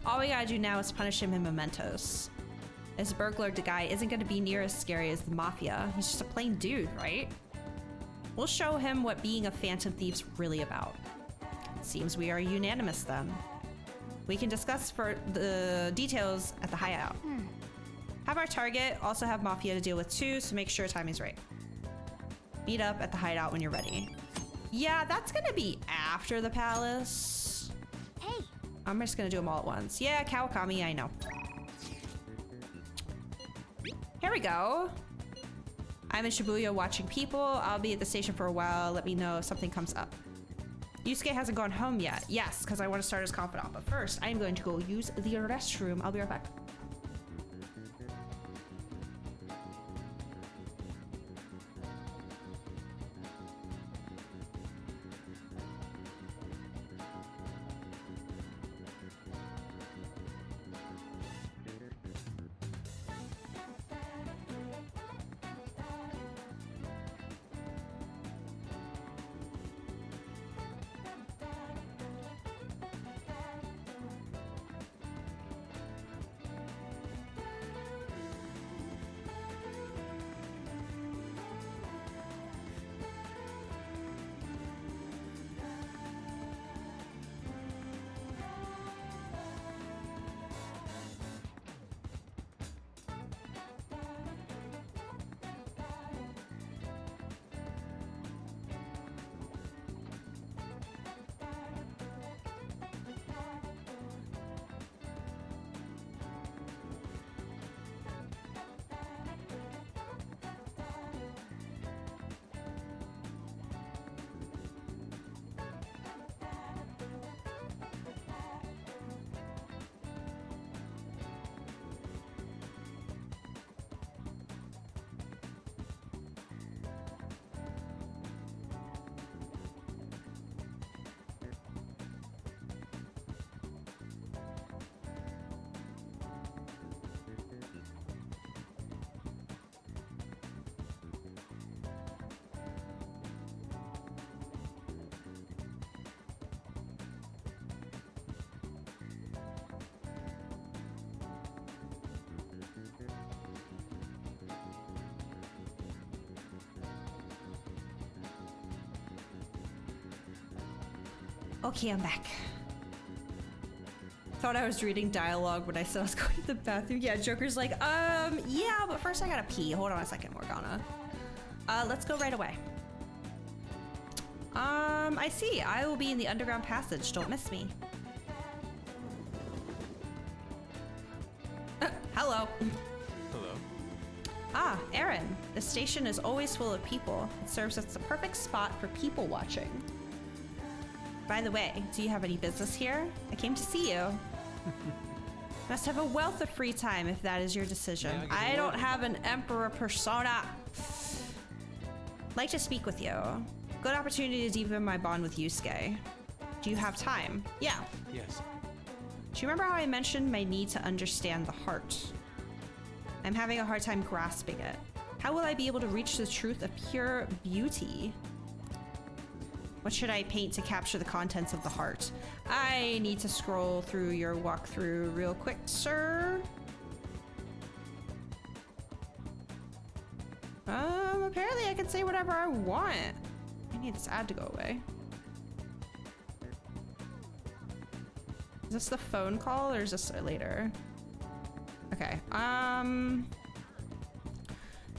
All we gotta do now is punish him in mementos. This burglar guy isn't gonna be near as scary as the mafia. He's just a plain dude, right? We'll show him what being a Phantom Thief's really about. Seems we are unanimous then. We can discuss for the details at the hideout. Have our target also have Mafia to deal with too, so make sure timing's right. Meet up at the hideout when you're ready. Yeah, that's gonna be after the palace. Hey! I'm just gonna do them all at once. Yeah, Kawakami, I know. Here we go. I'm in Shibuya watching people. I'll be at the station for a while. Let me know if something comes up. Yusuke hasn't gone home yet. Yes, because I want to start as confidant. But first, I'm going to go use the restroom. I'll be right back. Okay, I'm back. Thought I was reading dialogue when I said I was going to the bathroom. Yeah, Joker's like, yeah, but first I gotta pee. Hold on a second, Morgana. Let's go right away. I see. I will be in the underground passage. Don't miss me. Hello. Hello. Ah, Aaron. The station is always full of people. It serves as the perfect spot for people watching. By the way, do you have any business here? I came to see you. Must have a wealth of free time if that is your decision. I don't have an emperor persona. Like to speak with you. Good opportunity to deepen my bond with Yusuke. Do you have time? Yeah. Yes. Do you remember how I mentioned my need to understand the heart? I'm having a hard time grasping it. How will I be able to reach the truth of pure beauty? What should I paint to capture the contents of the heart? I need to scroll through your walkthrough real quick, sir. Apparently I can say whatever I want. I need this ad to go away. Is this the phone call or is this later? Okay,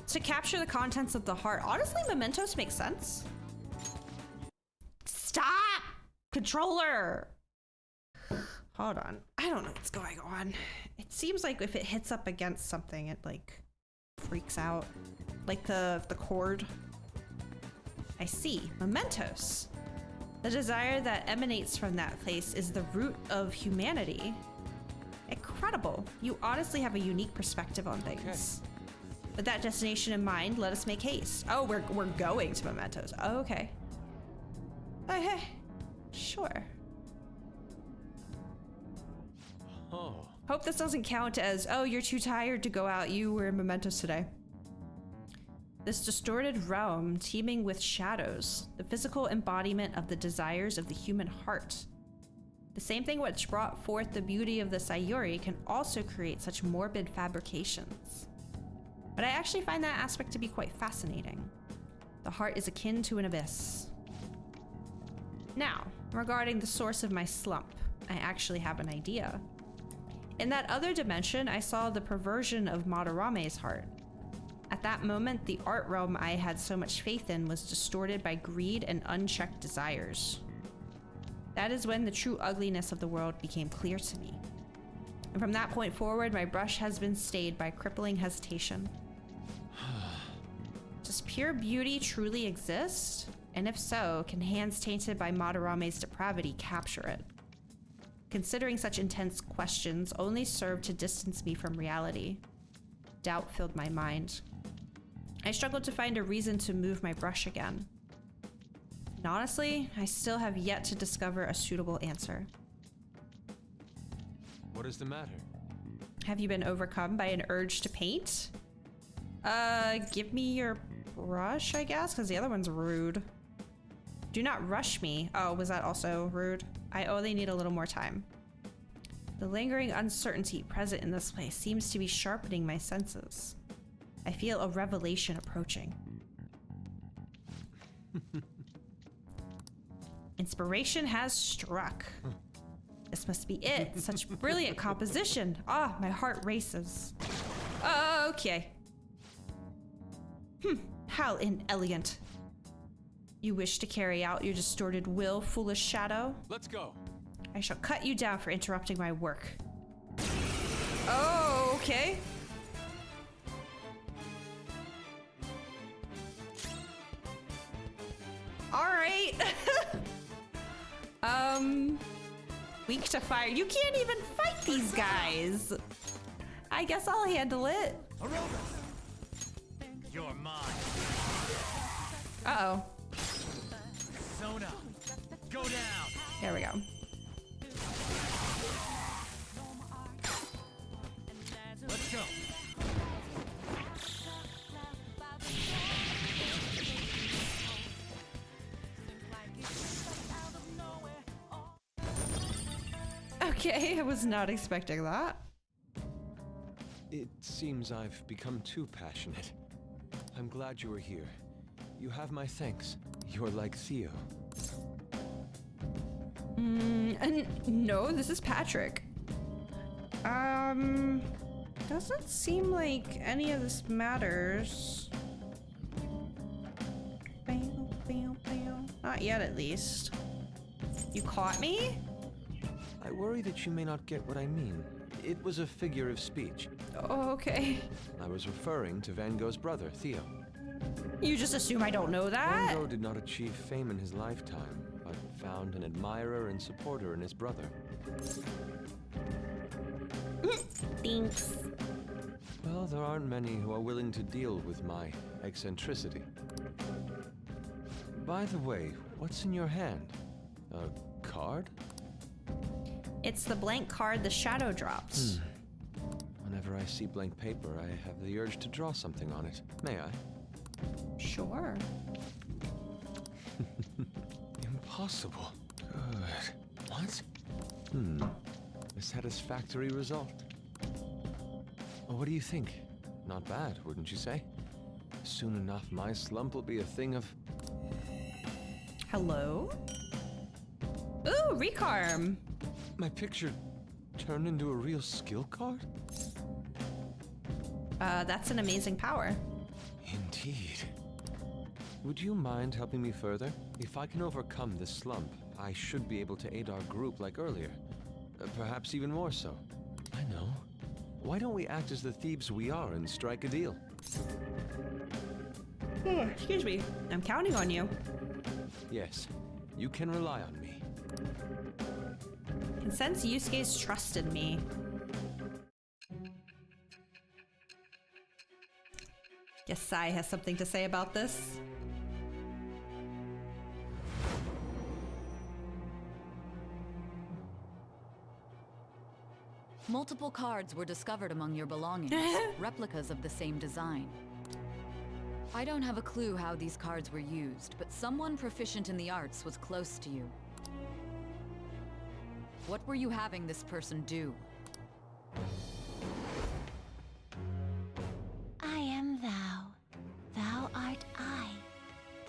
to capture the contents of the heart. Honestly, mementos make sense. Stop! Controller! Hold on. I don't know what's going on. It seems like if it hits up against something, it like freaks out. Like the cord. I see. Mementos. The desire that emanates from that place is the root of humanity. Incredible. You honestly have a unique perspective on things. Okay. With that destination in mind, let us make haste. Oh, we're going to Mementos. Oh, okay. Okay. Sure. Oh. Hope this doesn't count as, oh, you're too tired to go out. You were in Mementos today. This distorted realm teeming with shadows, the physical embodiment of the desires of the human heart. The same thing which brought forth the beauty of the Sayuri can also create such morbid fabrications. But I actually find that aspect to be quite fascinating. The heart is akin to an abyss. Now, regarding the source of my slump, I actually have an idea. In that other dimension, I saw the perversion of Madarame's heart. At that moment, the art realm I had so much faith in was distorted by greed and unchecked desires. That is when the true ugliness of the world became clear to me. And from that point forward, my brush has been stayed by crippling hesitation. Does pure beauty truly exist? And if so, can hands tainted by Madarame's depravity capture it? Considering such intense questions only served to distance me from reality. Doubt filled my mind. I struggled to find a reason to move my brush again. And honestly, I still have yet to discover a suitable answer. What is the matter? Have you been overcome by an urge to paint? Give me your brush, I guess, because the other one's rude. Do not rush me. Oh, was that also rude? I only need a little more time. The lingering uncertainty present in this place seems to be sharpening my senses. I feel a revelation approaching. Inspiration has struck. This must be it. Such brilliant composition. Ah, my heart races. Okay. How inelegant. You wish to carry out your distorted will, foolish shadow? Let's go. I shall cut you down for interrupting my work. Oh, okay. All right. Weak to fire. You can't even fight these guys. I guess I'll handle it. You're mine. Uh-oh. Sona, go down. There we go. Let's go. Okay, I was not expecting that. It seems I've become too passionate. I'm glad you are here. You have my thanks. You're like Theo. No, this is Patrick. Doesn't seem like any of this matters. Not yet, at least. You caught me? I worry that you may not get what I mean. It was a figure of speech. Oh, okay. I was referring to Van Gogh's brother, Theo. You just assume I don't know that? Van Gogh did not achieve fame in his lifetime, but found an admirer and supporter in his brother. Thanks. Well, there aren't many who are willing to deal with my eccentricity. By the way, what's in your hand? A card? It's the blank card the shadow dropped. Whenever I see blank paper, I have the urge to draw something on it. May I? Sure. Impossible. Good. What? A satisfactory result. Well, what do you think? Not bad, wouldn't you say? Soon enough, my slump will be a thing of... Hello? Ooh, Recarm! My picture turned into a real skill card? That's an amazing power. Indeed. Would you mind helping me further? If I can overcome this slump, I should be able to aid our group like earlier. Perhaps even more so. I know. Why don't we act as the thieves we are and strike a deal? Oh, excuse me. I'm counting on you. Yes, you can rely on me. I can sense Yusuke's trust in me. Guess Sai has something to say about this. Multiple cards were discovered among your belongings, replicas of the same design. I don't have a clue how these cards were used, but someone proficient in the arts was close to you. What were you having this person do? I am thou. Thou art I.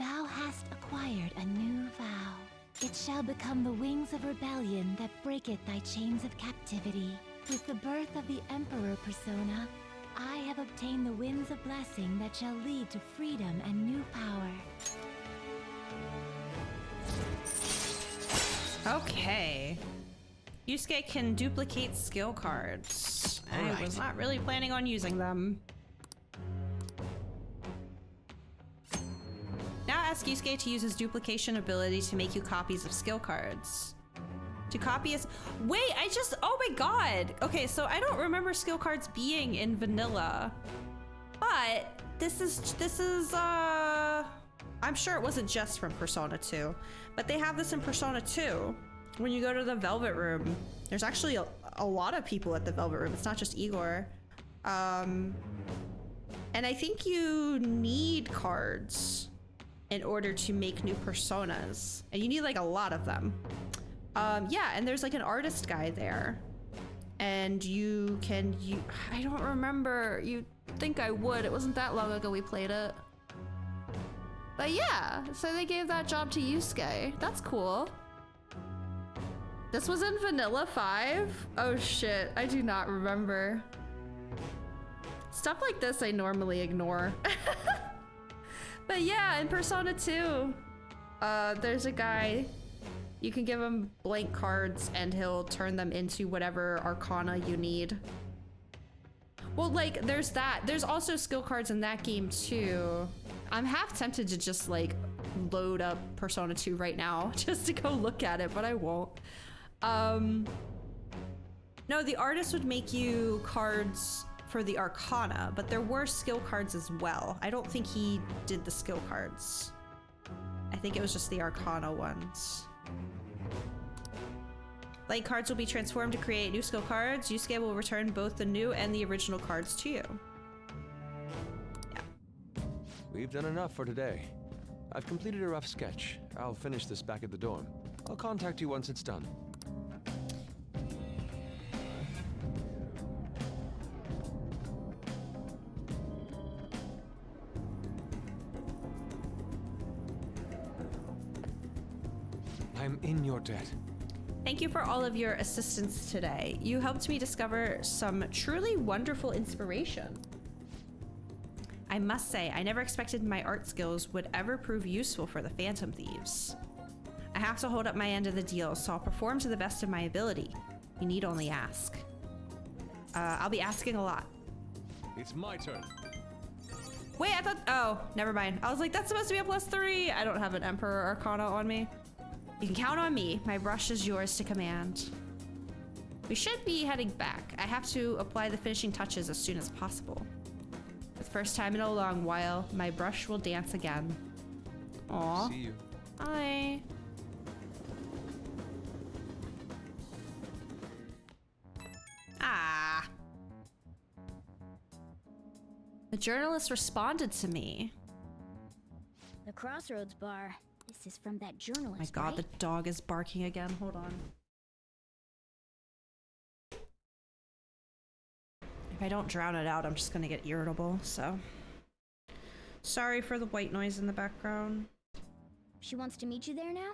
Thou hast acquired a new vow. It shall become the wings of rebellion that breaketh thy chains of captivity. With the birth of the Emperor persona, I have obtained the winds of blessing that shall lead to freedom and new power. Okay. Yusuke can duplicate skill cards. I was not really planning on using them. Now ask Yusuke to use his duplication ability to make you copies of skill cards. To copy us. Wait, oh my god. Okay, so I don't remember skill cards being in vanilla. But this is I'm sure it wasn't just from Persona 2, but they have this in Persona 2. When you go to the Velvet Room, there's actually a lot of people at the Velvet Room. It's not just Igor. And I think you need cards in order to make new personas. And you need like a lot of them. Yeah, and there's like an artist guy there. And I don't remember. You'd think I would. It wasn't that long ago we played it. But yeah, so they gave that job to Yusuke. That's cool. This was in Vanilla 5? Oh shit, I do not remember. Stuff like this I normally ignore. But yeah, in Persona 2, there's a guy, you can give him blank cards and he'll turn them into whatever arcana you need. Well, like, there's that. There's also skill cards in that game too. I'm half tempted to just like load up Persona 2 right now just to go look at it, but I won't. No, the artist would make you cards for the arcana, but there were skill cards as well. I don't think he did the skill cards. I think it was just the arcana ones. Blank cards will be transformed to create new skill cards. Yusuke will return both the new and the original cards to you. Yeah. We've done enough for today. I've completed a rough sketch. I'll finish this back at the dorm. I'll contact you once it's done. I'm in your debt. Thank you for all of your assistance today. You helped me discover some truly wonderful inspiration. I must say, I never expected my art skills would ever prove useful for the Phantom Thieves. I have to hold up my end of the deal, so I'll perform to the best of my ability. You need only ask. I'll be asking a lot. It's my turn. Wait, I thought, oh, never mind. I was like, that's supposed to be a +3. I don't have an Emperor Arcana on me. You can count on me. My brush is yours to command. We should be heading back. I have to apply the finishing touches as soon as possible. For the first time in a long while, my brush will dance again. Aw. See you. Hi. Ah. The journalist responded to me. The Crossroads Bar. This is from that journalist, My god, right? the dog is barking again. Hold on. If I don't drown it out, I'm just gonna get irritable, so. Sorry for the white noise in the background. She wants to meet you there now?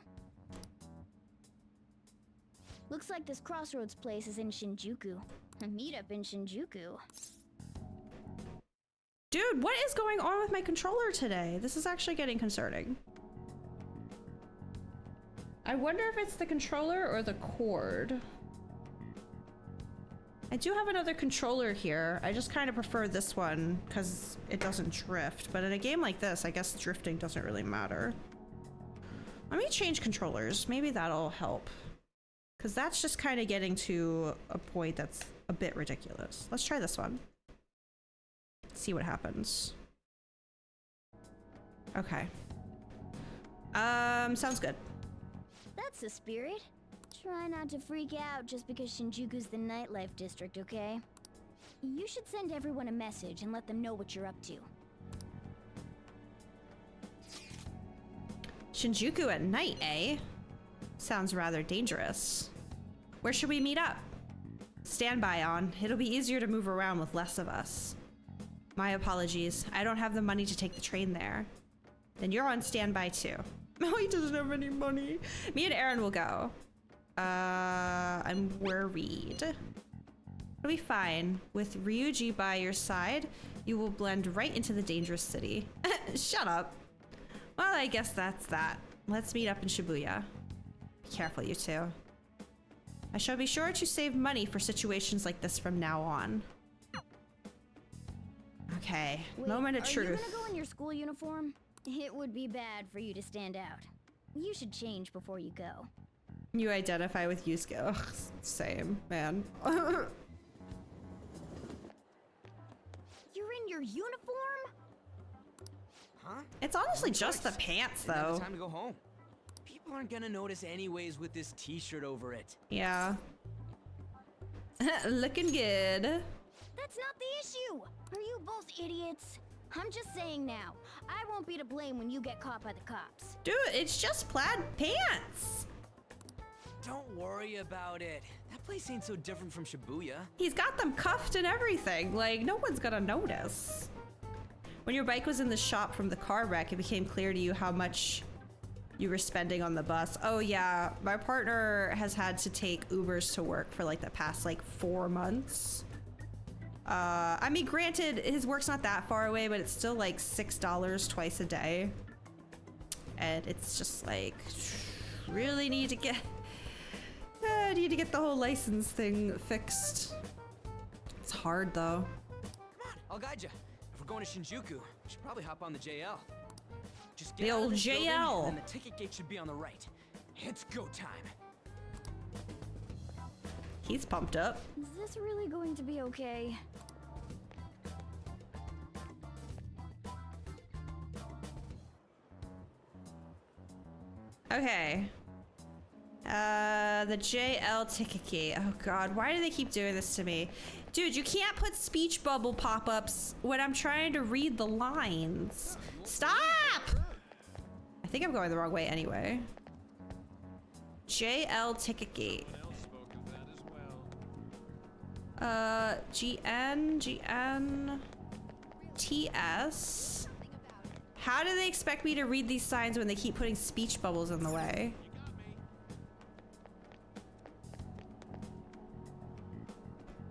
Looks like this Crossroads place is in Shinjuku. A meetup in Shinjuku. Dude, what is going on with my controller today? This is actually getting concerning. I wonder if it's the controller or the cord. I do have another controller here. I just kind of prefer this one because it doesn't drift. But in a game like this, I guess drifting doesn't really matter. Let me change controllers. Maybe that'll help. Because that's just kind of getting to a point that's a bit ridiculous. Let's try this one. See what happens. Okay. Sounds good. That's the spirit. Try not to freak out just because Shinjuku's the nightlife district, okay? You should send everyone a message and let them know what you're up to. Shinjuku at night, eh? Sounds rather dangerous. Where should we meet up? Standby on. It'll be easier to move around with less of us. My apologies. I don't have the money to take the train there. Then you're on standby too. No, he doesn't have any money. Me and Aaron will go. I'm worried. It'll be fine. With Ryuji by your side, you will blend right into the dangerous city. Shut up. Well, I guess that's that. Let's meet up in Shibuya. Be careful, you two. I shall be sure to save money for situations like this from now on. Okay, Wait, moment of truth. Are you gonna go in your school uniform? It would be bad for you to stand out. You should change before you go. You identify with Yusuke. Ugh, same, man. You're in your uniform? Huh? It's honestly just the pants, Didn't have though. time to go home. People aren't gonna notice anyways with this t-shirt over it. Yeah. Looking good. That's not the issue! Are you both idiots? I'm just saying now, I won't be to blame when you get caught by the cops. Dude, it's just plaid pants. Don't worry about it. That place ain't so different from Shibuya. He's got them cuffed and everything. Like, no one's gonna notice. When your bike was in the shop from the car wreck, it became clear to you how much you were spending on the bus. Oh yeah, my partner has had to take Ubers to work for like the past like 4 months. I mean, granted, his work's not that far away, but it's still like $6 twice a day. And it's just like, really need to get, need to get the whole license thing fixed. It's hard though. Come on, I'll guide you. If we're going to Shinjuku, we should probably hop on the JL. Just get The out of old this building, JL. and the ticket gate should be on the right. It's go time. He's pumped up. Is this really going to be okay? Okay. The JL ticket key. Oh god, why do they keep doing this to me? Dude, you can't put speech bubble pop-ups when I'm trying to read the lines. Stop! I think I'm going the wrong way anyway. JL ticket gate. GN, TS. How do they expect me to read these signs when they keep putting speech bubbles in the way?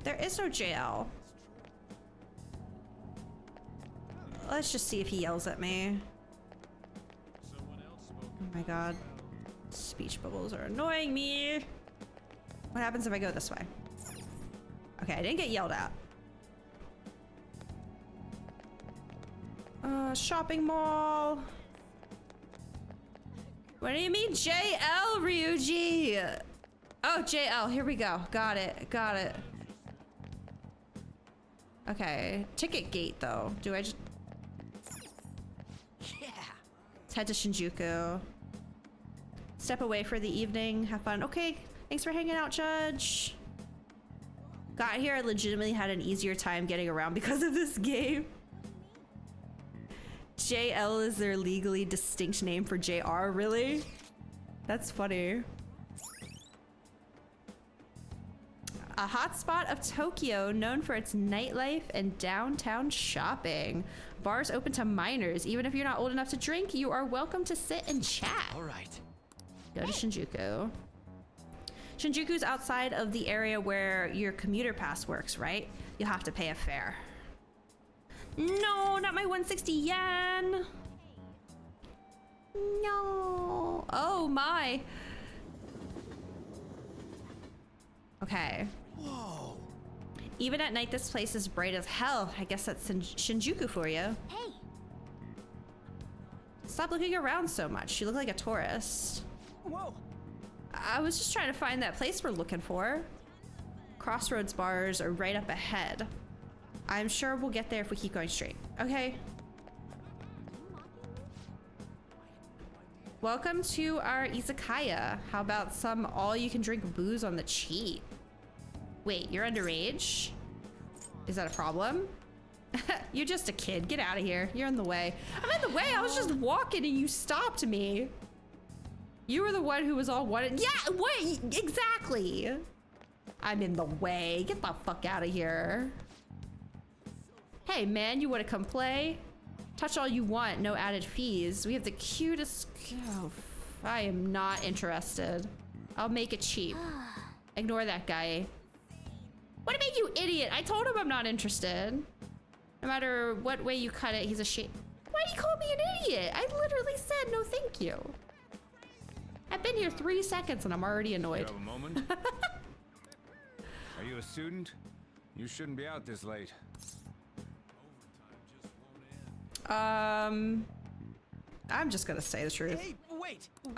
There is no JL. Let's just see if he yells at me. Oh my god. Speech bubbles are annoying me. What happens if I go this way? Okay, I didn't get yelled at. Shopping mall. What do you mean JL, Ryuji? Oh, JL, here we go. Got it, got it. Okay, ticket gate though. Do I just... Yeah. Let's head to Shinjuku. Step away for the evening, have fun. Okay, thanks for hanging out, Judge. Got here, I legitimately had an easier time getting around because of this game. JL is their legally distinct name for JR, really? That's funny. A hotspot of Tokyo, known for its nightlife and downtown shopping. Bars open to minors. Even if you're not old enough to drink, you are welcome to sit and chat. All right. Go to Shinjuku. Shinjuku's outside of the area where your commuter pass works, right? You'll have to pay a fare. No, not my 160 yen. No. Oh my. Okay. Whoa. Even at night, this place is bright as hell. I guess that's Shinjuku for you. Hey. Stop looking around so much. You look like a tourist. Whoa. I was just trying to find that place we're looking for. Crossroads bars are right up ahead. I'm sure we'll get there if we keep going straight. Okay. Welcome to our izakaya. How about some all-you-can-drink booze on the cheap? Wait, you're underage? Is that a problem? You're just a kid. Get out of here. You're in the way. I'm in the way. I was just walking and you stopped me. You were the one who was all wanted. Yeah, wait, exactly. I'm in the way. Get the fuck out of here. Hey man, you want to come play? Touch all you want, no added fees. We have the cutest... Oh, I am not interested. I'll make it cheap. Ignore that guy. What do you mean, you idiot? I told him I'm not interested. No matter what way you cut it, he's a shit. Why do you call me an idiot? I literally said no thank you. I've been here 3 seconds and I'm already annoyed. You have a moment? Are you a student? You shouldn't be out this late. I'm just gonna say the truth. Hey, wait. We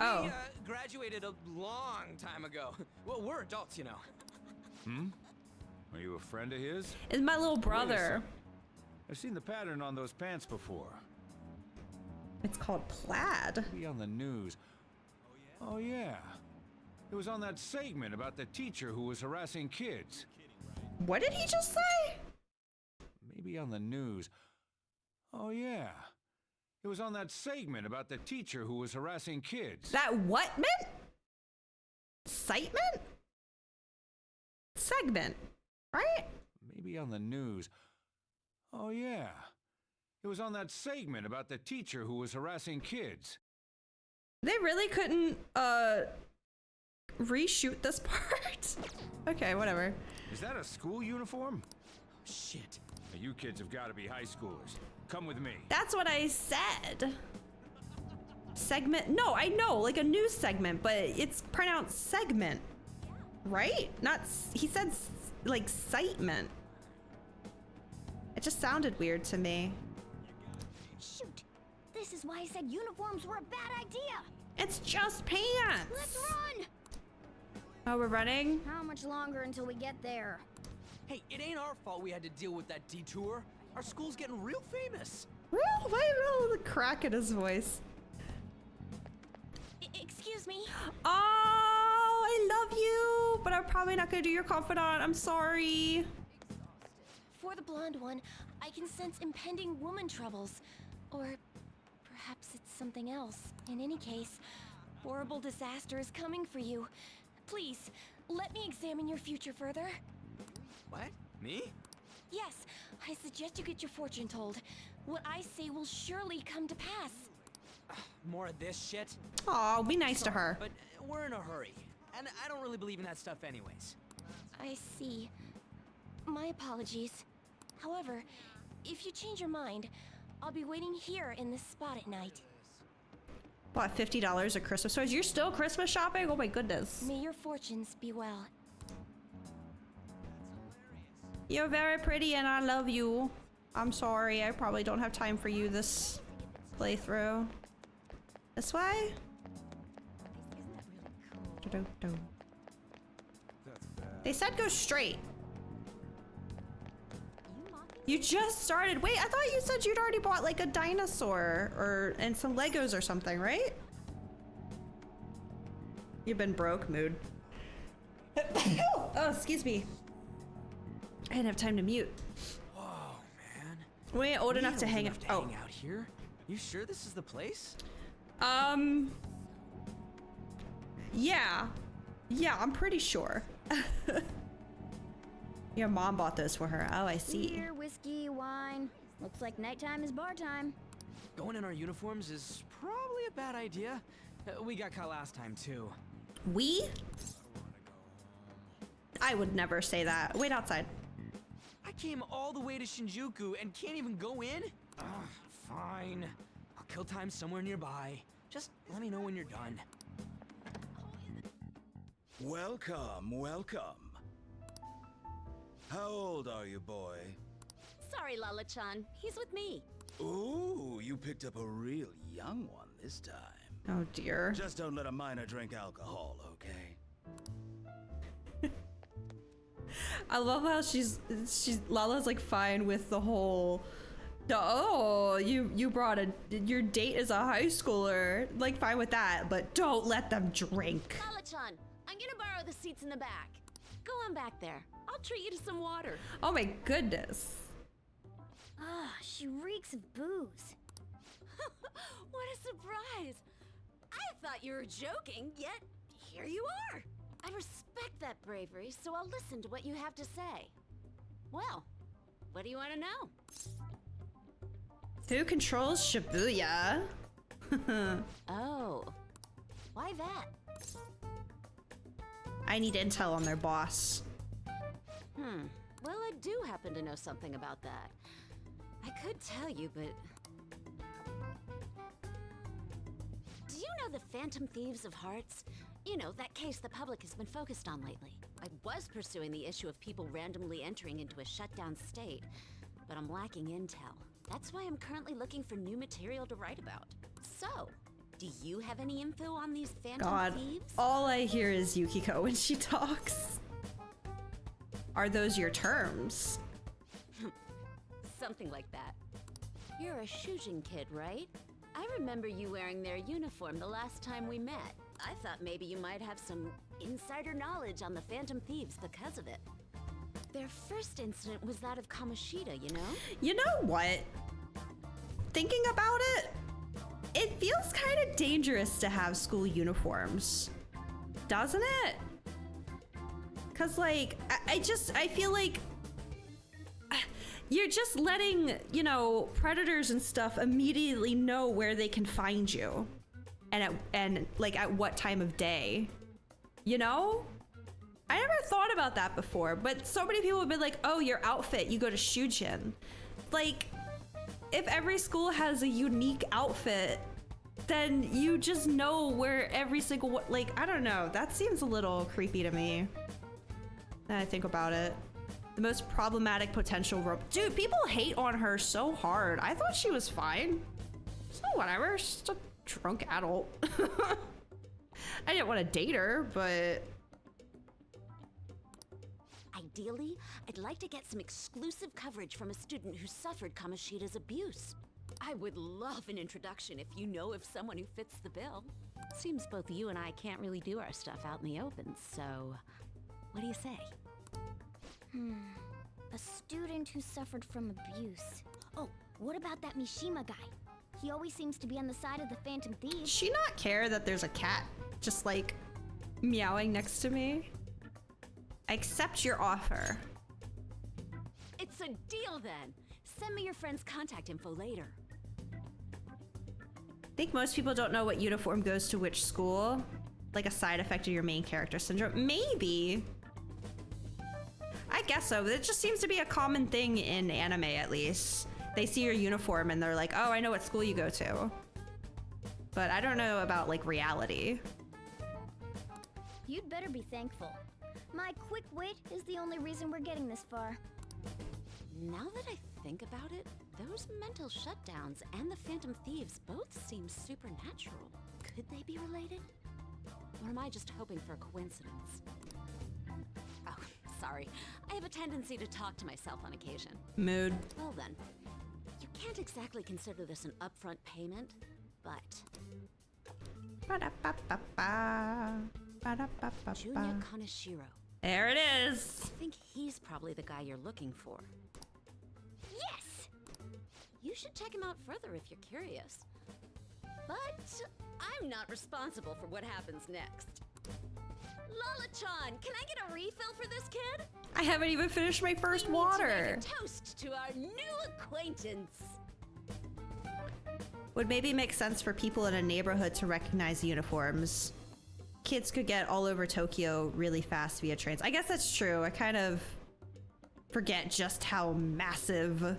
graduated a long time ago. Well, we're adults, you know. Hmm? Are you a friend of his? It's my little brother. I've seen the pattern on those pants before. It's called plaid. Be on the news. Oh yeah. It was on that segment about the teacher who was harassing kids. What did he just say? Maybe on the news. Oh yeah. It was on that segment about the teacher who was harassing kids. That what meant? Segment? Segment, right? Maybe on the news. Oh yeah. It was on that segment about the teacher who was harassing kids. They really couldn't reshoot this part? Okay, whatever. Is that a school uniform? Shit. Now, you kids have got to be high schoolers. Come with me. That's what I said. Segment? No, I know, like a news segment, but it's pronounced segment, right? Not, he said like sitement. It just sounded weird to me. Shoot. This is why I said uniforms were a bad idea. It's just pants. Let's run. Oh, we're running? How much longer until we get there? Hey, it ain't our fault we had to deal with that detour. Our school's getting real famous. Real famous? The crack in his voice. Excuse me. Oh, I love you, but I'm probably not gonna do your confidant. I'm sorry. For the blonde one, I can sense impending woman troubles. Or perhaps it's something else. In any case, horrible disaster is coming for you. Please, let me examine your future further. What? Me? Yes, I suggest you get your fortune told. What I say will surely come to pass. More of this shit? Aw, be nice to her. But we're in a hurry. And I don't really believe in that stuff anyways. I see. My apologies. However, if you change your mind, I'll be waiting here in this spot at night. Bought $50 of Christmas toys. You're still Christmas shopping? Oh my goodness. May your fortunes be well. You're very pretty and I love you. I'm sorry, I probably don't have time for you this playthrough. This way? Do-do-do. They said go straight. You just started. Wait, I thought you said you'd already bought like a dinosaur and some Legos or something, right? You've been broke, mood. Oh, excuse me. I didn't have time to mute. Whoa, man. We ain't old enough to hang out. Oh, hang out here. You sure this is the place? Yeah. Yeah, I'm pretty sure. Your mom bought those for her. Oh, I see. Beer, whiskey, wine. Looks like nighttime is bar time. Going in our uniforms is probably a bad idea. We got caught last time, too. We? I would never say that. Wait outside. I came all the way to Shinjuku and can't even go in? Ugh, fine. I'll kill time somewhere nearby. Just let me know when you're done. Welcome, welcome. How old are you, boy? Sorry, Lala-chan. He's with me. Ooh, you picked up a real young one this time. Oh dear. Just don't let a minor drink alcohol, okay? I love how Lala's like fine with the whole, oh, you brought your date is a high schooler, like fine with that, but don't let them drink. Lala-chan, I'm gonna borrow the seats in the back. Go on back there. I'll treat you to some water. Oh my goodness. Ah, she reeks of booze. What a surprise. I thought you were joking, yet here you are. I respect that bravery, so I'll listen to what you have to say. Well, what do you want to know? Who controls Shibuya? Oh, why that? I need intel on their boss. Well, I do happen to know something about that. I could tell you, but... Do you know the Phantom Thieves of Hearts? You know, that case the public has been focused on lately. I was pursuing the issue of people randomly entering into a shutdown state, but I'm lacking intel. That's why I'm currently looking for new material to write about. So, do you have any info on these Phantom Thieves? All I hear is Yukiko when she talks. Are those your terms? Something like that. You're a Shujin kid, right? I remember you wearing their uniform the last time we met. I thought maybe you might have some insider knowledge on the Phantom Thieves because of it. Their first incident was that of Kamoshida, you know? You know what? Thinking about it, it feels kind of dangerous to have school uniforms, doesn't it? Cause like, I feel like you're just letting, you know, predators and stuff immediately know where they can find you. And like at what time of day, you know? I never thought about that before, but so many people have been like, oh, your outfit, you go to Shujin. Like, if every school has a unique outfit, then you just know where every single, like, I don't know. That seems a little creepy to me. Now I think about it. The most problematic potential dude, people hate on her so hard. I thought she was fine. So whatever, she's just a drunk adult. I didn't want to date her, but... Ideally, I'd like to get some exclusive coverage from a student who suffered Kamoshida's abuse. I would love an introduction if you know of someone who fits the bill. Seems both you and I can't really do our stuff out in the open, so... What do you say? A student who suffered from abuse. Oh, what about that Mishima guy? He always seems to be on the side of the Phantom Thieves. Does she not care that there's a cat just like meowing next to me? I accept your offer. It's a deal then. Send me your friend's contact info later. I think most people don't know what uniform goes to which school. Like a side effect of your main character syndrome. Maybe. I guess so. It just seems to be a common thing in anime, at least. They see your uniform and they're like, oh, I know what school you go to. But I don't know about, like, reality. You'd better be thankful. My quick wit is the only reason we're getting this far. Now that I think about it, those mental shutdowns and the Phantom Thieves both seem supernatural. Could they be related? Or am I just hoping for a coincidence? Oh, sorry. I have a tendency to talk to myself on occasion. Mood. Well then, you can't exactly consider this an upfront payment, but... Junya Kaneshiro. There it is. I think he's probably the guy you're looking for. Yes! You should check him out further if you're curious. But I'm not responsible for what happens next. Lala-chan, can I get a refill for this kid? I haven't even finished my first We need water. to make a toast to our new acquaintance. Would maybe make sense for people in a neighborhood to recognize uniforms. Kids could get all over Tokyo really fast via trains. I guess that's true. I kind of forget just how massive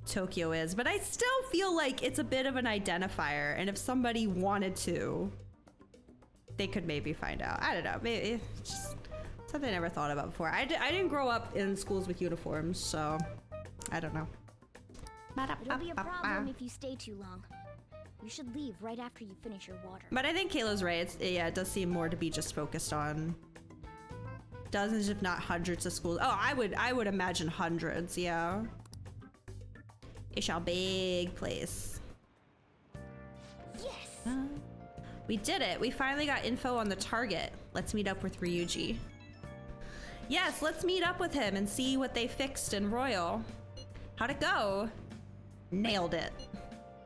Tokyo is, but I still feel like it's a bit of an identifier, and if somebody wanted to, they could maybe find out. I don't know, maybe it's just something I never thought about before. I didn't grow up in schools with uniforms, so I don't know. It'll be a problem if you stay too long. You should leave right after you finish your water. But I think Kayla's right. It does seem more to be just focused on dozens, if not hundreds of schools. Oh, I would imagine hundreds, yeah. It's a big place. Yes! We did it. We finally got info on the target. Let's meet up with Ryuji. Yes, let's meet up with him and see what they fixed in Royal. How'd it go? Nailed it.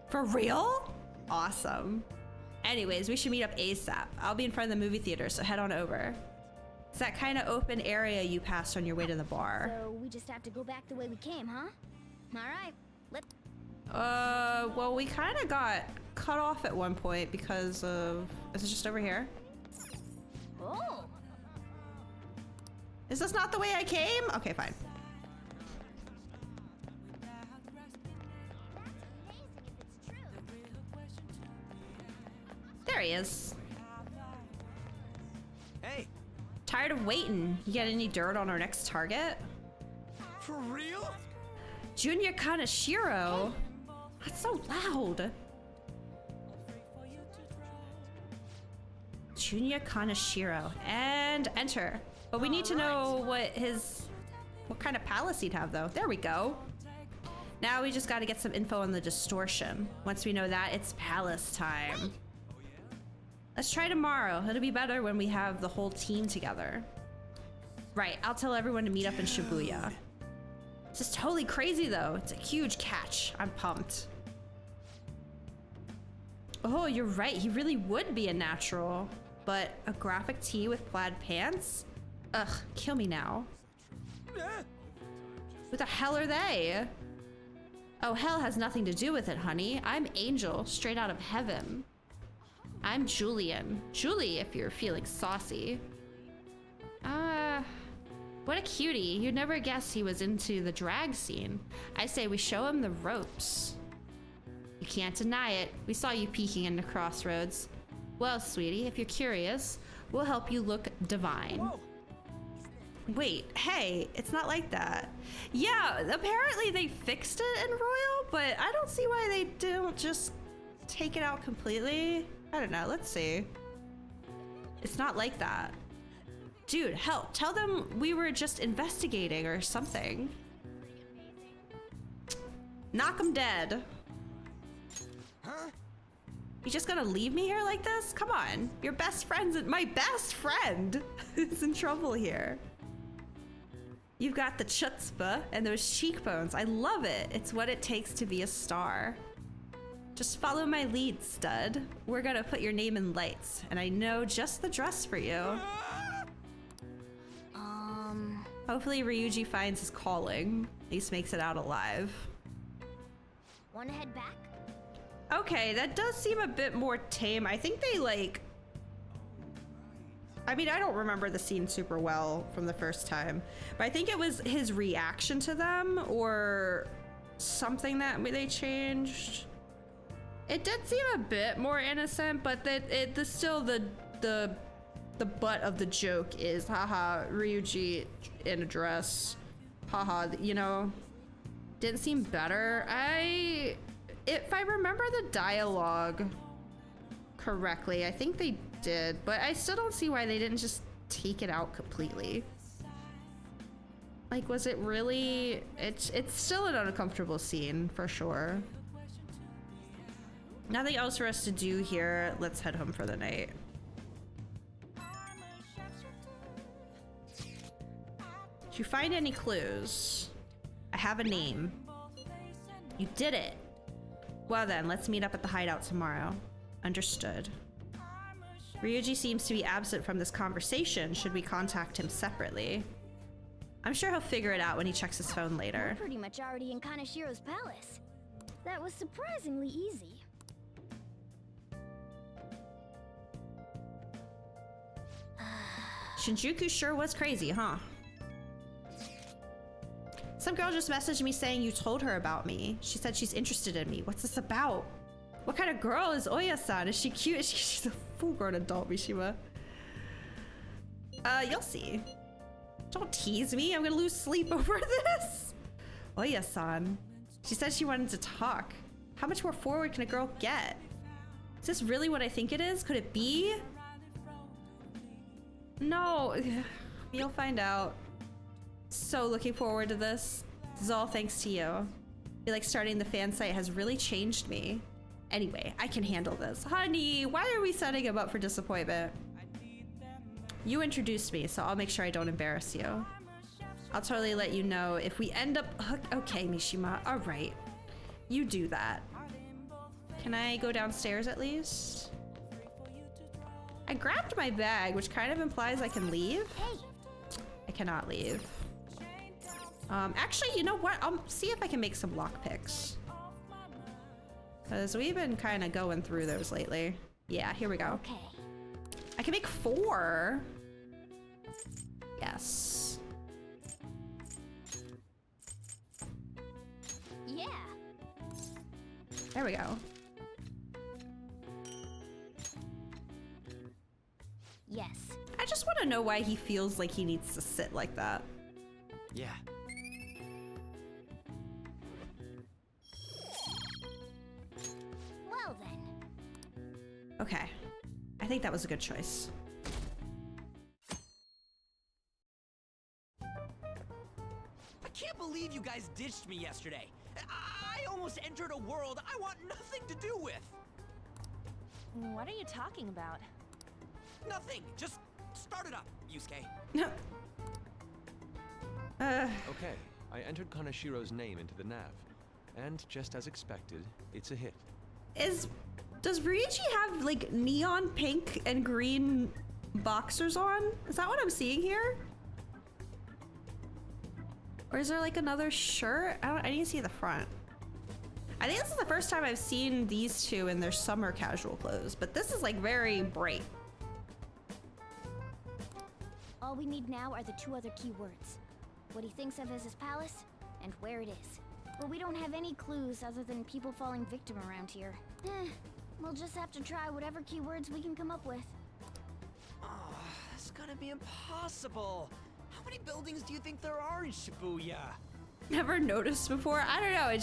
For real? Awesome. Anyways, we should meet up ASAP. I'll be in front of the movie theater, so head on over. It's that kind of open area you passed on your way to the bar. So we just have to go back the way we came, huh? Alright, let's... Well, we kind of got cut off at one point because of... Is it just over here? Oh! Is this not the way I came? Okay, fine. There he is. Hey. Tired of waiting. You get any dirt on our next target? For real? Junya Kaneshiro? That's so loud. Junya Kaneshiro. And enter. But we need to know what kind of palace he'd have, though. There we go. Now we just got to get some info on the distortion. Once we know that, it's palace time. Let's try tomorrow. It'll be better when we have the whole team together. Right, I'll tell everyone to meet up in Shibuya. It's just totally crazy though. It's a huge catch. I'm pumped. Oh, you're right. He really would be a natural. But a graphic tee with plaid pants? Ugh, kill me now. What the hell are they? Oh, hell has nothing to do with it, honey. I'm Angel, straight out of heaven. I'm Julian. Julie, if you're feeling saucy. What a cutie. You'd never guess he was into the drag scene. I say we show him the ropes. You can't deny it. We saw you peeking into Crossroads. Well, sweetie, if you're curious, we'll help you look divine. Whoa. Wait, hey, it's not like that. Yeah, apparently they fixed it in Royal, but I don't see why they don't just take it out completely. I don't know, let's see. It's not like that. Dude, hell, tell them we were just investigating or something. Knock them dead. Huh? You just gonna leave me here like this? Come on, your best friend's my best friend is in trouble here. You've got the chutzpah and those cheekbones. I love it. It's what it takes to be a star. Just follow my lead, stud. We're gonna put your name in lights, and I know just the dress for you. Hopefully Ryuji finds his calling. At least makes it out alive. Wanna head back? Okay, that does seem a bit more tame. I think they like... I mean, I don't remember the scene super well from the first time, but I think it was his reaction to them or something that they changed. It did seem a bit more innocent, but still the butt of the joke is, haha, Ryuji in a dress, haha, you know, didn't seem better. If I remember the dialogue correctly, I think they did, but I still don't see why they didn't just take it out completely. Like, was it really? It's still an uncomfortable scene for sure. Nothing else for us to do here. Let's head home for the night. Did you find any clues? I have a name. You did it. Well then, let's meet up at the hideout tomorrow. Understood. Ryuji seems to be absent from this conversation. Should we contact him separately? I'm sure he'll figure it out when he checks his phone later. We're pretty much already in Kanashiro's palace. That was surprisingly easy. Shinjuku sure was crazy, huh? Some girl just messaged me saying you told her about me. She said she's interested in me. What's this about? What kind of girl is Oya-san? Is she cute? She's a full-grown adult, Mishima. You'll see. Don't tease me. I'm gonna lose sleep over this. Oya-san. She said she wanted to talk. How much more forward can a girl get? Is this really what I think it is? Could it be? No. You'll find out. So looking forward to this. This is all thanks to you. I feel like starting the fan site has really changed me. Anyway, I can handle this. Honey, why are we setting him up for disappointment? You introduced me, so I'll make sure I don't embarrass you. I'll totally let you know if we end up okay, Mishima, all right. You do that. Can I go downstairs at least? I grabbed my bag, which kind of implies I can leave. I cannot leave. Actually, you know what? I'll see if I can make some lockpicks. Because we've been kind of going through those lately. Yeah, here we go. Okay. I can make 4. Yes. Yeah. There we go. Yes. I just want to know why he feels like he needs to sit like that. Yeah. Well then. Okay. I think that was a good choice. I can't believe you guys ditched me yesterday. I almost entered a world I want nothing to do with. What are you talking about? Nothing. Just start it up, Yusuke. Okay, I entered Kanashiro's name into the nav, and just as expected, it's a hit. Does Ryuji have like neon pink and green boxers on? Is that what I'm seeing here? Or is there like another shirt? I need to see the front. I think this is the first time I've seen these two in their summer casual clothes, but this is like very bright. All we need now are the 2 other keywords. What he thinks of as his palace, and where it is. But we don't have any clues other than people falling victim around here. We'll just have to try whatever keywords we can come up with. Oh, it's gonna be impossible. How many buildings do you think there are in Shibuya? Never noticed before. I don't know. It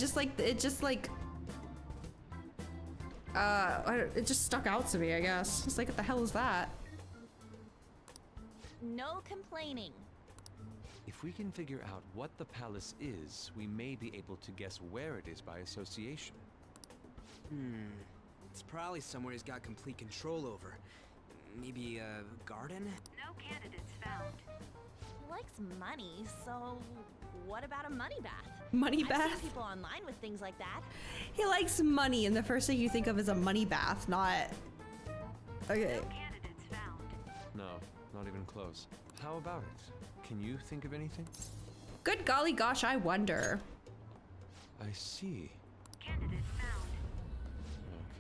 just stuck out to me, I guess. It's like, what the hell is that? No complaining. If we can figure out what the palace is, we may be able to guess where it is by association. It's probably somewhere he's got complete control over. Maybe a garden? No candidates found. He likes money, so what about a money bath? Money I've bath? seen people online with things like that. He likes money, and the first thing you think of is a money bath, not... Okay. No, not even close. How about it? Can you think of anything? Good golly gosh, I wonder. I see. Candidate found.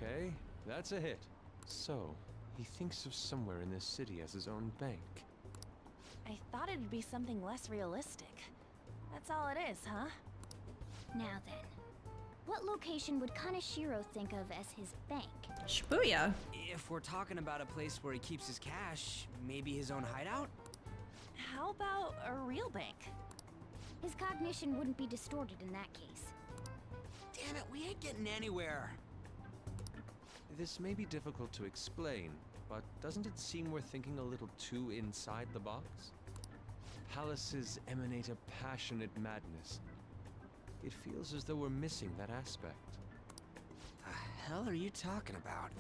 Okay, that's a hit. So, he thinks of somewhere in this city as his own bank. I thought it'd be something less realistic. That's all it is, huh? Now then, what location would Kanashiro think of as his bank? Shibuya. If we're talking about a place where he keeps his cash, maybe his own hideout? How about a real bank? His cognition wouldn't be distorted in that case. Damn it, we ain't getting anywhere. This may be difficult to explain, but doesn't it seem we're thinking a little too inside the box? Palaces emanate a passionate madness. It feels as though we're missing that aspect. The hell are you talking about?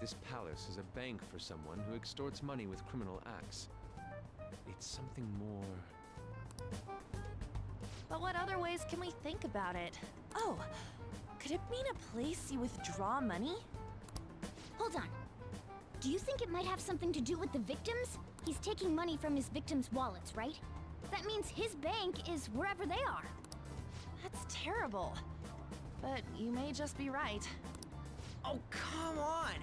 This palace is a bank for someone who extorts money with criminal acts. It's something more... But what other ways can we think about it? Oh, could it mean a place you withdraw money? Hold on. Do you think it might have something to do with the victims? He's taking money from his victims' wallets, right? That means his bank is wherever they are. That's terrible. But you may just be right. Oh, come on!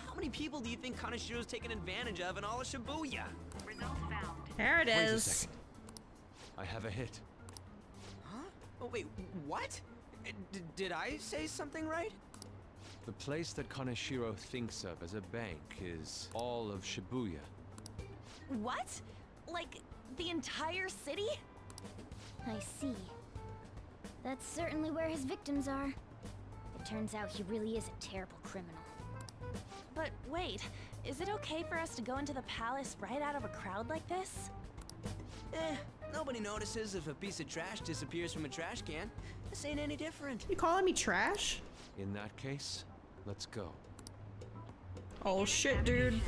How many people do you think Kanashiro's taken advantage of in all of Shibuya? Results found. There it Wait a is. second. I have a hit. Huh? Oh, wait, what? Did I say something right? The place that Kaneshiro thinks of as a bank is all of Shibuya. What? Like, the entire city? I see. That's certainly where his victims are. It turns out he really is a terrible criminal. But wait, is it okay for us to go into the palace right out of a crowd like this? Nobody notices if a piece of trash disappears from a trash can. This ain't any different. You calling me trash? In that case, let's go. Oh shit, dude.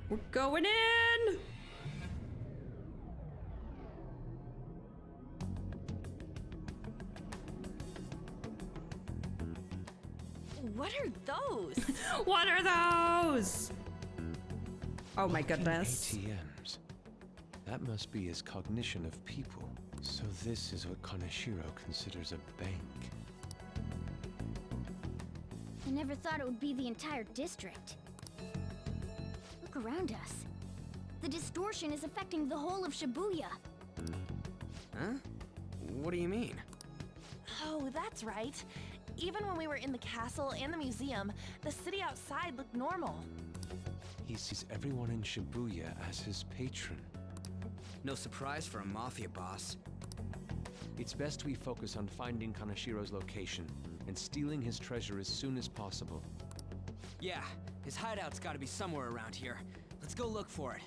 We're going in! What are those? What are those? Oh my goodness. ATMs. That must be his cognition of people. So this is what Kaneshiro considers a bank. I never thought it would be the entire district. Look around us. The distortion is affecting the whole of Shibuya. Huh? What do you mean? Oh, that's right. Even when we were in the castle and the museum, the city outside looked normal. He sees everyone in Shibuya as his patron. No surprise for a mafia boss. It's best we focus on finding Kanashiro's location and stealing his treasure as soon as possible. Yeah, his hideout's gotta be somewhere around here. Let's go look for it.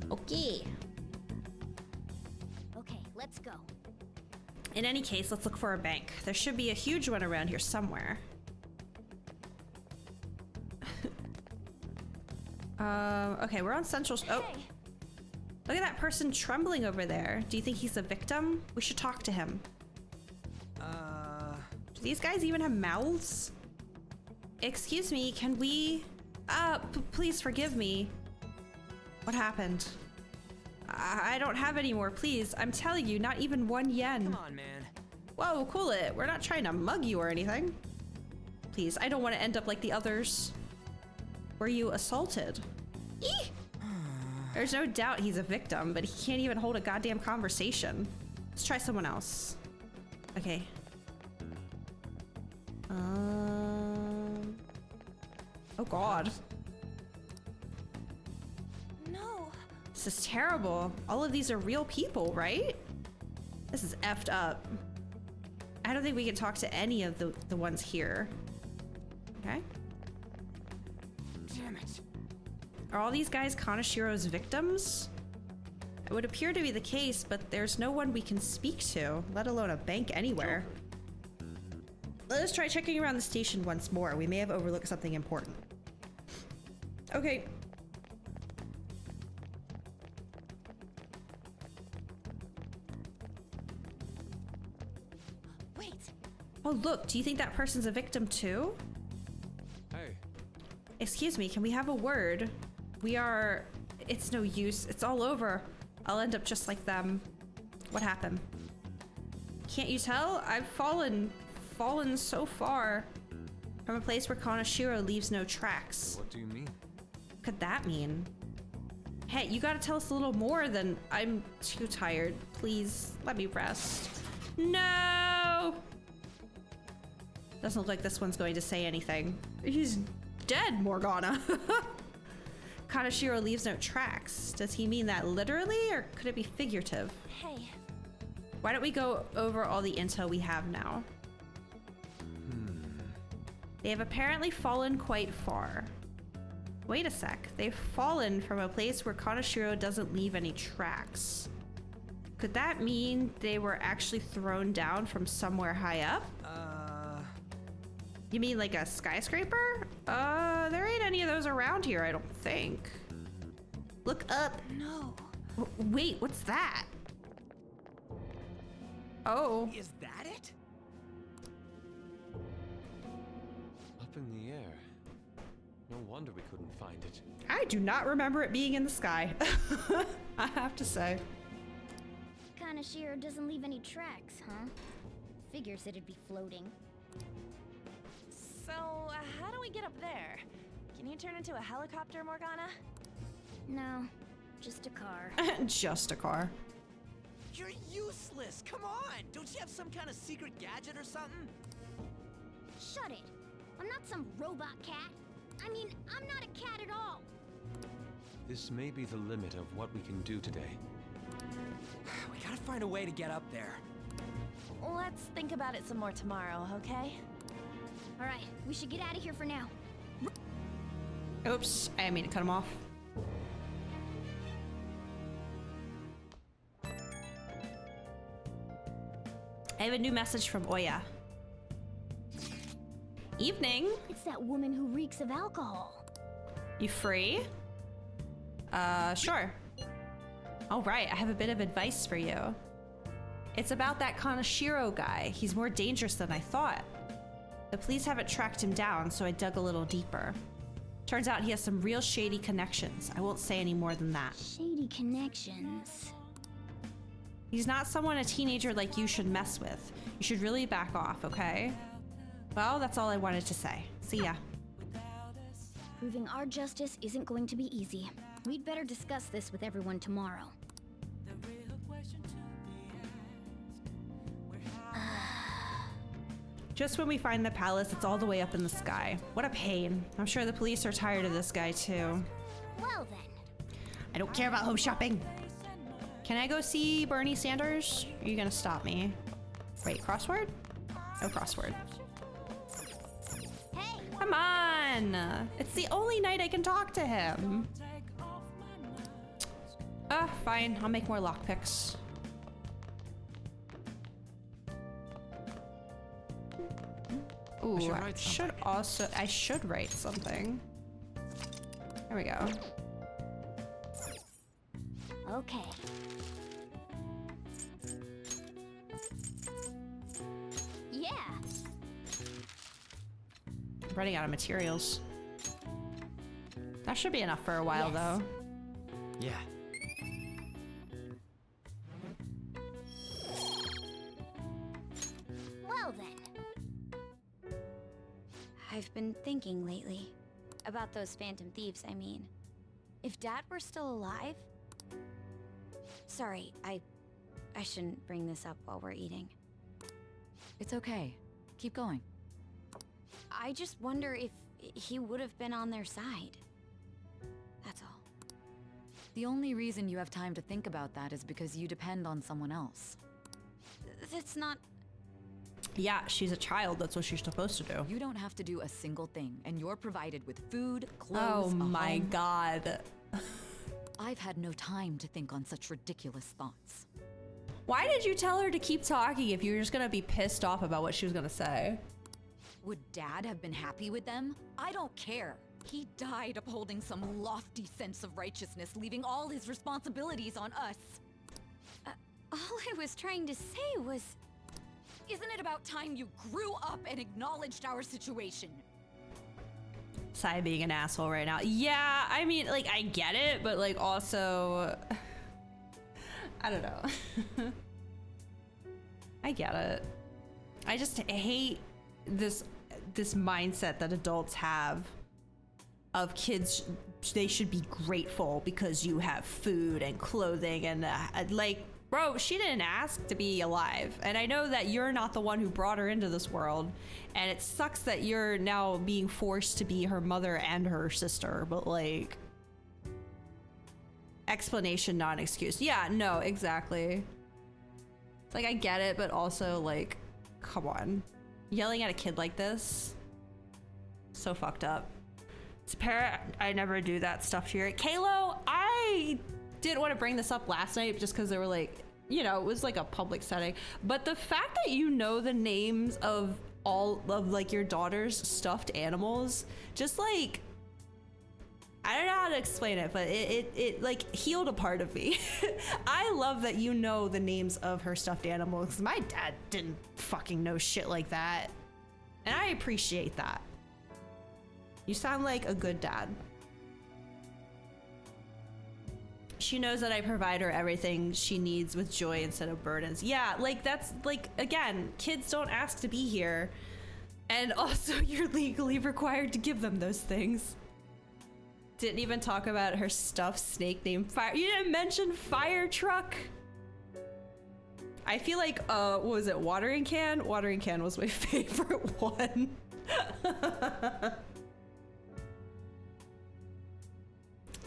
Okay. Okay, let's go. In any case, let's look for a bank. There should be a huge one around here somewhere. Okay, we're on Central. Oh, look at that person trembling over there. Do you think he's a victim? We should talk to him. Do these guys even have mouths? Excuse me, can we... please forgive me. What happened? I don't have any more, please. I'm telling you, not even 1 yen. Come on, man. Whoa, cool it. We're not trying to mug you or anything. Please, I don't want to end up like the others. Were you assaulted? Eeh! There's no doubt he's a victim, but he can't even hold a goddamn conversation. Let's try someone else. Okay. Oh god. No. This is terrible. All of these are real people, right? This is effed up. I don't think we can talk to any of the ones here. Okay. Damn it. Are all these guys Kanashiro's victims? It would appear to be the case, but there's no one we can speak to, let alone a bank anywhere. Let us try checking around the station once more. We may have overlooked something important. Okay. Wait. Oh, look, do you think that person's a victim too? Hey. Excuse me, can we have a word? It's no use. It's all over. I'll end up just like them. What happened? Can't you tell? I've fallen so far from a place where Kaneshiro leaves no tracks. What do you mean? What could that mean? Hey, you gotta tell us a little more than I'm too tired. Please, let me rest. No! Doesn't look like this one's going to say anything. He's dead, Morgana. Kanashiro leaves no tracks. Does he mean that literally, or could it be figurative? Hey. Why don't we go over all the intel we have now? They have apparently fallen quite far. Wait a sec. They've fallen from a place where Kanashiro doesn't leave any tracks. Could that mean they were actually thrown down from somewhere high up? You mean like a skyscraper? There ain't any of those around here, I don't think. Look up. No. Wait, what's that? Oh. Is that it? Up in the air. No wonder we couldn't find it. I do not remember it being in the sky. I have to say. Kanashiro doesn't leave any tracks, huh? Figures it'd be floating. So, how do we get up there? Can you turn into a helicopter, Morgana? No, just a car. Just a car. You're useless! Come on! Don't you have some kind of secret gadget or something? Shut it! I'm not some robot cat. I mean, I'm not a cat at all. This may be the limit of what we can do today. We gotta find a way to get up there. Let's think about it some more tomorrow, okay? All right, we should get out of here for now. Oops, I didn't mean to cut him off. I have a new message from Oya. Evening. It's that woman who reeks of alcohol. You free? Sure. All right, I have a bit of advice for you. It's about that Kanashiro guy. He's more dangerous than I thought. The police haven't tracked him down, so I dug a little deeper. Turns out he has some real shady connections. I won't say any more than that. Shady connections. He's not someone a teenager like you should mess with. You should really back off, okay? Well, that's all I wanted to say. See ya. Proving our justice isn't going to be easy. We'd better discuss this with everyone tomorrow. Just when we find the palace, it's all the way up in the sky. What a pain. I'm sure the police are tired of this guy too. Well then. I don't care about home shopping. Can I go see Bernie Sanders? Are you gonna stop me? Wait, crossword? No crossword. Hey. Come on! It's the only night I can talk to him. Fine. I'll make more lockpicks. Ooh, I should write something. There we go. Okay. Yeah. I'm running out of materials. That should be enough for a while, though. Yeah. Well then. I've been thinking lately. About those Phantom Thieves, I mean. If Dad were still alive... Sorry, I shouldn't bring this up while we're eating. It's okay. Keep going. I just wonder if he would have been on their side. That's all. The only reason you have time to think about that is because you depend on someone else. That's not... Yeah, she's a child. That's what she's supposed to do. You don't have to do a single thing, and you're provided with food, Oh clothes, a my home. god. I've had no time to think on such ridiculous thoughts. Why did you tell her to keep talking if you were just gonna be pissed off about what she was gonna say? Would Dad have been happy with them? I don't care. He died upholding some lofty sense of righteousness, leaving all his responsibilities on us. All I was trying to say was... Isn't it about time you grew up and acknowledged our situation? Sai being an asshole right now. Yeah, I mean, like, I get it, but, like, also... I don't know. I get it. I just hate this mindset that adults have of kids. They should be grateful because you have food and clothing and, like... Bro, she didn't ask to be alive. And I know that you're not the one who brought her into this world. And it sucks that you're now being forced to be her mother and her sister. But like, explanation, not excuse. Yeah, no, exactly. It's like, I get it, but also like, come on. Yelling at a kid like this, so fucked up. It's apparent I never do that stuff here. Kalo, I didn't want to bring this up last night just because they were like, you know, it was like a public setting. But the fact that you know the names of all of like your daughter's stuffed animals, just like, I don't know how to explain it, but it like healed a part of me. I love that you know the names of her stuffed animals, because my dad didn't fucking know shit like that. And I appreciate that. You sound like a good dad. She knows that I provide her everything she needs with joy instead of burdens. Yeah, like that's like, again, kids don't ask to be here. And also you're legally required to give them those things. Didn't even talk about her stuffed snake named Fire. You didn't mention Fire Truck. I feel like, what was it, Watering Can? Watering Can was my favorite one.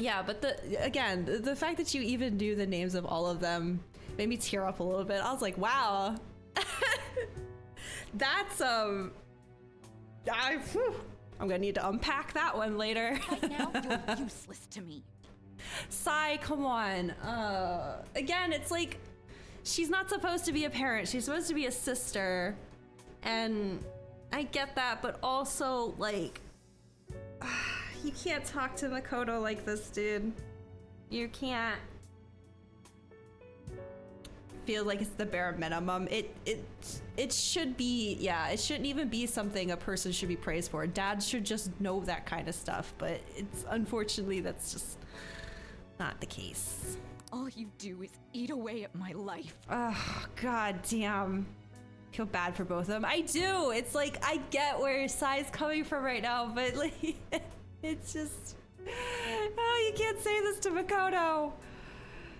Yeah, but the fact that you even knew the names of all of them made me tear up a little bit. I was like, wow. That's, I'm gonna need to unpack that one later. Right now, you're useless to me. Sai, come on. Again, it's like, she's not supposed to be a parent. She's supposed to be a sister. And I get that, but also, like, you can't talk to Makoto like this, dude. You can't. Feel like it's the bare minimum. It should be, yeah, it shouldn't even be something a person should be praised for. Dads should just know that kind of stuff, but it's unfortunately that's just not the case. All you do is eat away at my life. Oh, god damn. Feel bad for both of them. I do. It's like, I get where Sai's coming from right now, but like, it's just, oh, you can't say this to Makoto.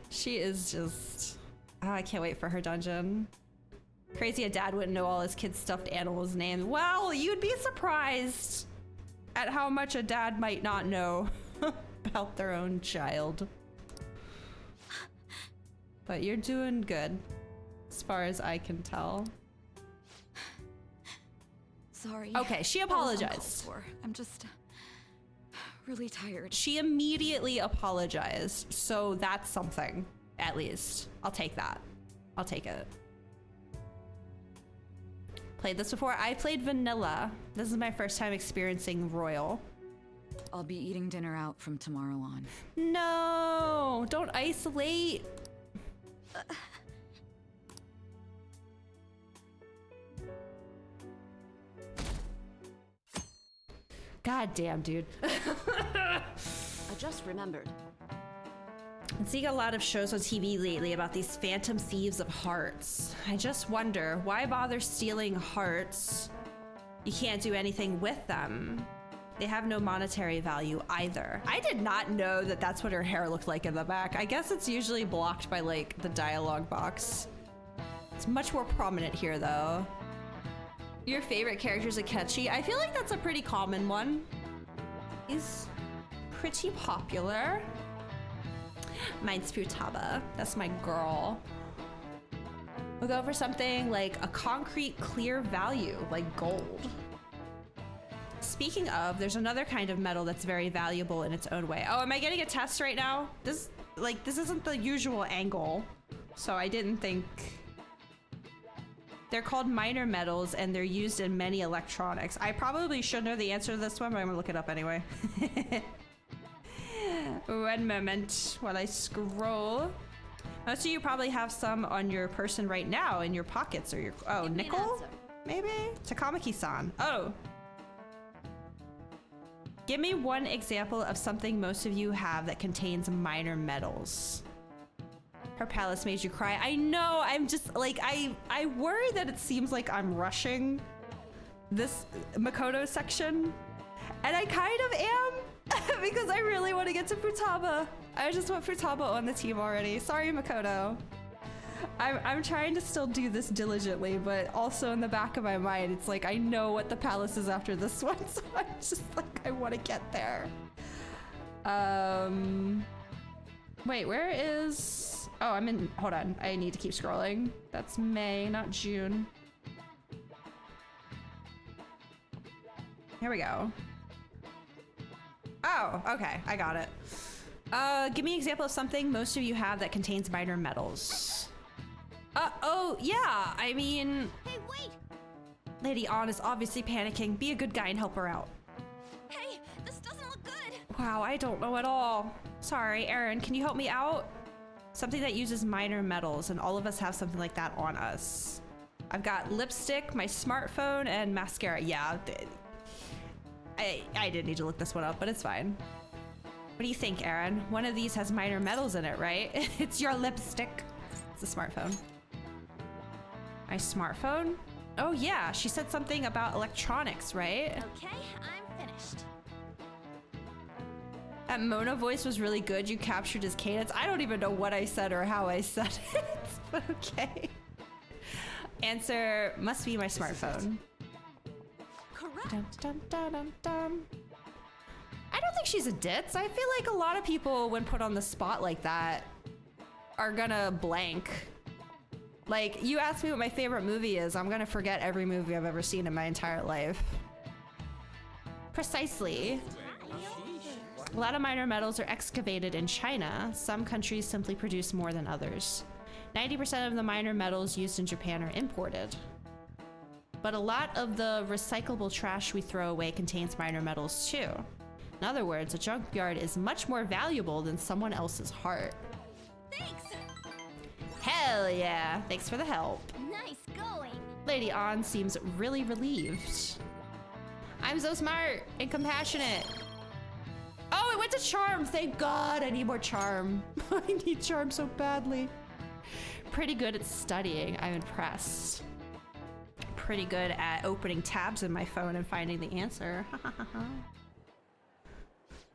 She is just, oh, I can't wait for her dungeon. Crazy a dad wouldn't know all his kids' stuffed animals' names. Well, you'd be surprised at how much a dad might not know about their own child. But you're doing good, as far as I can tell. Sorry. Okay, she apologized. I'm just really tired. She immediately apologized, so that's something, at least. I'll take that. I'll take it. Played this before. I played vanilla. This is my first time experiencing royal. I'll be eating dinner out from tomorrow on. No, don't isolate. God damn, dude. I just remembered. I'm seeing a lot of shows on TV lately about these phantom thieves of hearts. I just wonder, why bother stealing hearts? You can't do anything with them. They have no monetary value either. I did not know that that's what her hair looked like in the back. I guess it's usually blocked by like the dialogue box. It's much more prominent here though. Your favorite character is Akechi. I feel like that's a pretty common one. He's pretty popular. Mine's Futaba. That's my girl. We'll go for something like a concrete, clear value, like gold. Speaking of, there's another kind of metal that's very valuable in its own way. Oh, am I getting a test right now? This isn't the usual angle, so I didn't think. They're called minor metals, and they're used in many electronics. I probably should know the answer to this one, but I'm gonna look it up anyway. One moment while I scroll. Most of you probably have some on your person right now in your pockets or your, oh, nickel? Maybe? Takamaki-san. Oh. Give me one example of something most of you have that contains minor metals. Her palace made you cry. I know, I'm just like, I worry that it seems like I'm rushing this Makoto section. And I kind of am, because I really want to get to Futaba. I just want Futaba on the team already. Sorry, Makoto. I'm trying to still do this diligently, but also in the back of my mind, it's like, I know what the palace is after this one, so I'm just like, I want to get there. Wait, where is... Oh, I'm in... Hold on. I need to keep scrolling. That's May, not June. Here we go. Oh, okay. I got it. Give me an example of something most of you have that contains minor metals. Oh, yeah. I mean... Hey, wait! Lady Ann is obviously panicking. Be a good guy and help her out. Hey, this doesn't look good. Wow, I don't know at all. Sorry, Aaron, can you help me out? Something that uses minor metals, and all of us have something like that on us. I've got lipstick, my smartphone, and mascara. Yeah, I didn't need to look this one up, but it's fine. What do you think, Aaron? One of these has minor metals in it, right? It's your lipstick. It's a smartphone. My smartphone? Oh yeah, she said something about electronics, right? Okay, I'm finished. That Mona voice was really good. You captured his cadence. I don't even know what I said or how I said it, but okay. Answer must be my smartphone. Correct. Dun, dun, dun, dun, dun. I don't think she's a ditz. I feel like a lot of people, when put on the spot like that, are gonna blank. Like, you ask me what my favorite movie is, I'm gonna forget every movie I've ever seen in my entire life. Precisely. A lot of minor metals are excavated in China. Some countries simply produce more than others. 90% of the minor metals used in Japan are imported. But a lot of the recyclable trash we throw away contains minor metals too. In other words, a junkyard is much more valuable than someone else's heart. Thanks! Hell yeah! Thanks for the help. Nice going! Lady Ann seems really relieved. I'm so smart and compassionate. Oh, it went to charm. Thank God. I need more charm. I need charm so badly. Pretty good at studying. I'm impressed. Pretty good at opening tabs in my phone and finding the answer.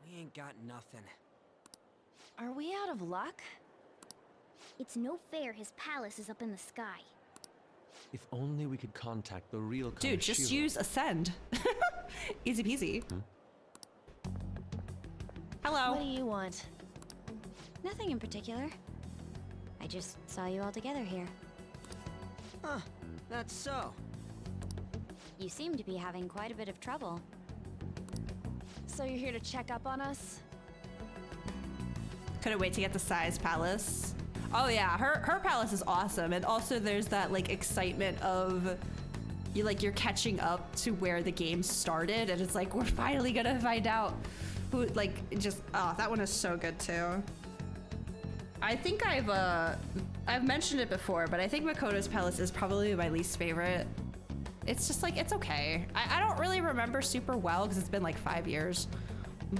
We ain't got nothing. Are we out of luck? It's no fair his palace is up in the sky. If only we could contact the real Dude, just Kamoshiro. use Ascend. Easy peasy. Hello. What do you want? Nothing in particular. I just saw you all together here. Huh, that's so. You seem to be having quite a bit of trouble. So you're here to check up on us? Couldn't wait to get the Size Palace. Oh yeah, her palace is awesome. And also there's that like excitement of you're catching up to where the game started, and it's like we're finally gonna find out who that one is so good too. I think I've mentioned it before, but I think Makoto's palace is probably my least favorite. It's just like, it's okay. I don't really remember super well because it's been like 5 years,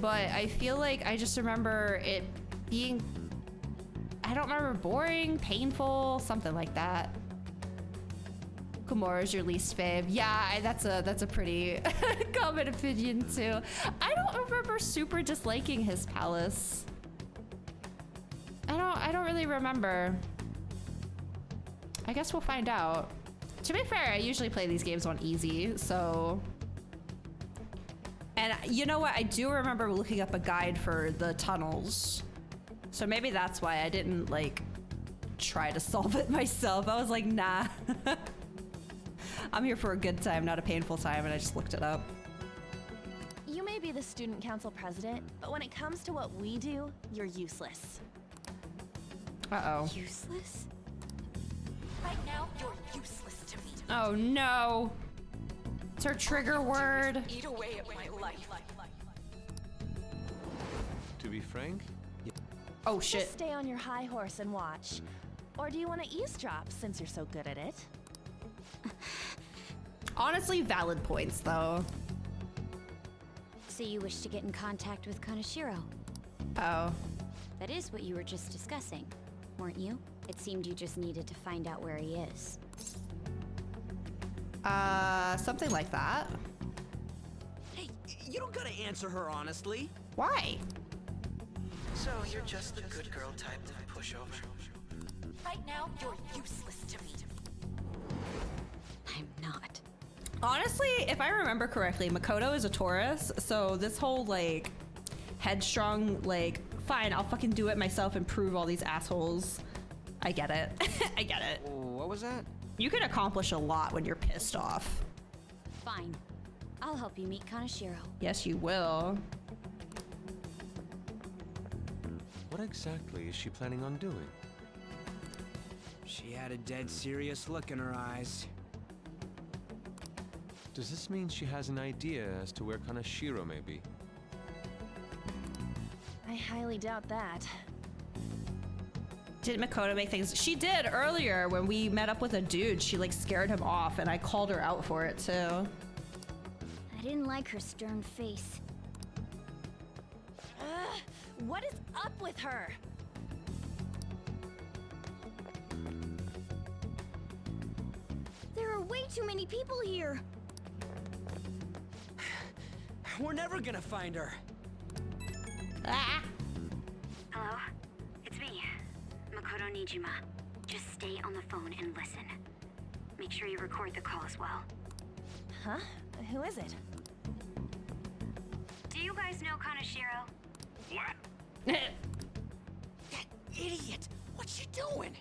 but I feel like I just remember it being, I don't remember, boring, painful, something like that. Komura's your least fave. Yeah, that's a pretty common opinion too. I don't remember super disliking his palace. I don't really remember. I guess we'll find out. To be fair, I usually play these games on easy, so. And you know what? I do remember looking up a guide for the tunnels. So maybe that's why I didn't like try to solve it myself. I was like, nah. I'm here for a good time, not a painful time, and I just looked it up. You may be the student council president, but when it comes to what we do, you're useless. Uh-oh. Useless? Right now, you're useless to me. Oh no. It's her trigger word. Eat away at my life. To be frank, oh shit. Just stay on your high horse and watch. Or do you want to eavesdrop since you're so good at it? Honestly, valid points though. So you wish to get in contact with Konoshiro? Oh. That is what you were just discussing, weren't you? It seemed you just needed to find out where he is. Something like that. Hey, you don't gotta answer her honestly. Why? So you're just the good girl type of pushover. Right now, you're useless to me. I'm not. Honestly, if I remember correctly, Makoto is a Taurus, so this whole like headstrong, like Fine, I'll fucking do it myself and prove all these assholes. I get it. I get it. What was that? You can accomplish a lot when you're pissed off. Fine. I'll help you meet Kanashiro. Yes, you will. What exactly is she planning on doing? She had a dead serious look in her eyes. Does this mean she has an idea as to where Kanashiro may be? I highly doubt that. Did Makoto make things? She did earlier when we met up with a dude. She like scared him off and I called her out for it too. I didn't like her stern face. What is up with her? There are way too many people here. We're never gonna find her. Hello? It's me, Makoto Nijima. Just stay on the phone and listen. Make sure you record the call as well. Huh? Who is it? Do you guys know Kanashiro? What? That idiot! What's she doing?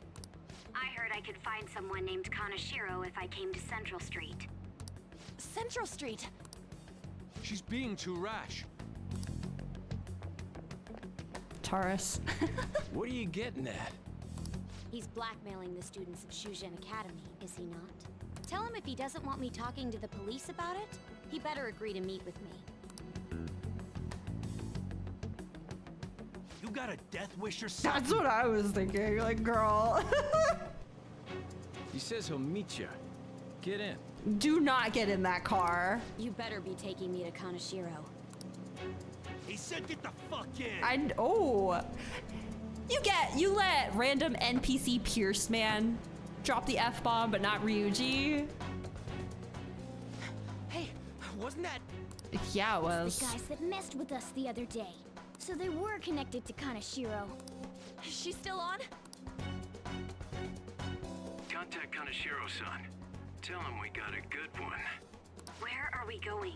I heard I could find someone named Kanashiro if I came to Central Street. Central Street? She's being too rash. Taurus. What are you getting at? He's blackmailing the students of Shujin Academy, is he not? Tell him if he doesn't want me talking to the police about it, he better agree to meet with me. You got a death wish or something? That's what I was thinking. Like, girl. He says he'll meet you. Get in. Do not get in that car. You better be taking me to Kanashiro. He said get the fuck in! You let random NPC Pierce Man drop the F-bomb, but not Ryuji. Hey, wasn't that... Yeah, it was. The guys that messed with us the other day. So they were connected to Kanashiro. Is she still on? Contact Kanashiro-san. Tell him we got a good one. Where are we going?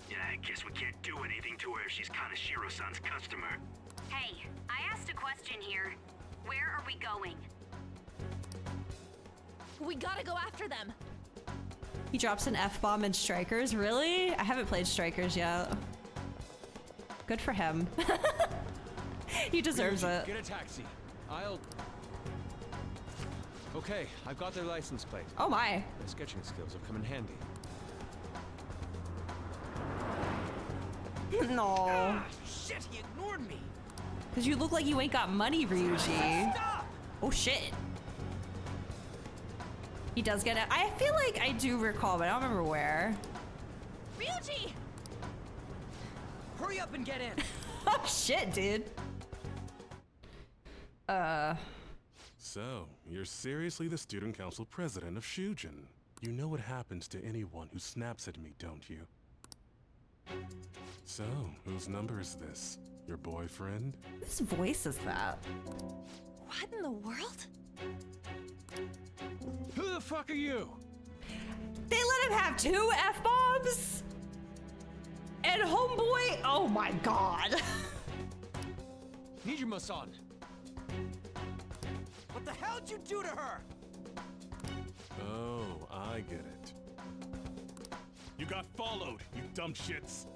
Yeah, I guess we can't do anything to her if she's Kanashiro-san's customer. Hey, I asked a question here. Where are we going? We gotta go after them. He drops an F-bomb in Strikers? Really? I haven't played Strikers yet. Good for him. He deserves it. Get a taxi. Okay, I've got their license plate. Oh my. My sketching skills will come in handy. No. Ah, shit, he ignored me! Because you look like you ain't got money, Ryuji. Stop! Oh shit. He does get it. I feel like I do recall, but I don't remember where. Ryuji! Hurry up and get in! Oh shit, dude. So, you're seriously the student council president of Shujin. You know what happens to anyone who snaps at me, don't you? So, whose number is this? Your boyfriend? Whose voice is that? What in the world? Who the fuck are you? They let him have 2 F-bombs? And homeboy? Oh my god. Nijima-san. What the hell'd you do to her? Oh, I get it. You got followed, you dumb shits.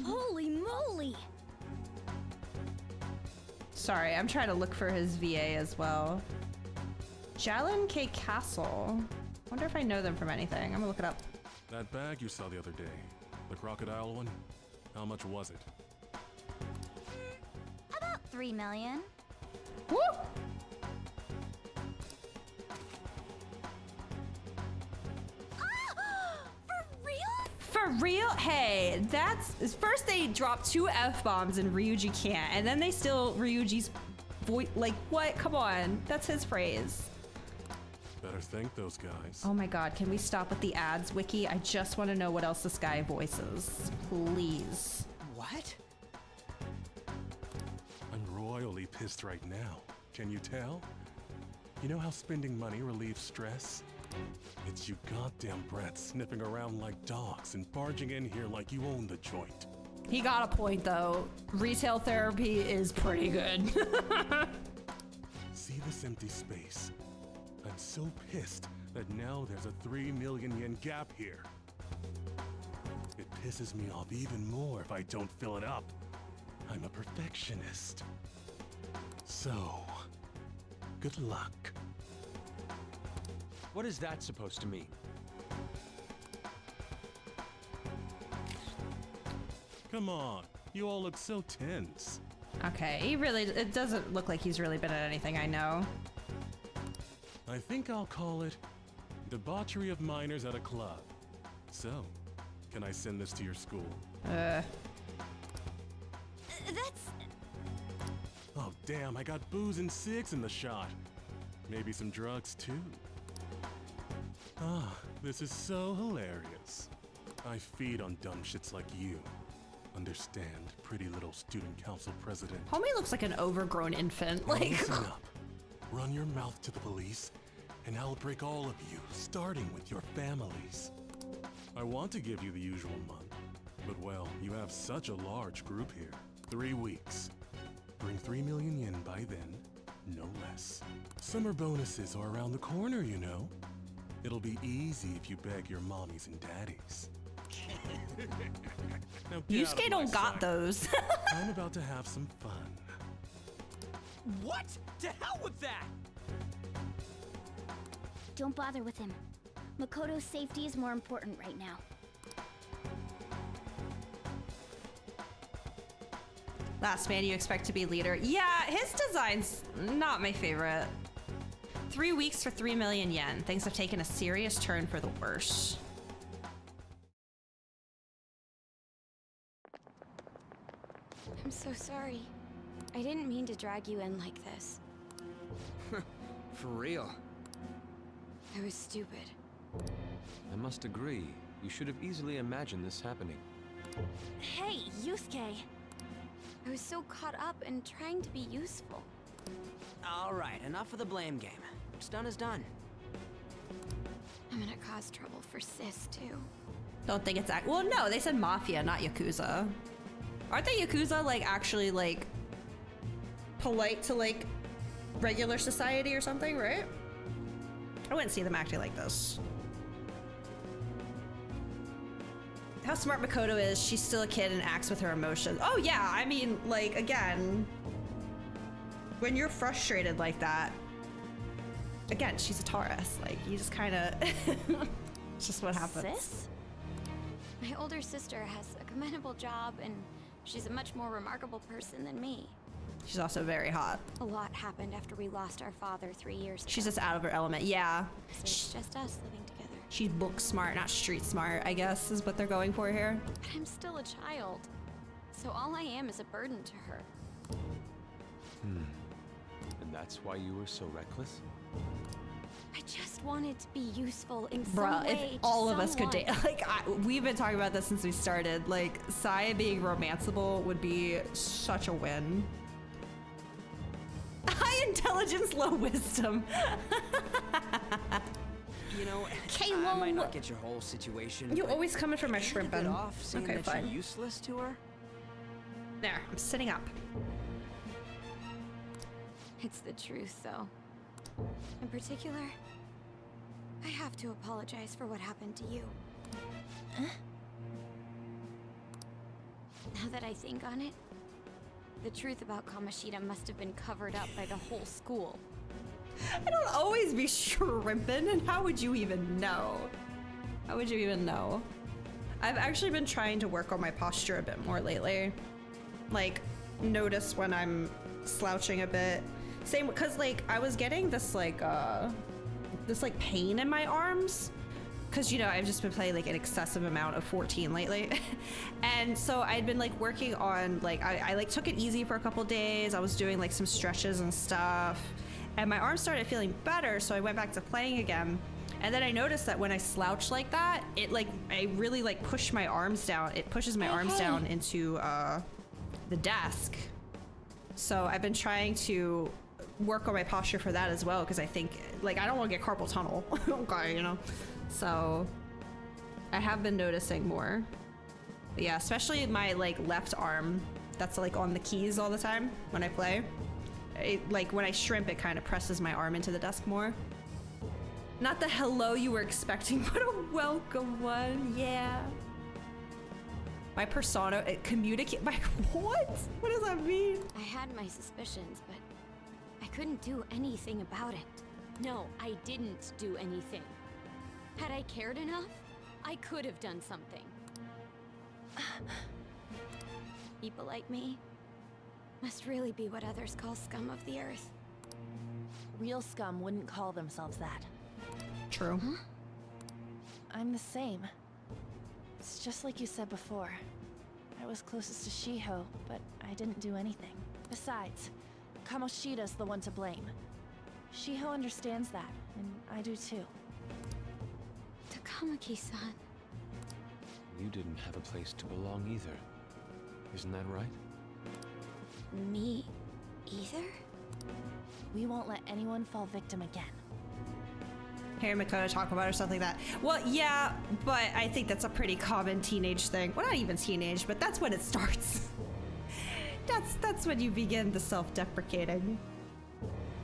Holy moly! Sorry, I'm trying to look for his VA as well. Jalin K. Castle. Wonder if I know them from anything. I'm gonna look it up. That bag you saw the other day, the crocodile one, how much was it? About 3 million. Woo! For real? Hey, that's... First they dropped 2 F-bombs and Ryuji can't, and then they still... Ryuji's voice... Like, what? Come on. That's his phrase. Better thank those guys. Oh my god, can we stop with the ads, Wiki? I just want to know what else this guy voices. Please. What? I'm royally pissed right now. Can you tell? You know how spending money relieves stress? It's you goddamn brats sniffing around like dogs and barging in here like you own the joint. He got a point though. Retail therapy is pretty good. See this empty space? I'm so pissed that now there's a 3 million yen gap here. It pisses me off even more if I don't fill it up. I'm a perfectionist. So, good luck. What is that supposed to mean? Come on, you all look so tense. Okay, it doesn't look like he's really been at anything I know. I think I'll call it debauchery of minors at a club. So, can I send this to your school? That's... Oh damn, I got booze and cigs in the shot. Maybe some drugs too. Ah, this is so hilarious. I feed on dumb shits like you. Understand, pretty little student council president. Homie looks like an overgrown infant. Now Like, listen up. Run your mouth to the police, and I'll break all of you, starting with your families. I want to give you the usual month, but well, you have such a large group here. 3 weeks. Bring 3 million yen by then, no less. Summer bonuses are around the corner, you know. It'll be easy if you beg your mommies and daddies. Now get out of Yusuke my don't got sight. those. I'm about to have some fun. What? To hell with that! Don't bother with him. Makoto's safety is more important right now. Last man you expect to be leader. Yeah, his design's not my favorite. 3 weeks for 3 million yen. Things have taken a serious turn for the worse. I'm so sorry. I didn't mean to drag you in like this. For real. I was stupid. I must agree. You should have easily imagined this happening. Hey, Yusuke! I was so caught up in trying to be useful. Alright, enough of the blame game. What's done is done. I'm gonna cause trouble for Sis, too. Don't think it's well, no, they said mafia, not yakuza. Aren't they yakuza like actually like polite to like regular society or something, right? I wouldn't see them acting like this. How smart Makoto is. She's still a kid and acts with her emotions. Oh yeah, I mean, like, again, when you're frustrated like that, again, she's a Taurus. Like, you just kind of, it's just what happens. Sis? My older sister has a commendable job, and she's a much more remarkable person than me. She's also very hot. A lot happened after we lost our father 3 years ago. She's just out of her element. Yeah. So it's just us living together. She's book smart, not street smart, I guess, is what they're going for here. But I'm still a child. So all I am is a burden to her. And that's why you were so reckless? I just wanted to be useful in some Bruh, way if all to of us could date, someone. like, we've been talking about this since we started. Like, Sai being romanceable would be such a win. High intelligence, low wisdom. You know, Kalo. I might not get your whole situation. You but always coming for my you get a shrimping. bit off saying Okay, that fine. you're useless to her? There, I'm sitting up. It's the truth, though. In particular, I have to apologize for what happened to you. Now that I think on it, the truth about Kamoshida must have been covered up by the whole school. I don't always be shrimping, and how would you even know? How would you even know? I've actually been trying to work on my posture a bit more lately. Like, notice when I'm slouching a bit. Same, because like I was getting this like pain in my arms. Cause you know, I've just been playing like an excessive amount of 14 lately. And so I'd been like working on like, I like took it easy for a couple days. I was doing like some stretches and stuff. And my arms started feeling better, so I went back to playing again. And then I noticed that when I slouch like that, it like, I really like push my arms down. It pushes my arms down into the desk. So I've been trying to work on my posture for that as well, because I think, like, I don't want to get carpal tunnel. Okay, you know? So I have been noticing more. But yeah, especially my, like, left arm that's, like, on the keys all the time when I play. Like, when I shrimp, it kind of presses my arm into the desk more. Not the hello you were expecting, but a welcome one. Yeah. My persona, it communicate. My what? What does that mean? I had my suspicions, but I couldn't do anything about it. No, I didn't do anything. Had I cared enough, I could have done something. People like me must really be what others call scum of the earth. Real scum wouldn't call themselves that. True. Huh? I'm the same. It's just like you said before. I was closest to Shiho, but I didn't do anything. Besides, Kamoshida's the one to blame. Shiho understands that, and I do too. Takamaki-san. You didn't have a place to belong either. Isn't that right? Me either? We won't let anyone fall victim again. Hear Makoto talk about or something like that. Well, yeah, but I think that's a pretty common teenage thing. Well, not even teenage, but that's when it starts. That's when you begin the self-deprecating.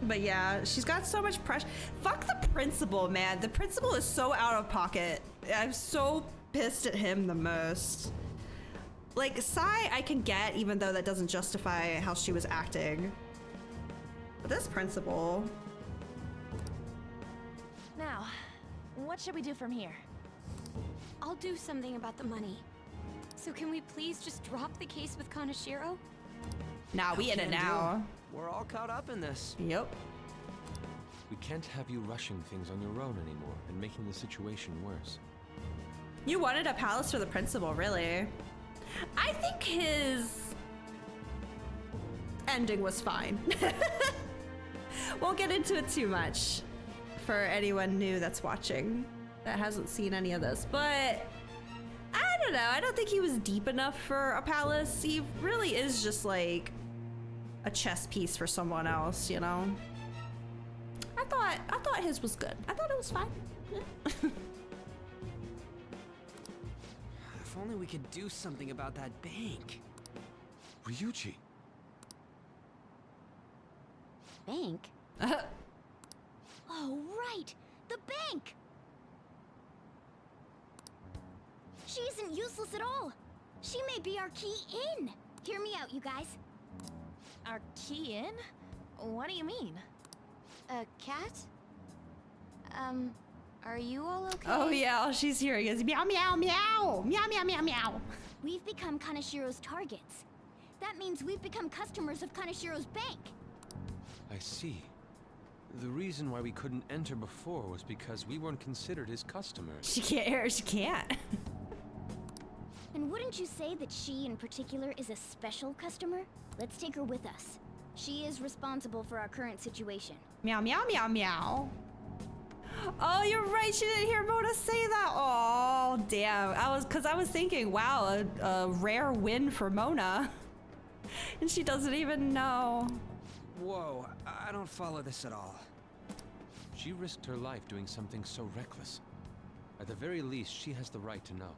But yeah, she's got so much pressure. Fuck the principal, man. The principal is so out of pocket. I'm so pissed at him the most. Like, Sai I can get, even though that doesn't justify how she was acting. But this principal... Now, what should we do from here? I'll do something about the money. So can we please just drop the case with Kaneshiro? Nah, we in it now. We're all caught up in this. Yep. We can't have you rushing things on your own anymore and making the situation worse. You wanted a palace for the principal, really? I think his ending was fine. Won't get into it too much for anyone new that's watching that hasn't seen any of this, but I don't know. I don't think he was deep enough for a palace. He really is just like a chess piece for someone else, you know? I thought his was good. I thought it was fine. If only we could do something about that bank. Ryuji. Bank? Oh, right! The bank! She isn't useless at all. She may be our key in. Hear me out, you guys. Our key in? What do you mean? A cat? Are you all okay? Oh yeah, all she's hearing is meow meow meow meow meow meow meow. We've become Kaneshiro's targets. That means we've become customers of Kaneshiro's bank. I see. The reason why we couldn't enter before was because we weren't considered his customers. She can't. And wouldn't you say that she in particular is a special customer? Let's take her with us. She is responsible for our current situation. Meow meow meow meow. Oh, you're right. She didn't hear Mona say that. Oh, damn. I was thinking, wow, a rare win for Mona. And she doesn't even know. Whoa, I don't follow this at all. She risked her life doing something so reckless. At the very least, she has the right to know.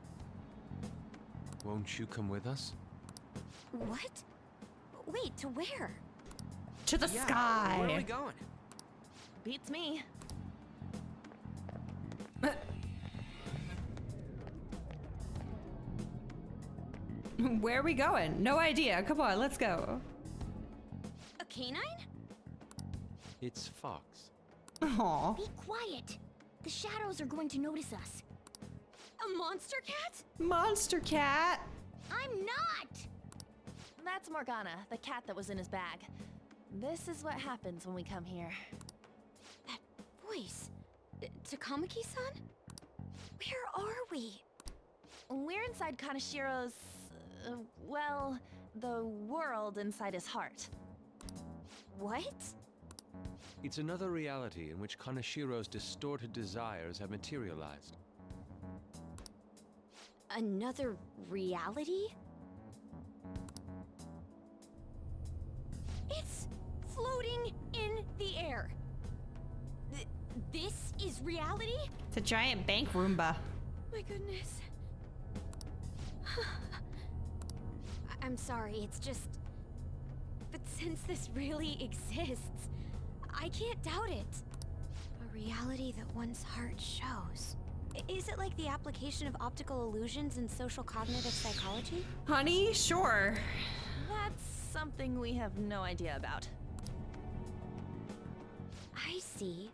Won't you come with us? What? Wait, to where? To the sky. Where are we going? Beats me. Where are we going? No idea. Come on, let's go. A canine? It's Fox. Aww. Be quiet. The shadows are going to notice us. A monster cat? Monster cat? I'm not! That's Morgana, the cat that was in his bag. This is what happens when we come here. That voice. Takamaki-san? Where are we? We're inside Kaneshiro's... well, the world inside his heart. What? It's another reality in which Kaneshiro's distorted desires have materialized. Another reality? It's floating in This is reality? It's a giant bank Roomba. My goodness. I'm sorry, it's just... But since this really exists, I can't doubt it. A reality that one's heart shows. Is it like the application of optical illusions in social cognitive psychology? Honey, sure. That's something we have no idea about. I see.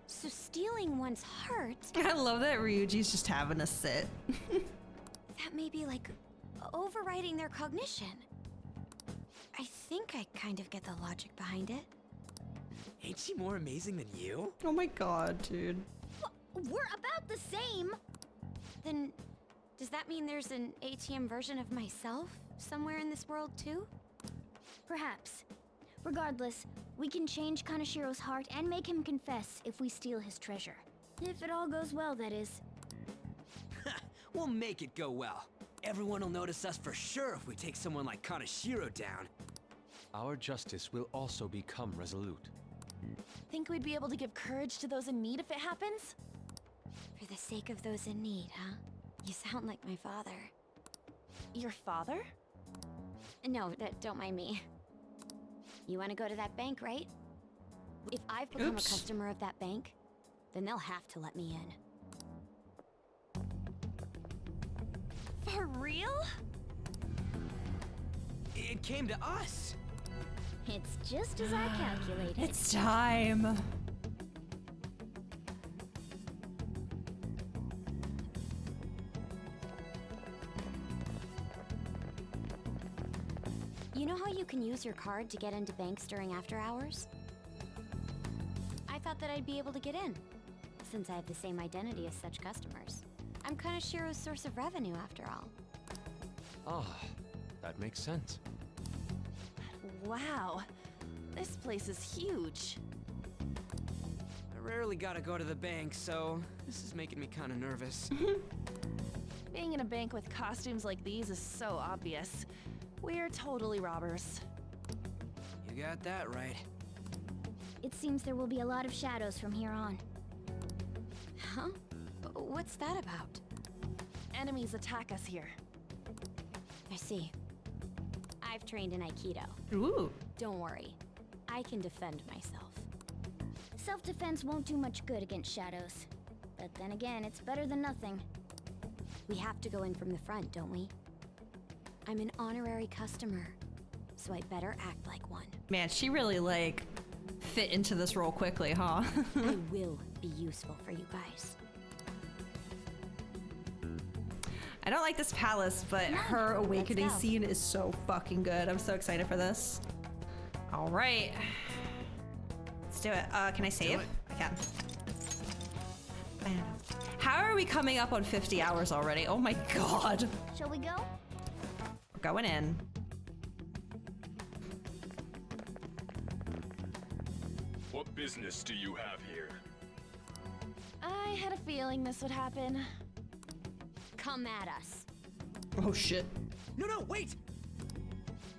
So stealing one's heart... I love that Ryuji's just having a sit. That may be like overriding their cognition. I think I kind of get the logic behind it. Ain't she more amazing than you? Oh my god, dude. We're about the same! Then, does that mean there's an ATM version of myself somewhere in this world too? Perhaps. Regardless, we can change Kanashiro's heart and make him confess if we steal his treasure. If it all goes well, that is. We'll make it go well. Everyone will notice us for sure if we take someone like Kanashiro down. Our justice will also become resolute. Think we'd be able to give courage to those in need if it happens? For the sake of those in need, huh? You sound like my father. Your father? No, don't mind me. You want to go to that bank, right? If I've become a customer of that bank, then they'll have to let me in. For real? It came to us. It's just as I calculated. It's time. You know how you can use your card to get into banks during after hours? I thought that I'd be able to get in, since I have the same identity as such customers. I'm Kanashiro's source of revenue, after all. Ah, that makes sense. Wow. This place is huge. I rarely gotta go to the bank, so this is making me kinda nervous. Being in a bank with costumes like these is so obvious. We're totally robbers. You got that right. It seems there will be a lot of shadows from here on. Huh? What's that about? Enemies attack us here. I see. I've trained in Aikido. Ooh. Don't worry. I can defend myself. Self-defense won't do much good against shadows. But then again, it's better than nothing. We have to go in from the front, don't we? I'm an honorary customer, so I better act like one. Man, she really, like, fit into this role quickly, huh? I will be useful for you guys. I don't like this palace, but her awakening scene is so fucking good. I'm so excited for this. All right. Let's do it. Can I save? I can. How are we coming up on 50 hours already? Oh my god. Shall we go? We're going in. What business do you have here? I had a feeling this would happen. Come at us. Oh shit. No, wait!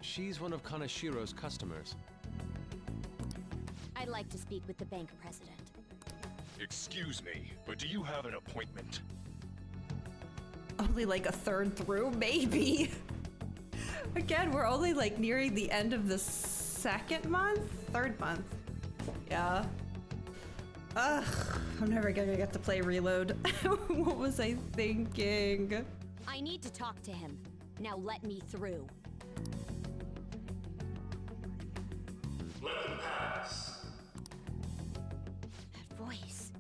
She's one of Kanashiro's customers. I'd like to speak with the bank president. Excuse me, but do you have an appointment? Only like a third through, maybe. Again, we're only like nearing the end of the third month. Yeah. Ugh, I'm never gonna get to play Reload. What was I thinking? I need to talk to him. Now let me through. Let them pass. That voice.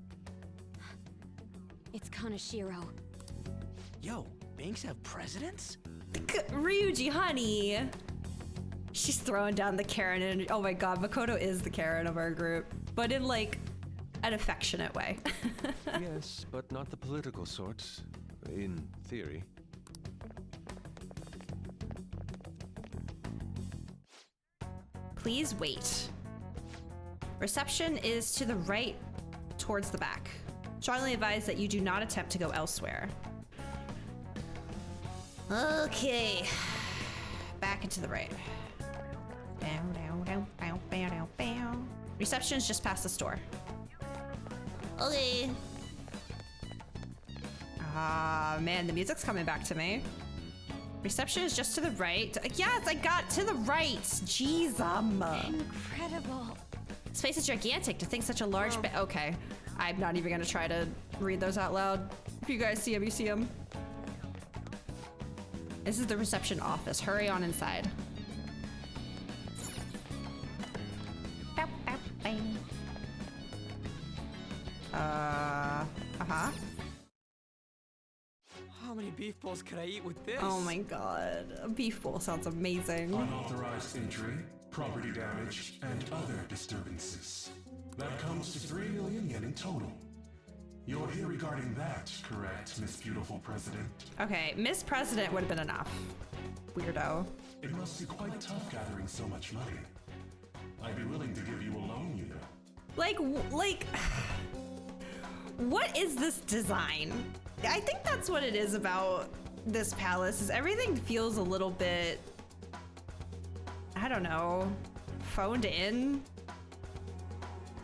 It's Kanashiro. Yo, banks have presidents? Ryuji, honey. She's throwing down the Karen, and oh my god, Makoto is the Karen of our group, but in like an affectionate way. Yes, but not the political sort, in theory. Please wait. Reception is to the right towards the back. Strongly advise that you do not attempt to go elsewhere. Okay. Back into the right. Reception is just past the store. Okay. Ah, man, the music's coming back to me. Reception is just to the right. Yes, I got to the right. Jeez, Incredible. Space is gigantic. To think such a large okay. I'm not even gonna try to read those out loud. If you guys see them, you see them. This is the reception office. Hurry on inside. Uh-huh. How many beef bowls could I eat with this? Oh my god. A beef bowl sounds amazing. Unauthorized entry, property damage, and other disturbances. That comes to 3 million yen in total. You're here regarding that, correct, Miss Beautiful President? Okay, Miss President would have been enough. Weirdo. It must be quite tough gathering so much money. I'd be willing to give you a loan, you know. Like, what is this design? I think that's what it is about this palace, is everything feels a little bit, I don't know, phoned in.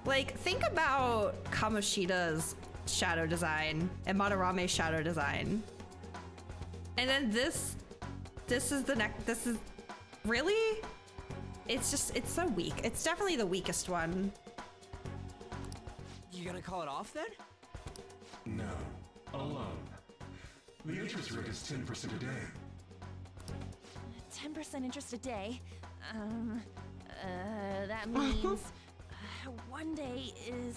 Like, think about Kamoshida's shadow design and Madarame's shadow design. And then this is the next, this is, really? It's just, it's so weak. It's definitely the weakest one. You gonna call it off then? No, a loan. The interest rate is 10% a day. 10% interest a day. That means one day is...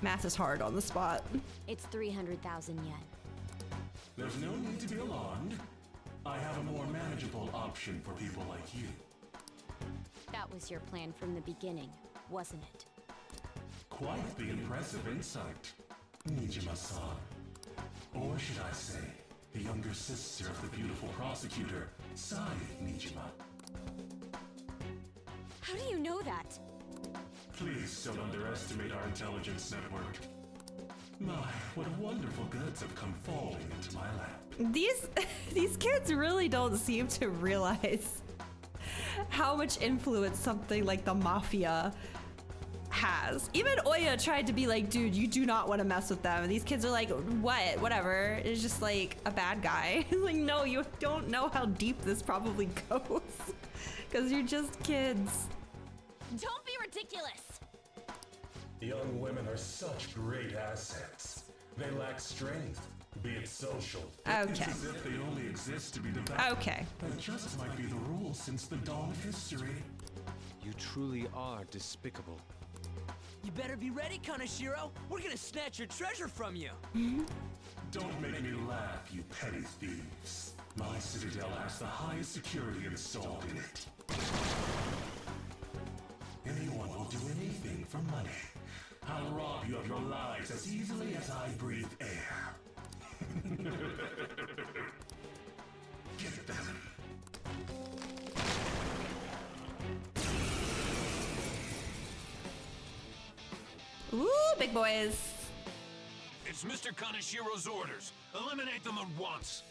Math is hard on the spot. It's 300,000 yen. There's no need to be alarmed. I have a more manageable option for people like you. That was your plan from the beginning, wasn't it? Quite the impressive insight, Nijima-san. Or should I say, the younger sister of the beautiful prosecutor, Sai Nijima. How do you know that? Please don't underestimate our intelligence network. My, what wonderful goods have come falling into my lap. These kids really don't seem to realize how much influence something like the mafia has. Even Oya tried to be like, dude, you do not want to mess with them. And these kids are like, what? Whatever. It's just like a bad guy. Like, no, you don't know how deep this probably goes. Because you're just kids. Don't be ridiculous! Young women are such great assets. They lack strength, be it social. Okay. It's as if they only exist to be developed. Okay. That just might be the rule since the dawn of history. You truly are despicable. You better be ready, Kaneshiro. We're gonna snatch your treasure from you. Don't make me laugh, you petty thieves. My citadel has the highest security installed in it. Anyone will do anything for money. I'll rob you of your lives as easily as I breathe air. Get them. Ooh, big boys. It's Mr. Kaneshiro's orders. Eliminate them at once.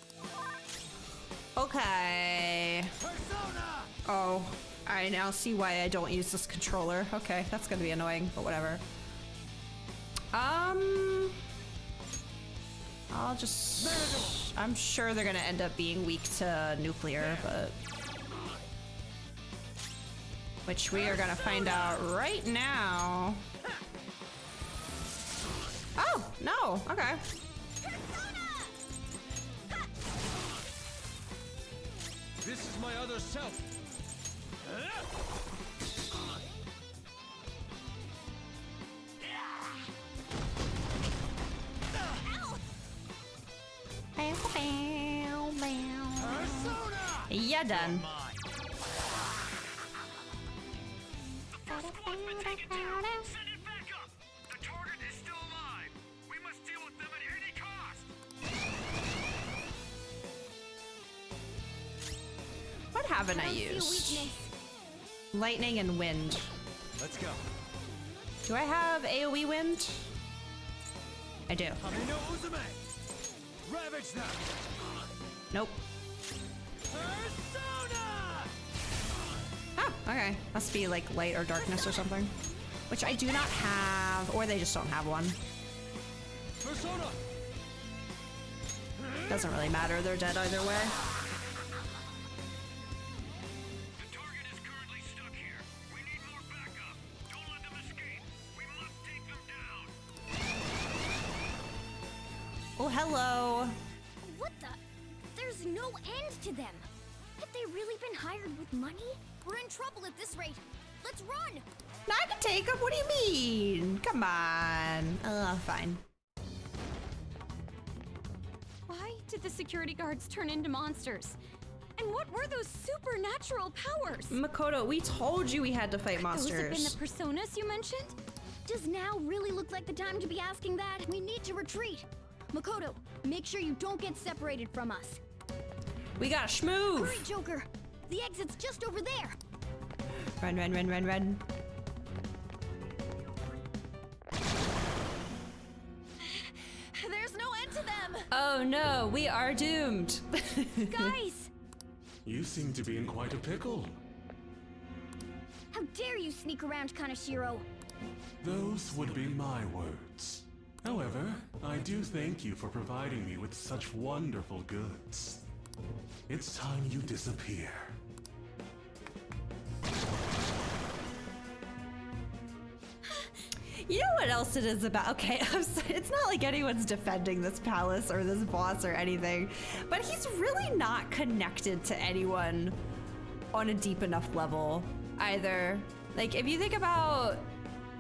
Okay. Persona! Oh, I now see why I don't use this controller. Okay, that's gonna be annoying, but whatever. I'll just... I'm sure they're gonna end up being weak to nuclear, but... Which we are gonna find out right now. Oh, no, okay. This is my other self. Yeah, done. Send it back up! The target is still alive! We must deal with them at any cost! What haven't I used? Lightning and wind. Let's go. Do I have AoE wind? I do. Kamino Uzume! Ravage them! Nope. Persona! Oh, okay. Must be like light or darkness or something. Which I do not have, or they just don't have one. Persona! Doesn't really matter, they're dead either way. The target is currently stuck here. We need more backup. Don't let them escape. We must take them down. Oh, hello. What the? There's no end to them. Have they really been hired with money? We're in trouble at this rate. Let's run! Now I can take them. What do you mean? Come on. Fine. Why did the security guards turn into monsters? And what were those supernatural powers? Makoto, we told you we had to fight monsters. Those have been the personas you mentioned? Does now really look like the time to be asking that? We need to retreat. Makoto, make sure you don't get separated from us. We gotta schmooze. Hurry, Joker. The exit's just over there. Run, run, run, run, run. There's no end to them! Oh no, we are doomed. Guys! You seem to be in quite a pickle. How dare you sneak around Kaneshiro? Those would be my words. However, I do thank you for providing me with such wonderful goods. It's time you disappear. You know what else it is about? Okay, it's not like anyone's defending this palace or this boss or anything, but he's really not connected to anyone on a deep enough level either. Like, if you think about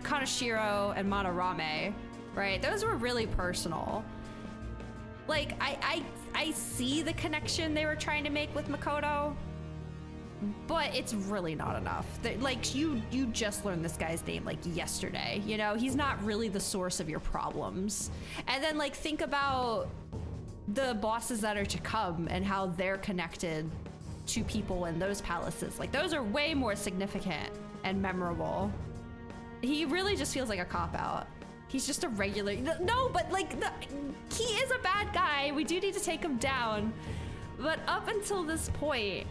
Kaneshiro and Madarame, right? Those were really personal. Like, I see the connection they were trying to make with Makoto, but it's really not enough. Like, you just learned this guy's name like yesterday, you know? He's not really the source of your problems. And then like think about the bosses that are to come and how they're connected to people in those palaces. Like, those are way more significant and memorable. He really just feels like a cop-out. He's just a regular, no, but like, he is a bad guy. We do need to take him down. But up until this point,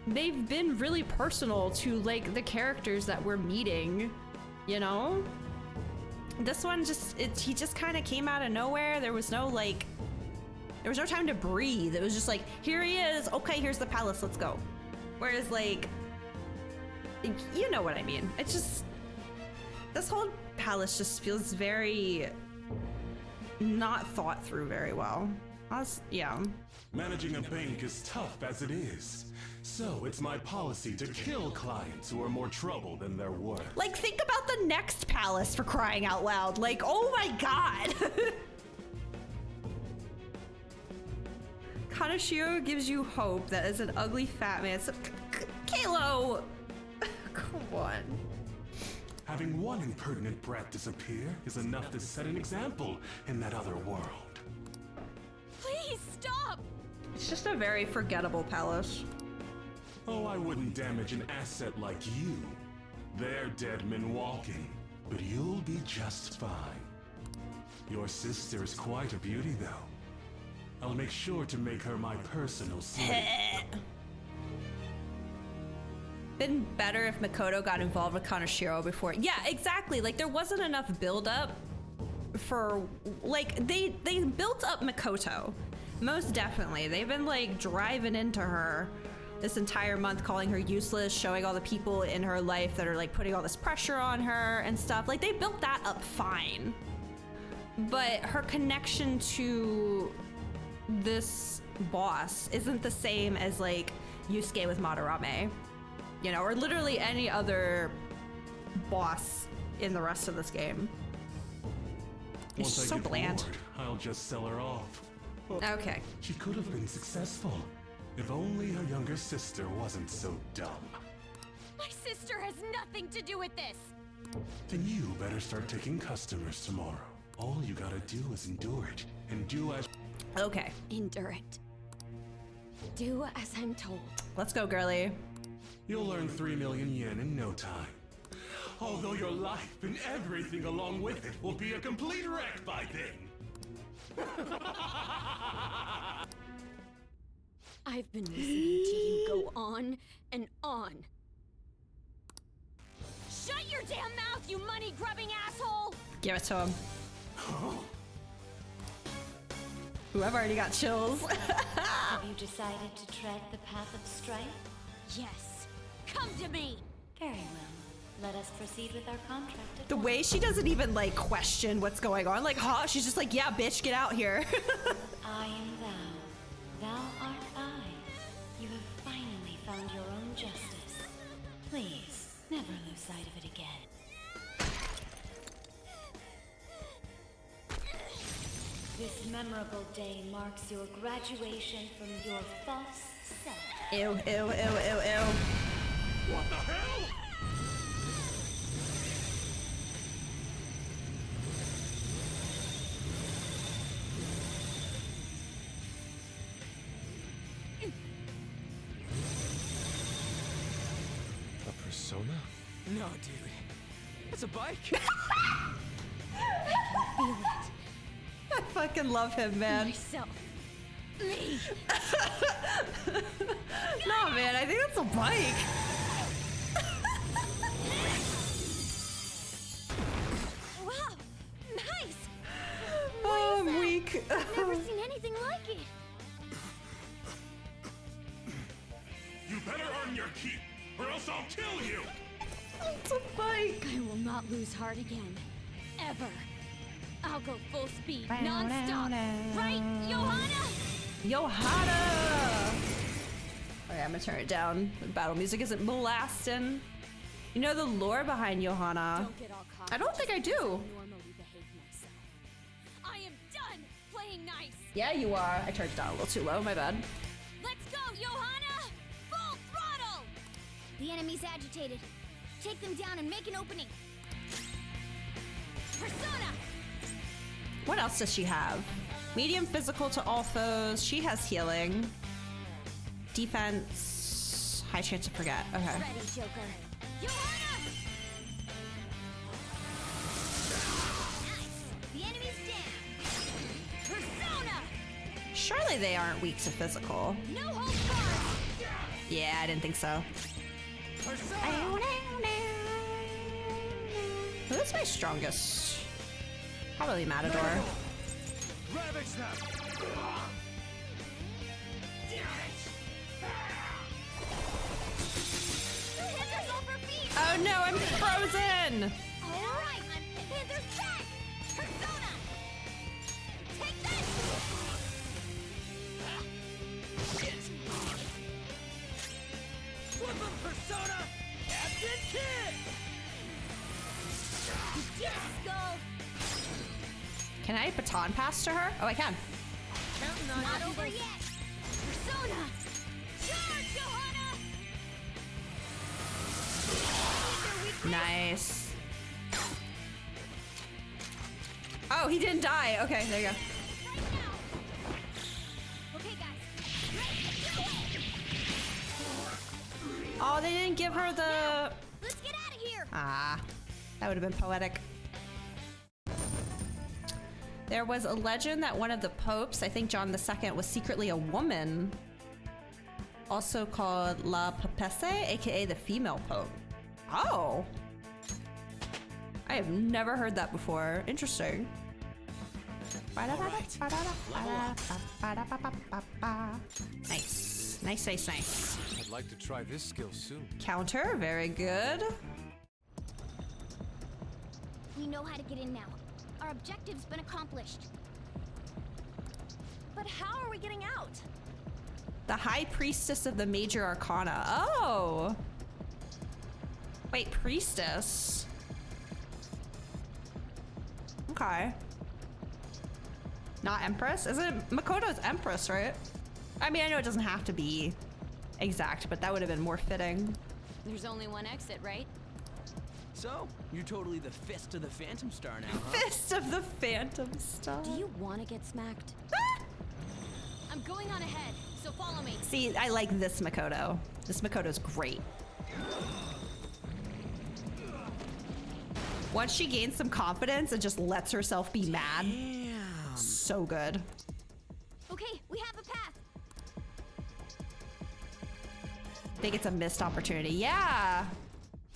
they've been really personal to like the characters that we're meeting, you know? This one he just kind of came out of nowhere. There was no time to breathe. It was just like, here he is. Okay, here's the palace. Let's go. Whereas like, you know what I mean? It's just, this whole palace just feels very not thought through very well. Yeah. Managing a bank is tough as it is. So it's my policy to kill clients who are more trouble than they're worth. Like, think about the next palace, for crying out loud. Like, oh my god. Kaneshiro gives you hope that as an ugly fat man. So, Kalo! Come on. Having one impertinent brat disappear is enough to set an example in that other world. Please stop! It's just a very forgettable palace. Oh, I wouldn't damage an asset like you. They're dead men walking, but you'll be just fine. Your sister is quite a beauty, though. I'll make sure to make her my personal slave. Been better if Makoto got involved with Kaneshiro before. Yeah, exactly. Like, there wasn't enough build up for, like, they built up Makoto. Most definitely. They've been like driving into her this entire month, calling her useless, showing all the people in her life that are like putting all this pressure on her and stuff. Like, they built that up fine. But her connection to this boss isn't the same as like Yusuke with Madarame, you know, or literally any other boss in the rest of this game. It's Once I so get bland. bored, I'll just sell her off. Okay. She could have been successful if only her younger sister wasn't so dumb. My sister has nothing to do with this! Then you better start taking customers tomorrow. All you gotta do is endure it, and do as— Okay. Endure it. Do as I'm told. Let's go, girly. You'll earn 3 million yen in no time. Although your life and everything along with it will be a complete wreck by then. I've been listening to you go on and on. Shut your damn mouth, you money-grubbing asshole! Give it to him. Whoever already got chills. Have you decided to tread the path of strife? Yes. Come to me! Very well. Let us proceed with our contract. The way she doesn't even like question what's going on, like, huh? She's just like, yeah, bitch, get out here. I am thou. Thou art I. You have finally found your own justice. Please, never lose sight of it again. This memorable day marks your graduation from your false self. Ew, ew, ew, ew, ew. What the hell? A persona? No, dude. It's a bike. Feel it. I fucking love him, man. Myself. Me. No, man, I think that's a bike. Wow. Nice. Oh, I'm weak. I've never seen anything like it. You better earn your keep, or else I'll kill you! It's a bike. I will not lose heart again. Ever. I'll go full speed, non-stop. Right, Johanna? Johanna! Okay, I'm gonna turn it down. The battle music isn't blasting. You know the lore behind Johanna? Don't get all caught. I don't think I do. Normally behave myself. I am done playing nice. Yeah, you are. I turned it down a little too low, my bad. Let's go, Johanna! Full throttle! The enemy's agitated. Take them down and make an opening. Persona! What else does she have? Medium physical to all foes. She has healing. Defense. High chance to forget. Okay. Ready, Joker. Johanna! Nice. The enemy's down. Persona! Surely they aren't weak to physical. No holds barred! Yeah, I didn't think so. Who's my strongest? Probably Matador. Ravage them! Oh no, I'm frozen! Alright! Panther's back! Persona! Take this! Shit! Flip him, Persona! Captain Kid! Skull! Can I baton pass to her? Oh, I can. Not over yet! Persona! Charge, Johanna! Nice. Oh, he didn't die. Okay, there you go. Okay, guys. Oh, they didn't give her the... Let's get out of here! Ah, that would have been poetic. There was a legend that one of the popes, I think John II, was secretly a woman, also called La Papesse, aka the female pope. Oh. I have never heard that before. Interesting. Nice. Nice, nice, nice. I'd like to try this skill soon. Counter, very good. We know how to get in now. Our objective's been accomplished. But how are we getting out? The High Priestess of the Major Arcana. Oh! Wait, Priestess? Okay. Not Empress? Isn't Makoto's Empress, right? I mean, I know it doesn't have to be exact, but that would have been more fitting. There's only one exit, right? So, you're totally the Fist of the Phantom Star now, huh? Fist of the Phantom Star. Do you want to get smacked? I'm going on ahead, so follow me. See, I like this Makoto. This Makoto's great. Once she gains some confidence and just lets herself be mad. So good. Okay, we have a path. I think it's a missed opportunity. Yeah.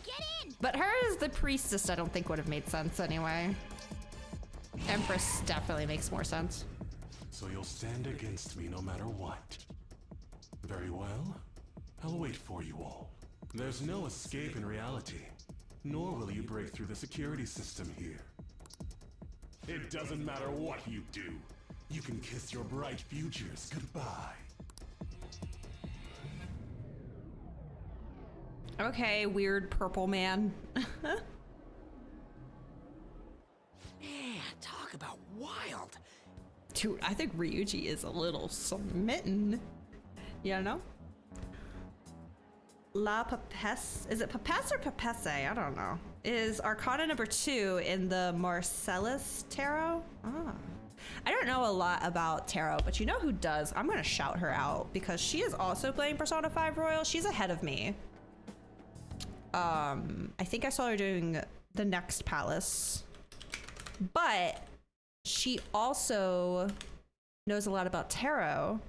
Get in. But her as the priestess, I don't think would have made sense anyway. Empress definitely makes more sense. so you'll stand against me no matter what. Very well. I'll wait for you all. There's no escape in reality, nor will you break through the security system here. It doesn't matter what you do. You can kiss your bright futures goodbye. Okay, weird purple man. Man, talk about wild. Dude, I think Ryuji is a little smitten. You know? La Papesse, is it Papesse or Papesse? I don't know. Is Arcana number 2 in the Marcellus Tarot? Ah. I don't know a lot about Tarot, but you know who does? I'm gonna shout her out because she is also playing Persona 5 Royal. She's ahead of me. I think I saw her doing the next palace, but she also knows a lot about tarot,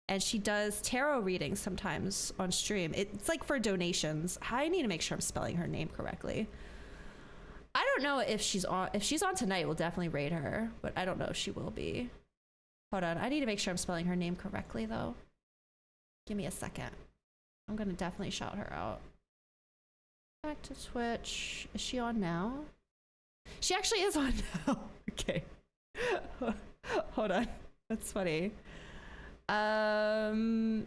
and she does tarot readings sometimes on stream. It's like for donations. I need to make sure I'm spelling her name correctly. I don't know if she's on. If she's on tonight, we'll definitely raid her, but I don't know if she will be. Hold on, I need to make sure I'm spelling her name correctly though. Give me a second. I'm gonna definitely shout her out. Back to Twitch. Is she on now? She actually is on now. Okay. Hold on. That's funny. Meme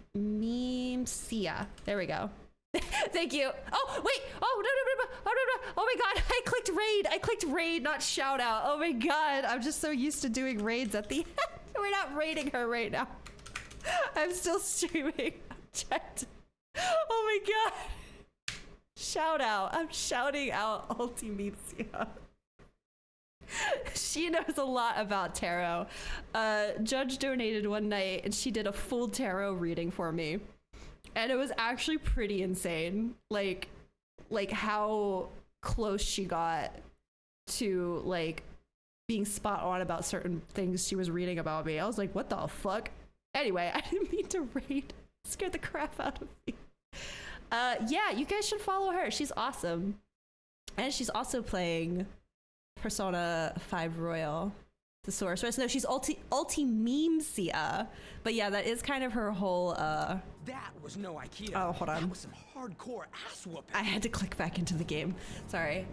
Sia. There we go. Thank you. Oh, wait. Oh, no. Oh my god. I clicked raid, not shout out. Oh my god. I'm just so used to doing raids at the end. We're not raiding her right now. I'm still streaming. Checked. Oh my god. Shout out. I'm shouting out Ultimizia. She knows a lot about tarot. Judge donated one night and she did a full tarot reading for me. And it was actually pretty insane. Like how close she got to like being spot on about certain things she was reading about me. I was like, what the fuck? Anyway, I didn't mean to raid. It scared the crap out of me. Yeah, you guys should follow her. She's awesome. And she's also playing Persona 5 Royal, the Sorceress. No, she's Ultimizia. But yeah, that is kind of her whole, That was no Aikido. Oh, hold on. That was some hardcore ass whooping. I had to click back into the game. Sorry.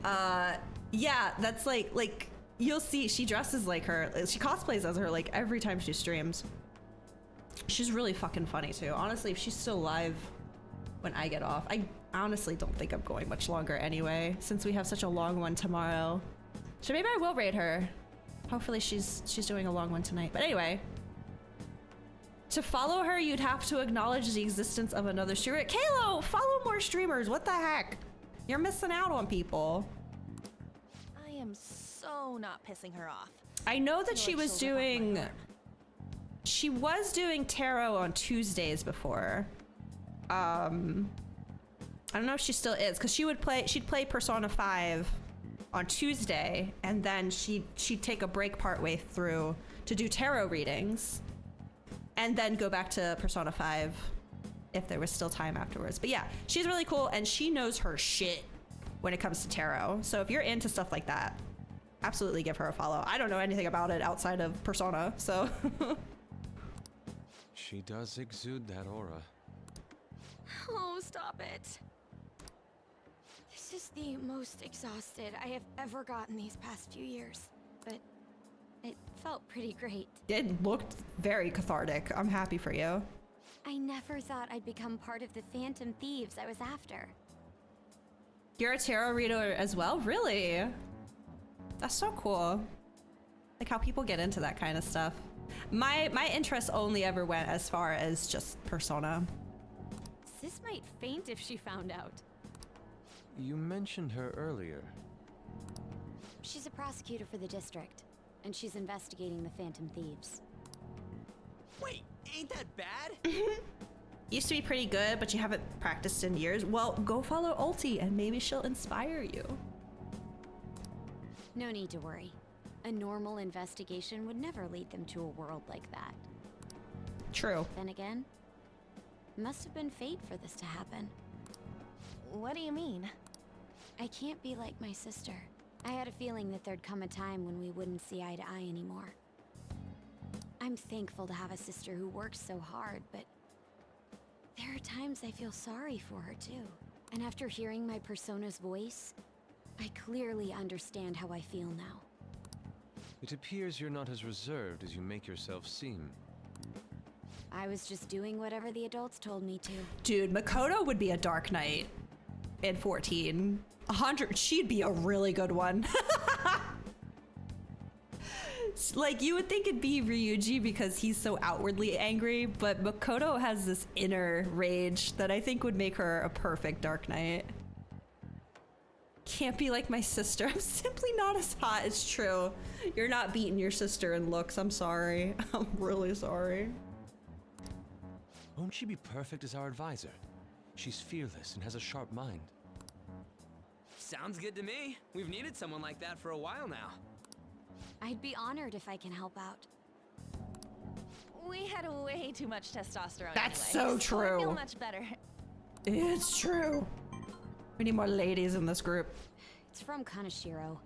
Yeah, that's like, you'll see, she dresses like her. She cosplays as her, like, every time she streams. She's really fucking funny, too. Honestly, if she's still live when I get off. I honestly don't think I'm going much longer anyway, since we have such a long one tomorrow. So maybe I will raid her. Hopefully she's doing a long one tonight. But anyway, to follow her, you'd have to acknowledge the existence of another streamer. Kalo, follow more streamers. What the heck? You're missing out on people. I am so not pissing her off. I know that she was doing tarot on Tuesdays before. I don't know if she still is, because she'd play Persona 5 on Tuesday, and then she'd take a break partway through to do tarot readings, and then go back to Persona 5 if there was still time afterwards. But yeah, she's really cool, and she knows her shit when it comes to tarot. So if you're into stuff like that, absolutely give her a follow. I don't know anything about it outside of Persona, so. She does exude that aura. Oh, stop it. This is the most exhausted I have ever gotten these past few years, but it felt pretty great. It looked very cathartic. I'm happy for you. I never thought I'd become part of the Phantom Thieves I was after. You're a tarot reader as well? Really? That's so cool. Like how people get into that kind of stuff. My interest only ever went as far as just Persona. Sis might faint if she found out. You mentioned her earlier. She's a prosecutor for the district, and she's investigating the Phantom Thieves. Wait, ain't that bad? Used to be pretty good, but you haven't practiced in years. Well, go follow Ulti and maybe she'll inspire you. No need to worry. A normal investigation would never lead them to a world like that. True. Then again, must have been fate for this to happen. What do you mean? I can't be like my sister. I had a feeling that there'd come a time when we wouldn't see eye to eye anymore. I'm thankful to have a sister who works so hard, but there are times I feel sorry for her too. And after hearing my persona's voice, I clearly understand how I feel now. It appears you're not as reserved as you make yourself seem. I was just doing whatever the adults told me to. Dude, Makoto would be a Dark Knight in 14. 100, she'd be a really good one. Like, you would think it'd be Ryuji because he's so outwardly angry, but Makoto has this inner rage that I think would make her a perfect Dark Knight. Can't be like my sister. I'm simply not as hot. It's true. You're not beating your sister in looks. I'm sorry. I'm really sorry. Won't she be perfect as our advisor? She's fearless and has a sharp mind. Sounds good to me. We've needed someone like that for a while now. I'd be honored if I can help out. We had way too much testosterone. That's anyway, so true. I feel much better. It's true. We need more ladies in this group. It's from Kaneshiro.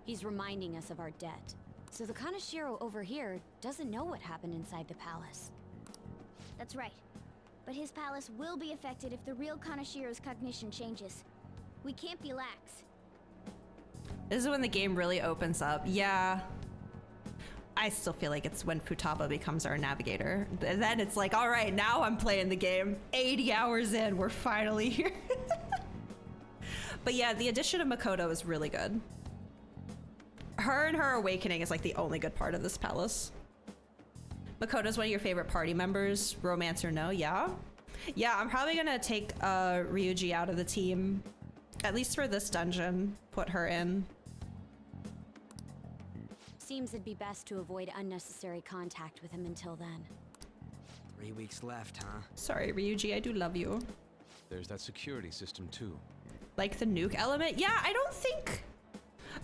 He's reminding us of our debt. So the Kaneshiro over here doesn't know what happened inside the palace. That's right. But his palace will be affected if the real Kaneshiro's cognition changes. We can't be lax. This is when the game really opens up. Yeah. I still feel like it's when Futaba becomes our navigator. And then it's like, all right, now I'm playing the game. 80 hours in, we're finally here. But yeah, the addition of Makoto is really good. Her and her awakening is like the only good part of this palace. Makoto's one of your favorite party members, romance or no? Yeah. Yeah, I'm probably gonna take Ryuji out of the team, at least for this dungeon. Put her in. Seems it'd be best to avoid unnecessary contact with him until then. 3 weeks left, huh? Sorry, Ryuji, I do love you. There's that security system too. Like the nuke element? Yeah, I don't think...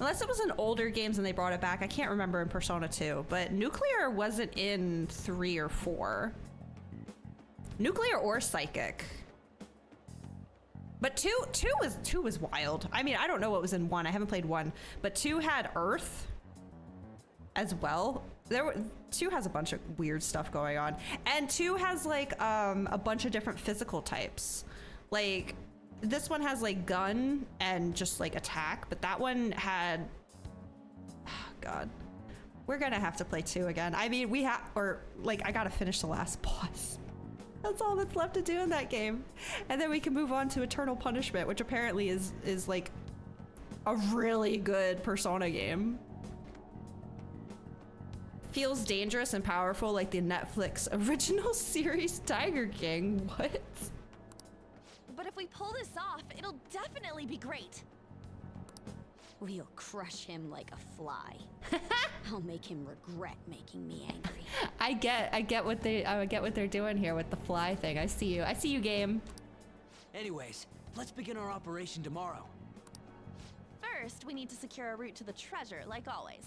Unless it was in older games and they brought it back. I can't remember in Persona 2, but nuclear wasn't in 3 or 4. Nuclear or psychic. But 2 was wild. I mean, I don't know what was in 1. I haven't played 1, but 2 had Earth as well. 2 has a bunch of weird stuff going on, and 2 has like a bunch of different physical types. Like this one has like gun and just like attack, but that one had, oh God, we're gonna have to play 2 again. I mean, I gotta finish the last boss. That's all that's left to do in that game, and then we can move on to Eternal Punishment, which apparently is like a really good Persona game. Feels dangerous and powerful like the Netflix original series Tiger King. What? But if we pull this off, it'll definitely be great. We'll crush him like a fly. I'll make him regret making me angry. I get what they're doing here with the fly thing. I see you, game. Anyways, let's begin our operation tomorrow. First, we need to secure a route to the treasure, like always.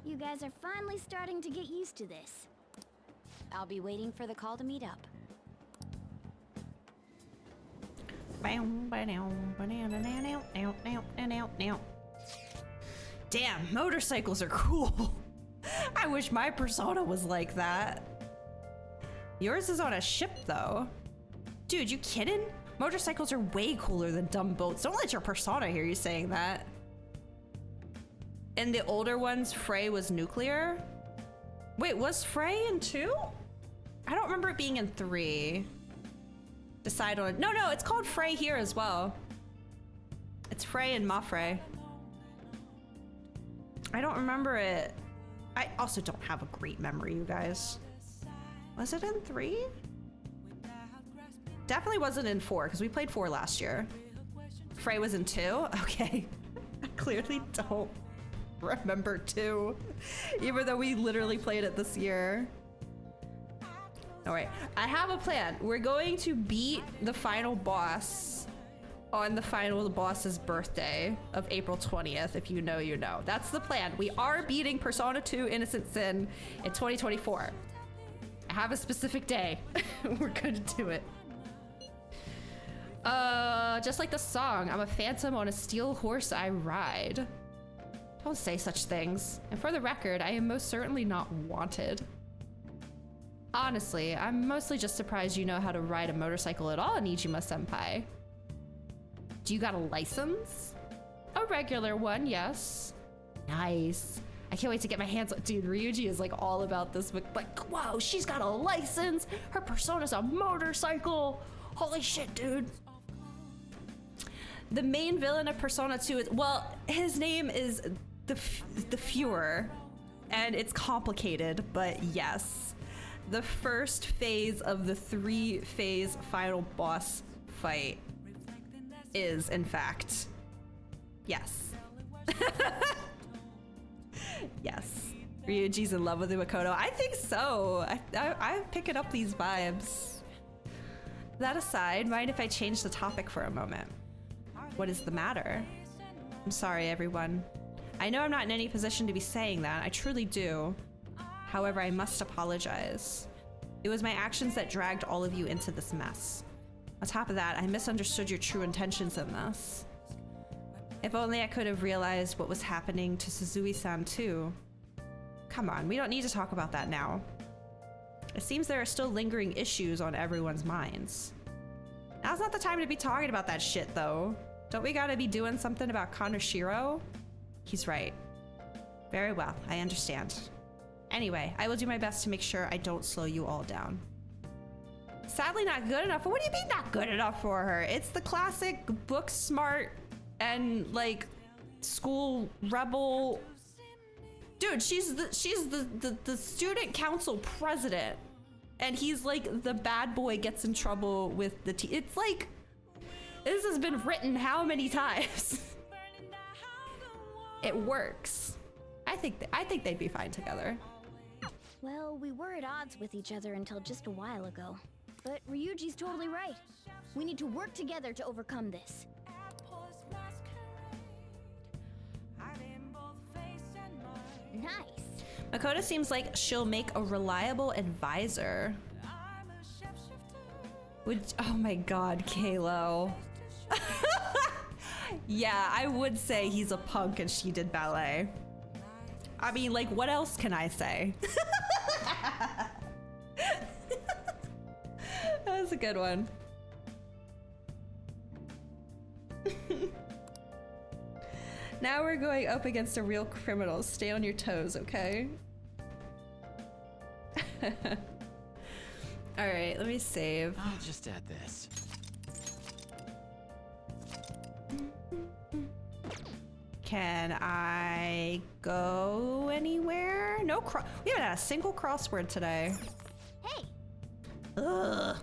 You guys are finally starting to get used to this. I'll be waiting for the call to meet up. Damn, motorcycles are cool. I wish my Persona was like that. Yours is on a ship though. Dude, you kidding? Motorcycles are way cooler than dumb boats. Don't let your Persona hear you saying that. In the older ones, Frey was nuclear. Wait, was Frey in 2? I don't remember it being in 3. Decide on it. No, it's called Frey here as well. It's Frey and Mafrey. I don't remember it. I also don't have a great memory, you guys. Was it in 3? Definitely wasn't in 4, because we played 4 last year. Frey was in 2? Okay. I clearly don't remember 2, even though we literally played it this year. All right, I have a plan. We're going to beat the final boss on the final boss's birthday of April 20th. If you know, you know. That's the plan. We are beating Persona 2 Innocent Sin in 2024. I have a specific day. We're gonna do it. Just like the song, I'm a phantom on a steel horse I ride. Don't say such things. And for the record, I am most certainly not wanted. Honestly, I'm mostly just surprised you know how to ride a motorcycle at all, Nijima-senpai. Do you got a license? A regular one, yes. Nice. I can't wait to get my hands on. Dude, Ryuji is like all about this. Like, whoa, she's got a license. Her persona's a motorcycle. Holy shit, dude. The main villain of Persona 2 is, well, his name is the Fuhrer, and it's complicated, but yes. The first phase of the 3-phase final boss fight is, in fact, yes. Yes. Ryuji's in love with Makoto. I think so. I'm picking up these vibes. That aside, mind if I change the topic for a moment? What is the matter? I'm sorry, everyone. I know I'm not in any position to be saying that. I truly do. However, I must apologize. It was my actions that dragged all of you into this mess. On top of that, I misunderstood your true intentions in this. If only I could have realized what was happening to Suzui-san too. Come on, we don't need to talk about that now. It seems there are still lingering issues on everyone's minds. Now's not the time to be talking about that shit, though. Don't we gotta be doing something about Kaneshiro? He's right. Very well, I understand. Anyway, I will do my best to make sure I don't slow you all down. Sadly not good enough. What do you mean not good enough for her? It's the classic book smart and like school rebel. Dude, she's the student council president, and he's like the bad boy gets in trouble with the it's like, this has been written how many times? It works. I think they'd be fine together. Well, we were at odds with each other until just a while ago. But Ryuji's totally right. We need to work together to overcome this. Nice. Makoto seems like she'll make a reliable advisor. Oh my god, Kalo. Yeah, I would say he's a punk and she did ballet. I mean, like, what else can I say? That was a good one. Now we're going up against a real criminal. Stay on your toes, okay? Alright, let me save. I'll just add this. Can I go anywhere? No we haven't had a single crossword today. Hey! Ugh.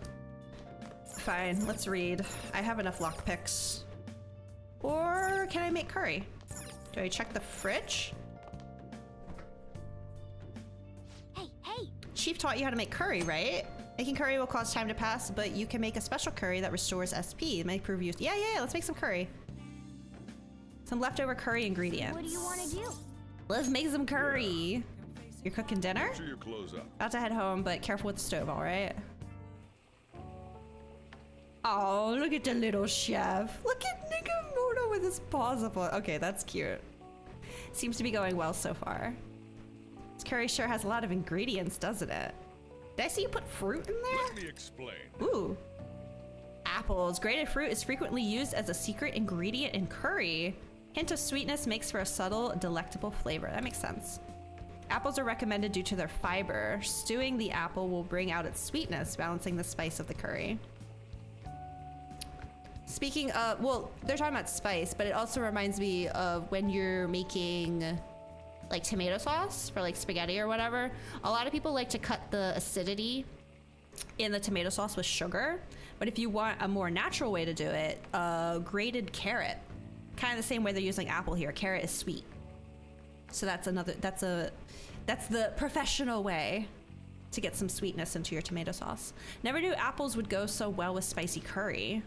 Fine, let's read. I have enough lockpicks. Or can I make curry? Do I check the fridge? Hey, hey! Chief taught you how to make curry, right? Making curry will cause time to pass, but you can make a special curry that restores SP. It may prove useful. Yeah, let's make some curry. Some leftover curry ingredients. What do you want to do? Let's make some curry. You're cooking dinner? Make sure your clothes up. About to head home, but careful with the stove, all right? Oh, look at the little chef. Look at Nikamoto with his paws up. Okay, that's cute. Seems to be going well so far. This curry sure has a lot of ingredients, doesn't it? Did I see you put fruit in there? Let me explain. Ooh. Apples. Grated fruit is frequently used as a secret ingredient in curry. Hint of sweetness makes for a subtle, delectable flavor. That makes sense. Apples are recommended due to their fiber. Stewing the apple will bring out its sweetness, balancing the spice of the curry. Speaking of, well, they're talking about spice, but it also reminds me of when you're making like tomato sauce for like spaghetti or whatever. A lot of people like to cut the acidity in the tomato sauce with sugar, but if you want a more natural way to do it, grated carrot, kind of the same way they're using apple here. Carrot is sweet, so that's the professional way to get some sweetness into your tomato sauce. Never knew apples would go so well with spicy curry.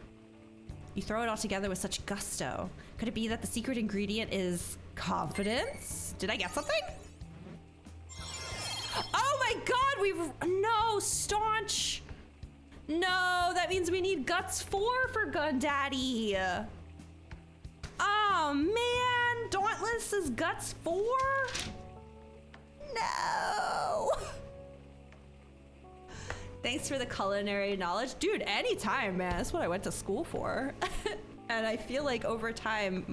You throw it all together with such gusto. Could it be that the secret ingredient is confidence? Did I get something? Oh my god, no, staunch. No, that means we need guts 4 for Gundaddy. Oh man, Dauntless is Guts 4? No. Thanks for the culinary knowledge. Dude, anytime, man. That's what I went to school for. And I feel like over time,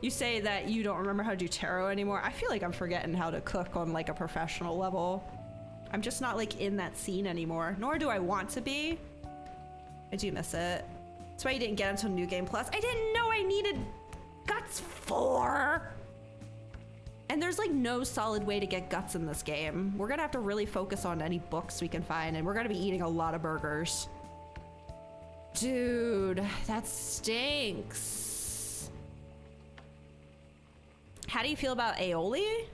you say that you don't remember how to do taro anymore. I feel like I'm forgetting how to cook on like a professional level. I'm just not like in that scene anymore, nor do I want to be. I do miss it. That's why you didn't get until New Game Plus. I didn't know I needed Guts 4. And there's like no solid way to get guts in this game. We're gonna have to really focus on any books we can find, and we're gonna be eating a lot of burgers. Dude, that stinks. How do you feel about aioli?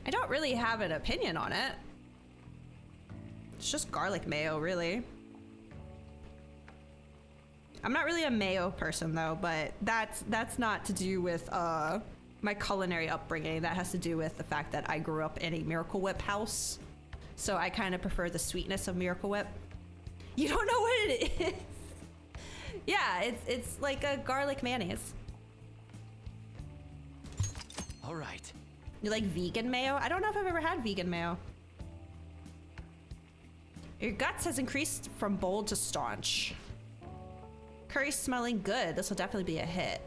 I don't really have an opinion on it. It's just garlic mayo, really. I'm not really a mayo person though, but that's not to do with my culinary upbringing. That has to do with the fact that I grew up in a Miracle Whip house. So I kind of prefer the sweetness of Miracle Whip. You don't know what it is? Yeah, it's like a garlic mayonnaise. All right. You like vegan mayo? I don't know if I've ever had vegan mayo. Your guts has increased from bold to staunch. Curry smelling good. This will definitely be a hit.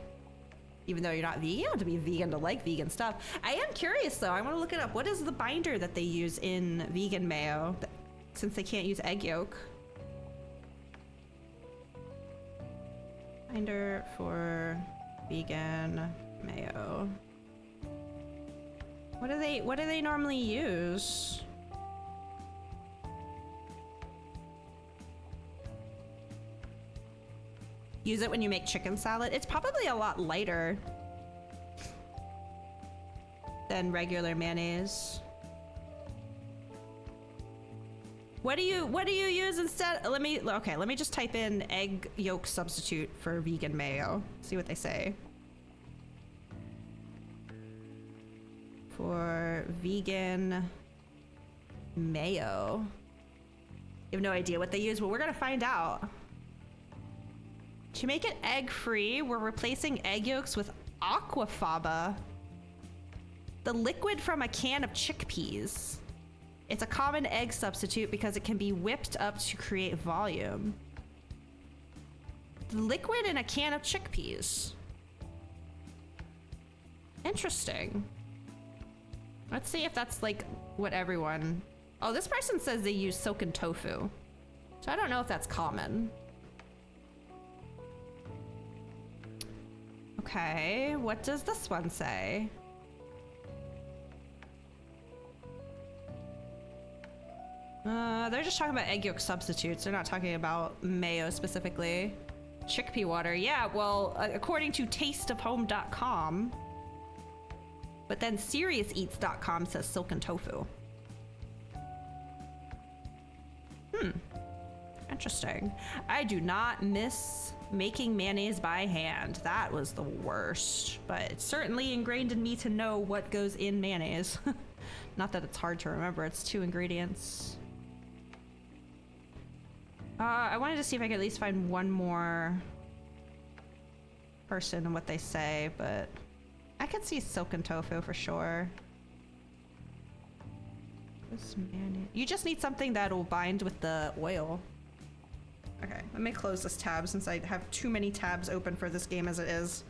Even though you're not vegan, you don't have to be vegan to like vegan stuff. I am curious though. I want to look it up. What is the binder that they use in vegan mayo? Since they can't use egg yolk. Binder for vegan mayo. What do they normally use? Use it when you make chicken salad. It's probably a lot lighter than regular mayonnaise. What do you use instead? Let me just type in egg yolk substitute for vegan mayo. See what they say. For vegan mayo. You have no idea what they use? Well, we're gonna find out. To make it egg-free, we're replacing egg yolks with aquafaba, the liquid from a can of chickpeas. It's a common egg substitute because it can be whipped up to create volume. The liquid in a can of chickpeas. Interesting. Let's see if that's like what everyone... Oh, this person says they use silken tofu. So I don't know if that's common. Okay, what does this one say? They're just talking about egg yolk substitutes. They're not talking about mayo specifically. Chickpea water, yeah, well, according to tasteofhome.com. But then SeriousEats.com says silken tofu. Interesting. I do not miss making mayonnaise by hand. That was the worst, but it's certainly ingrained in me to know what goes in mayonnaise. Not that it's hard to remember, it's 2 ingredients. I wanted to see if I could at least find one more person and what they say, but I could see silken tofu for sure. This mayonnaise. You just need something that'll bind with the oil. Okay, let me close this tab since I have too many tabs open for this game as it is.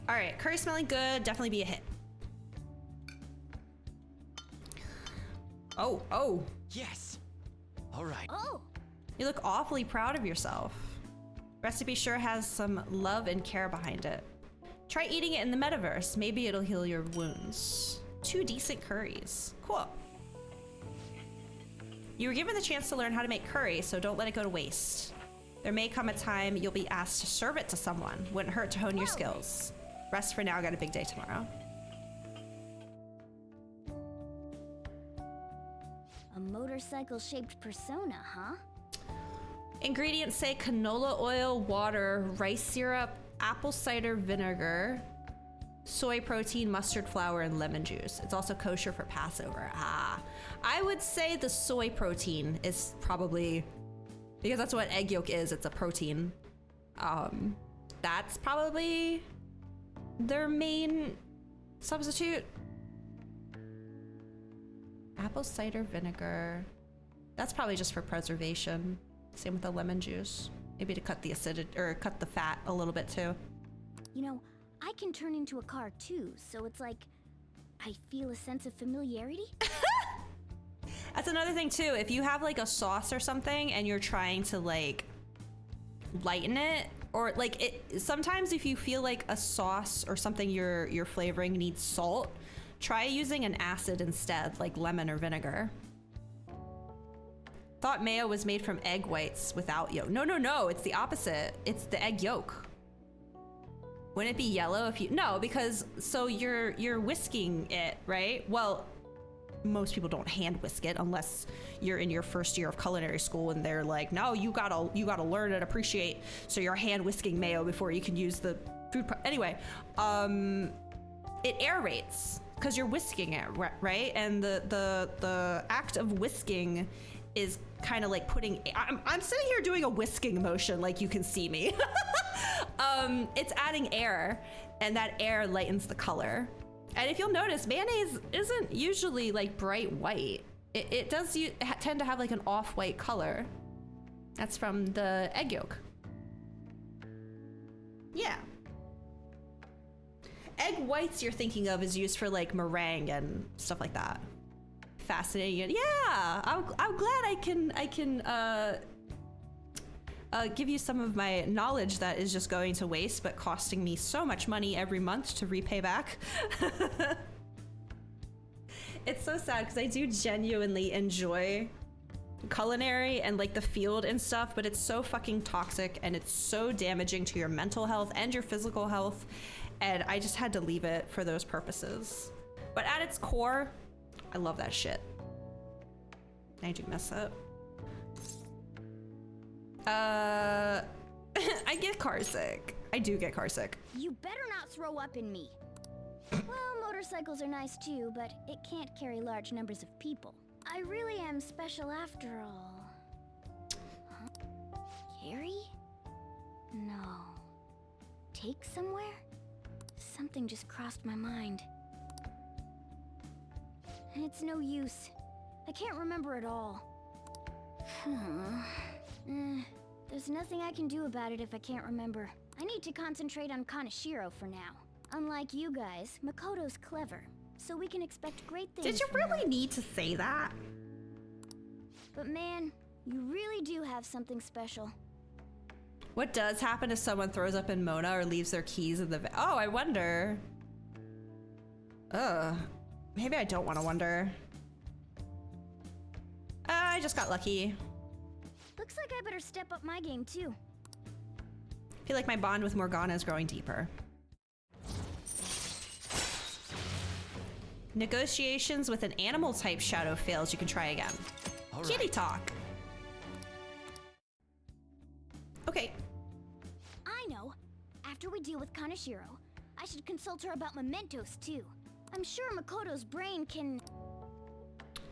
All right, curry smelling good, definitely be a hit. Oh. Yes. All right. Oh. You look awfully proud of yourself. Recipe sure has some love and care behind it. Try eating it in the metaverse. Maybe it'll heal your wounds. 2 decent curries. Cool. You were given the chance to learn how to make curry, so don't let it go to waste. There may come a time you'll be asked to serve it to someone. Wouldn't hurt to hone your skills. Rest for now, got a big day tomorrow. A motorcycle-shaped persona, huh? Ingredients say canola oil, water, rice syrup, apple cider vinegar, soy protein, mustard flour, and lemon juice. It's also kosher for Passover. I would say the soy protein is probably, because that's what egg yolk is, it's a protein. That's probably their main substitute. Apple cider vinegar. That's probably just for preservation. Same with the lemon juice. Maybe to cut the acidity or cut the fat a little bit too. You know, I can turn into a car too, so it's like I feel a sense of familiarity. That's another thing too. If you have like a sauce or something and you're trying to like lighten it, or like it, sometimes if you feel like a sauce or something you're flavoring needs salt, try using an acid instead, like lemon or vinegar. Thought mayo was made from egg whites without yolk. No, it's the opposite. It's the egg yolk. Wouldn't it be yellow if you, no, because so you're whisking it, right? Well, most people don't hand whisk it unless you're in your first year of culinary school and they're like, no, you gotta learn and appreciate. So you're hand whisking mayo before you can use the food. Anyway, it aerates because you're whisking it, right? And the act of whisking is kind of like putting, I'm sitting here doing a whisking motion like you can see me. It's adding air, and that air lightens the color. And if you'll notice, mayonnaise isn't usually like bright white. It does tend to have like an off-white color. That's from the egg yolk. Yeah. Egg whites you're thinking of is used for like meringue and stuff like that. Fascinating. Yeah, I'm glad I can give you some of my knowledge that is just going to waste, but costing me so much money every month to repay back. It's so sad because I do genuinely enjoy culinary and like the field and stuff, but it's so fucking toxic and it's so damaging to your mental health and your physical health, and I just had to leave it for those purposes. But at its core, I love that shit. I do miss it. I get car sick. I do get car sick. You better not throw up in me. Well, motorcycles are nice too, but it can't carry large numbers of people. I really am special after all. Huh? Carry? No. Take somewhere? Something just crossed my mind. It's no use. I can't remember it all. There's nothing I can do about it if I can't remember. I need to concentrate on Kaneshiro for now. Unlike you guys, Makoto's clever, so we can expect great things. Did you really need to say that? But man, you really do have something special. What does happen if someone throws up in Mona or leaves their keys in the oh, I wonder. Maybe I don't want to wonder. I just got lucky. Looks like I better step up my game too. I feel like my bond with Morgana is growing deeper. Negotiations with an animal type shadow fails. You can try again. All Kitty right. Talk. Okay. I know. After we deal with Kaneshiro, I should consult her about mementos too. I'm sure Makoto's brain can...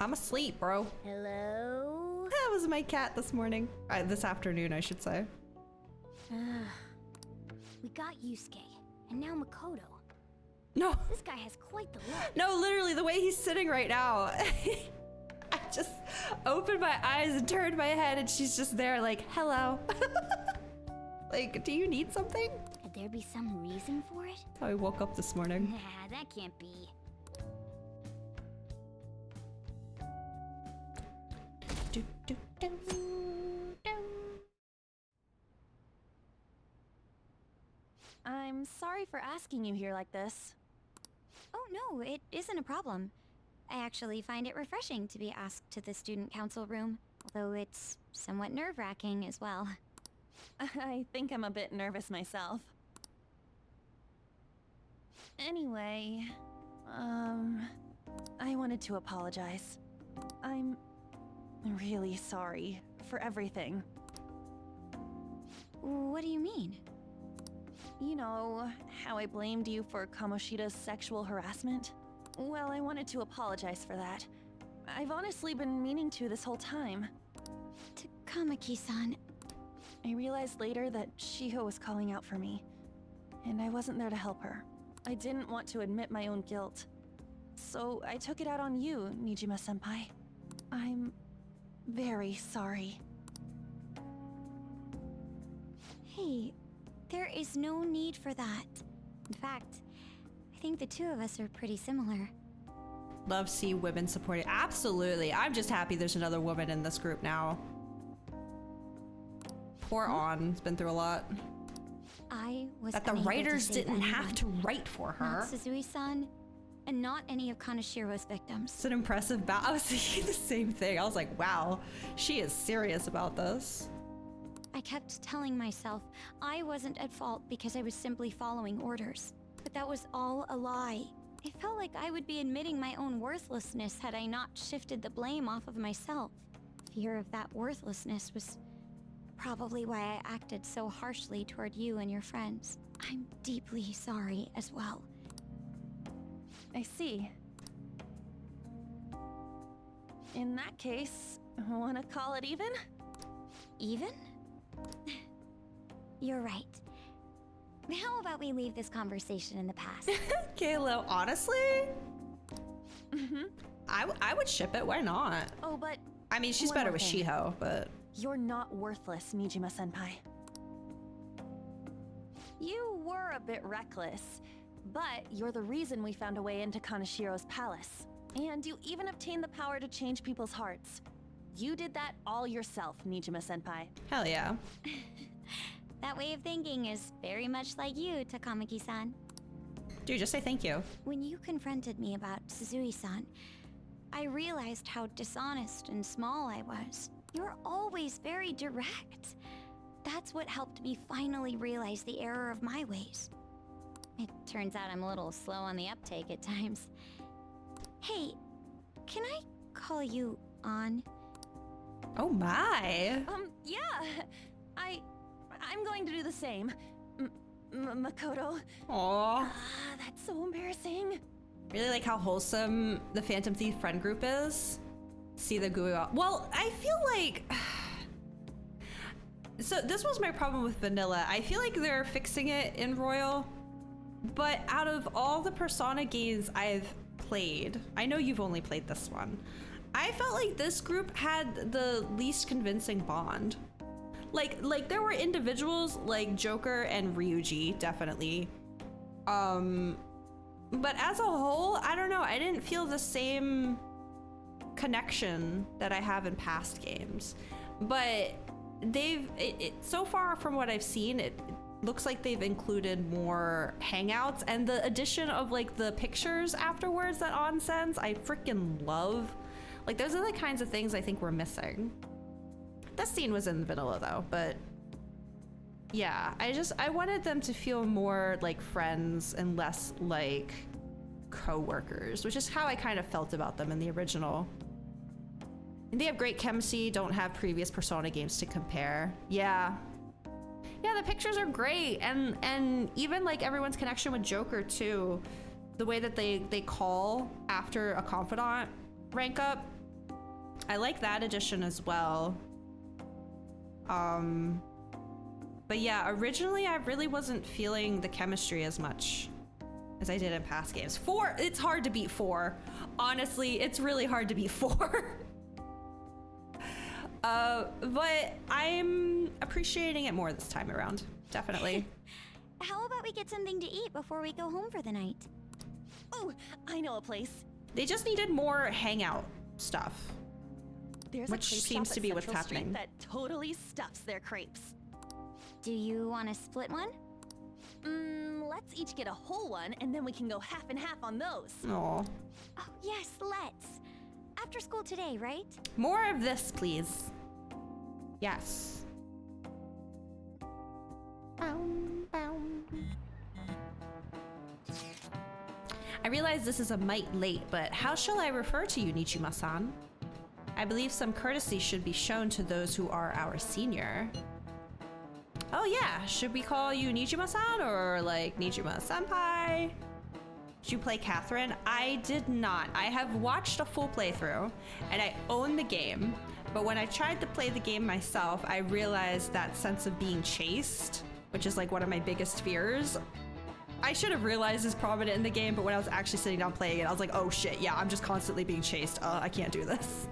I'm asleep, bro. Hello? That was my cat this morning. This afternoon, I should say. We got Yusuke, and now Makoto. No. This guy has quite the look. No, literally, the way he's sitting right now. I just opened my eyes and turned my head, and she's just there like, hello. Like, do you need something? Could there be some reason for it? That's how I woke up this morning. Nah, that can't be. I'm sorry for asking you here like this. Oh no, it isn't a problem. I actually find it refreshing to be asked to the student council room, although it's somewhat nerve-wracking as well. I think I'm a bit nervous myself. Anyway, I wanted to apologize. I'm really sorry for everything. What do you mean? You know, how I blamed you for Kamoshida's sexual harassment? Well, I wanted to apologize for that. I've honestly been meaning to this whole time. Takamaki-san. I realized later that Shiho was calling out for me, and I wasn't there to help her. I didn't want to admit my own guilt. So I took it out on you, Nijima-senpai. I'm very sorry. Hey, there is no need for that. In fact, I think the two of us are pretty similar. Love to see women supporting. Absolutely. I'm just happy there's another woman in this group now. Poor On. It's been through a lot. I was That the unable to writers save didn't have anyone. to write for her. Not Suzui-san, and not any of Kanashiro's victims. It's an impressive I was thinking the same thing. I was like, wow, she is serious about this. I kept telling myself I wasn't at fault because I was simply following orders. But that was all a lie. I felt like I would be admitting my own worthlessness had I not shifted the blame off of myself. Fear of that worthlessness was probably why I acted so harshly toward you and your friends. I'm deeply sorry as well. I see. In that case, wanna call it even? Even? You're right. How about we leave this conversation in the past? Kayla, honestly? I would ship it. Why not? Oh, but I mean, she's one better more with thing. Shiho, but You're not worthless, Nijima-senpai. You were a bit reckless, but you're the reason we found a way into Kanashiro's palace. And you even obtained the power to change people's hearts. You did that all yourself, Nijima-senpai. hell yeah. That way of thinking is very much like you, Takamaki-san. Dude, just say thank you. When you confronted me about Suzui-san, I realized how dishonest and small I was. You're always very direct. That's what helped me finally realize the error of my ways. It turns out I'm a little slow on the uptake at times. Hey, can I call you On? Oh my. Yeah. I'm going to do the same. Makoto. Aww. That's so embarrassing. Really like how wholesome the Phantom Thief friend group is. See the gooey. Well, I feel like. So this was my problem with Vanilla. I feel like they're fixing it in Royal, but out of all the Persona games I've played, I know you've only played this one, I felt like this group had the least convincing bond. Like there were individuals like Joker and Ryuji, definitely. But as a whole, I don't know, I didn't feel the same connection that I have in past games. But so far from what I've seen, it looks like they've included more hangouts, and the addition of like the pictures afterwards that On sends, I freaking love. Like those are the kinds of things I think we're missing. That scene was in vanilla though, but yeah, I wanted them to feel more like friends and less like co-workers, which is how I kind of felt about them in the original. And they have great chemistry, don't have previous Persona games to compare. Yeah, the pictures are great, and even like everyone's connection with Joker too, the way that they call after a confidant rank up, I like that addition as well. But yeah, originally I really wasn't feeling the chemistry as much as I did in past games. 4, it's hard to beat 4. Honestly, it's really hard to beat 4. But I'm appreciating it more this time around, definitely. How about we get something to eat before we go home for the night? Oh, I know a place. They just needed more hangout stuff. There's which a crepe seems shop to at be what's Central Street happening. that totally stuffs their crepes. Do you want to split one? Let's each get a whole one, and then we can go half and half on those. Aw. Oh, yes, let's. After school today, right? More of this, please. Yes. I realize this is a mite late, but how shall I refer to you, Nijima-san? I believe some courtesy should be shown to those who are our senior. Oh yeah, should we call you Nijima-san or like Nijima-senpai? Did you play Catherine? I did not. I have watched a full playthrough and I own the game, but when I tried to play the game myself, I realized that sense of being chased, which is like one of my biggest fears, I should have realized is prominent in the game, but when I was actually sitting down playing it, I was like, oh shit, yeah, I'm just constantly being chased. I can't do this.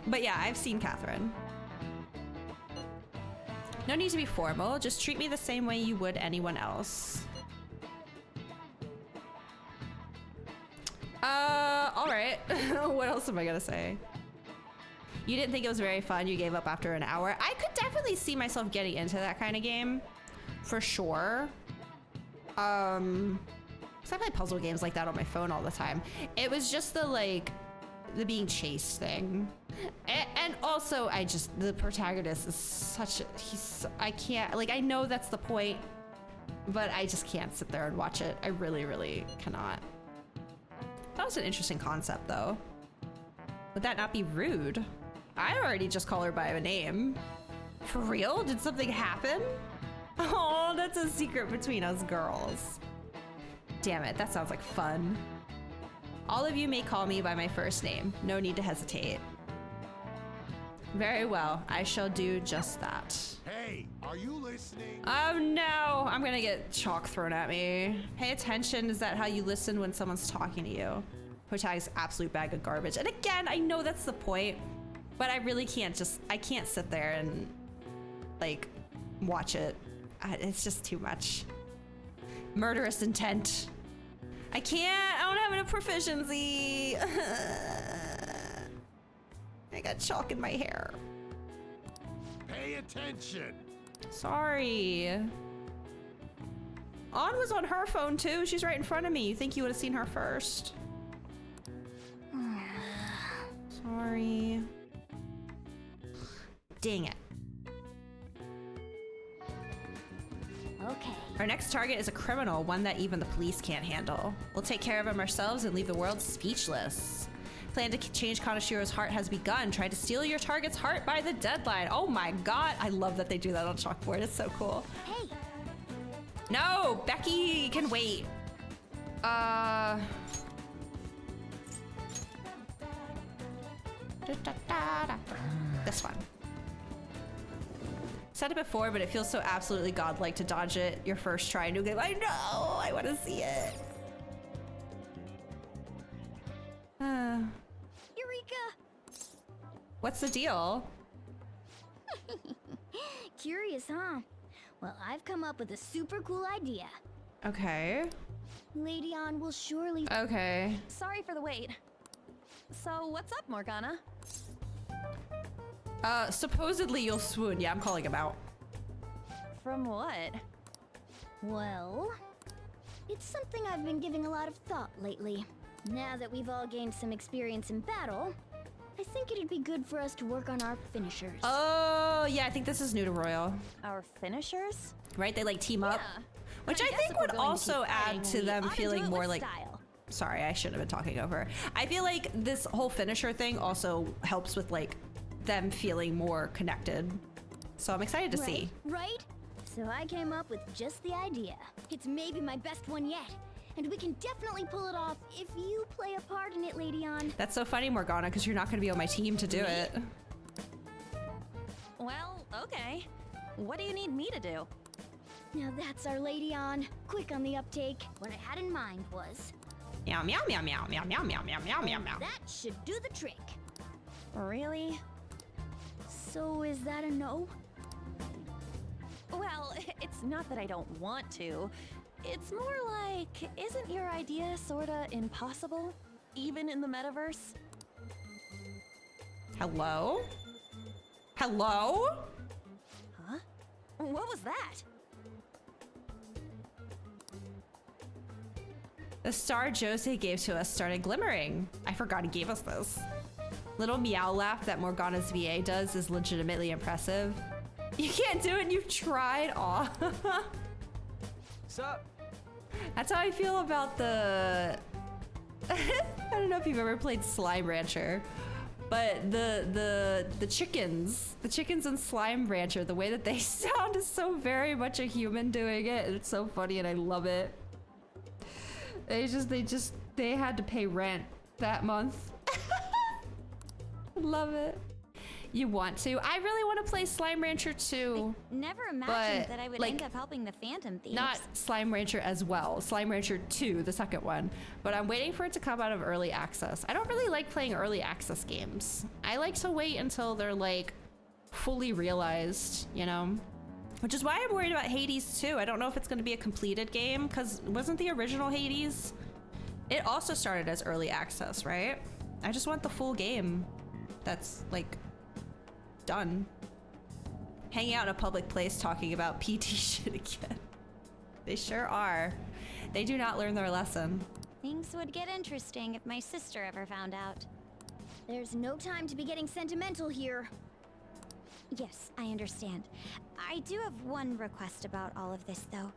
But yeah, I've seen Catherine. No need to be formal, just treat me the same way you would anyone else. All right. What else am I gonna say? You didn't think it was very fun, you gave up after an hour. I could definitely see myself getting into that kind of game, for sure. 'Cause I play puzzle games like that on my phone all the time. It was just the being chased thing. And also, the protagonist is such a, I can't, I know that's the point, but I just can't sit there and watch it. I really, really cannot. That was an interesting concept, though. Would that not be rude? I already just call her by a name. For real? Did something happen? Oh, that's a secret between us girls. Damn it, that sounds like fun. All of you may call me by my first name. No need to hesitate. Very well, I shall do just that. Hey, are you listening? Oh no, I'm gonna get chalk thrown at me. Pay attention, is that how you listen when someone's talking to you? Protag's absolute bag of garbage. And again, I know that's the point, but I really can't I can't sit there and watch it. It's just too much. Murderous intent. I can't, I don't have enough proficiency. I got chalk in my hair. Pay attention. Sorry. An was on her phone too. She's right in front of me. You think you would have seen her first. Sorry. Dang it. Okay. Our next target is a criminal, one that even the police can't handle. We'll take care of him ourselves and leave the world speechless. Plan to change Kanashiro's heart has begun. Try to steal your target's heart by the deadline. Oh my god, I love that they do that on chalkboard. It's so cool. Hey. No, Becky can wait. This one. Said it before, but it feels so absolutely godlike to dodge it your first try. New game. I know. I want to see it. Eureka! What's the deal? Curious, huh? Well, I've come up with a super cool idea. Okay. Lady An will surely... Okay. Sorry for the wait. So, what's up, Morgana? Supposedly you'll swoon. Yeah, I'm calling him out. From what? Well, it's something I've been giving a lot of thought lately. Now that we've all gained some experience in battle, I think it'd be good for us to work on our finishers. Oh, yeah, I think this is new to Royal. Our finishers? Right? They team up. Which I think would also add to them feeling more like... Sorry, I shouldn't have been talking over. I feel like this whole finisher thing also helps with them feeling more connected. So I'm excited to see. Right? So I came up with just the idea. It's maybe my best one yet. And we can definitely pull it off if you play a part in it, Lady An. That's so funny, Morgana, because you're not going to be on my team to do it. Well, okay. What do you need me to do? Now that's our Lady An. Quick on the uptake. What I had in mind was... Meow, meow, meow, meow, meow, meow, meow, meow, meow, meow, meow. That should do the trick. Really? So is that a no? Well, it's not that I don't want to. It's more like, isn't your idea sorta impossible? Even in the metaverse? Hello? Hello? Huh? What was that? The star Jose gave to us started glimmering. I forgot he gave us this. Little meow laugh that Morgana's VA does is legitimately impressive. You can't do it, you've tried. Aw. What's up? That's how I feel about the... I don't know if you've ever played Slime Rancher, but the chickens in Slime Rancher, the way that they sound is so very much a human doing it. It's so funny and I love it. They had to pay rent that month. Love it. You want to? I really want to play Slime Rancher 2. Never imagined but, that I would like, end up helping the Phantom Thieves. Not Slime Rancher as well. Slime Rancher 2, the second one. But I'm waiting for it to come out of early access. I don't really like playing early access games. I like to wait until they're like fully realized, you know? Which is why I'm worried about Hades 2. I don't know if it's going to be a completed game, because wasn't the original Hades? It also started as early access, right? I just want the full game that's like done. Hanging out in a public place talking about PT shit again. They sure are. They do not learn their lesson. Things would get interesting if my sister ever found out. There's no time to be getting sentimental here. Yes, I understand. I do have one request about all of this, though.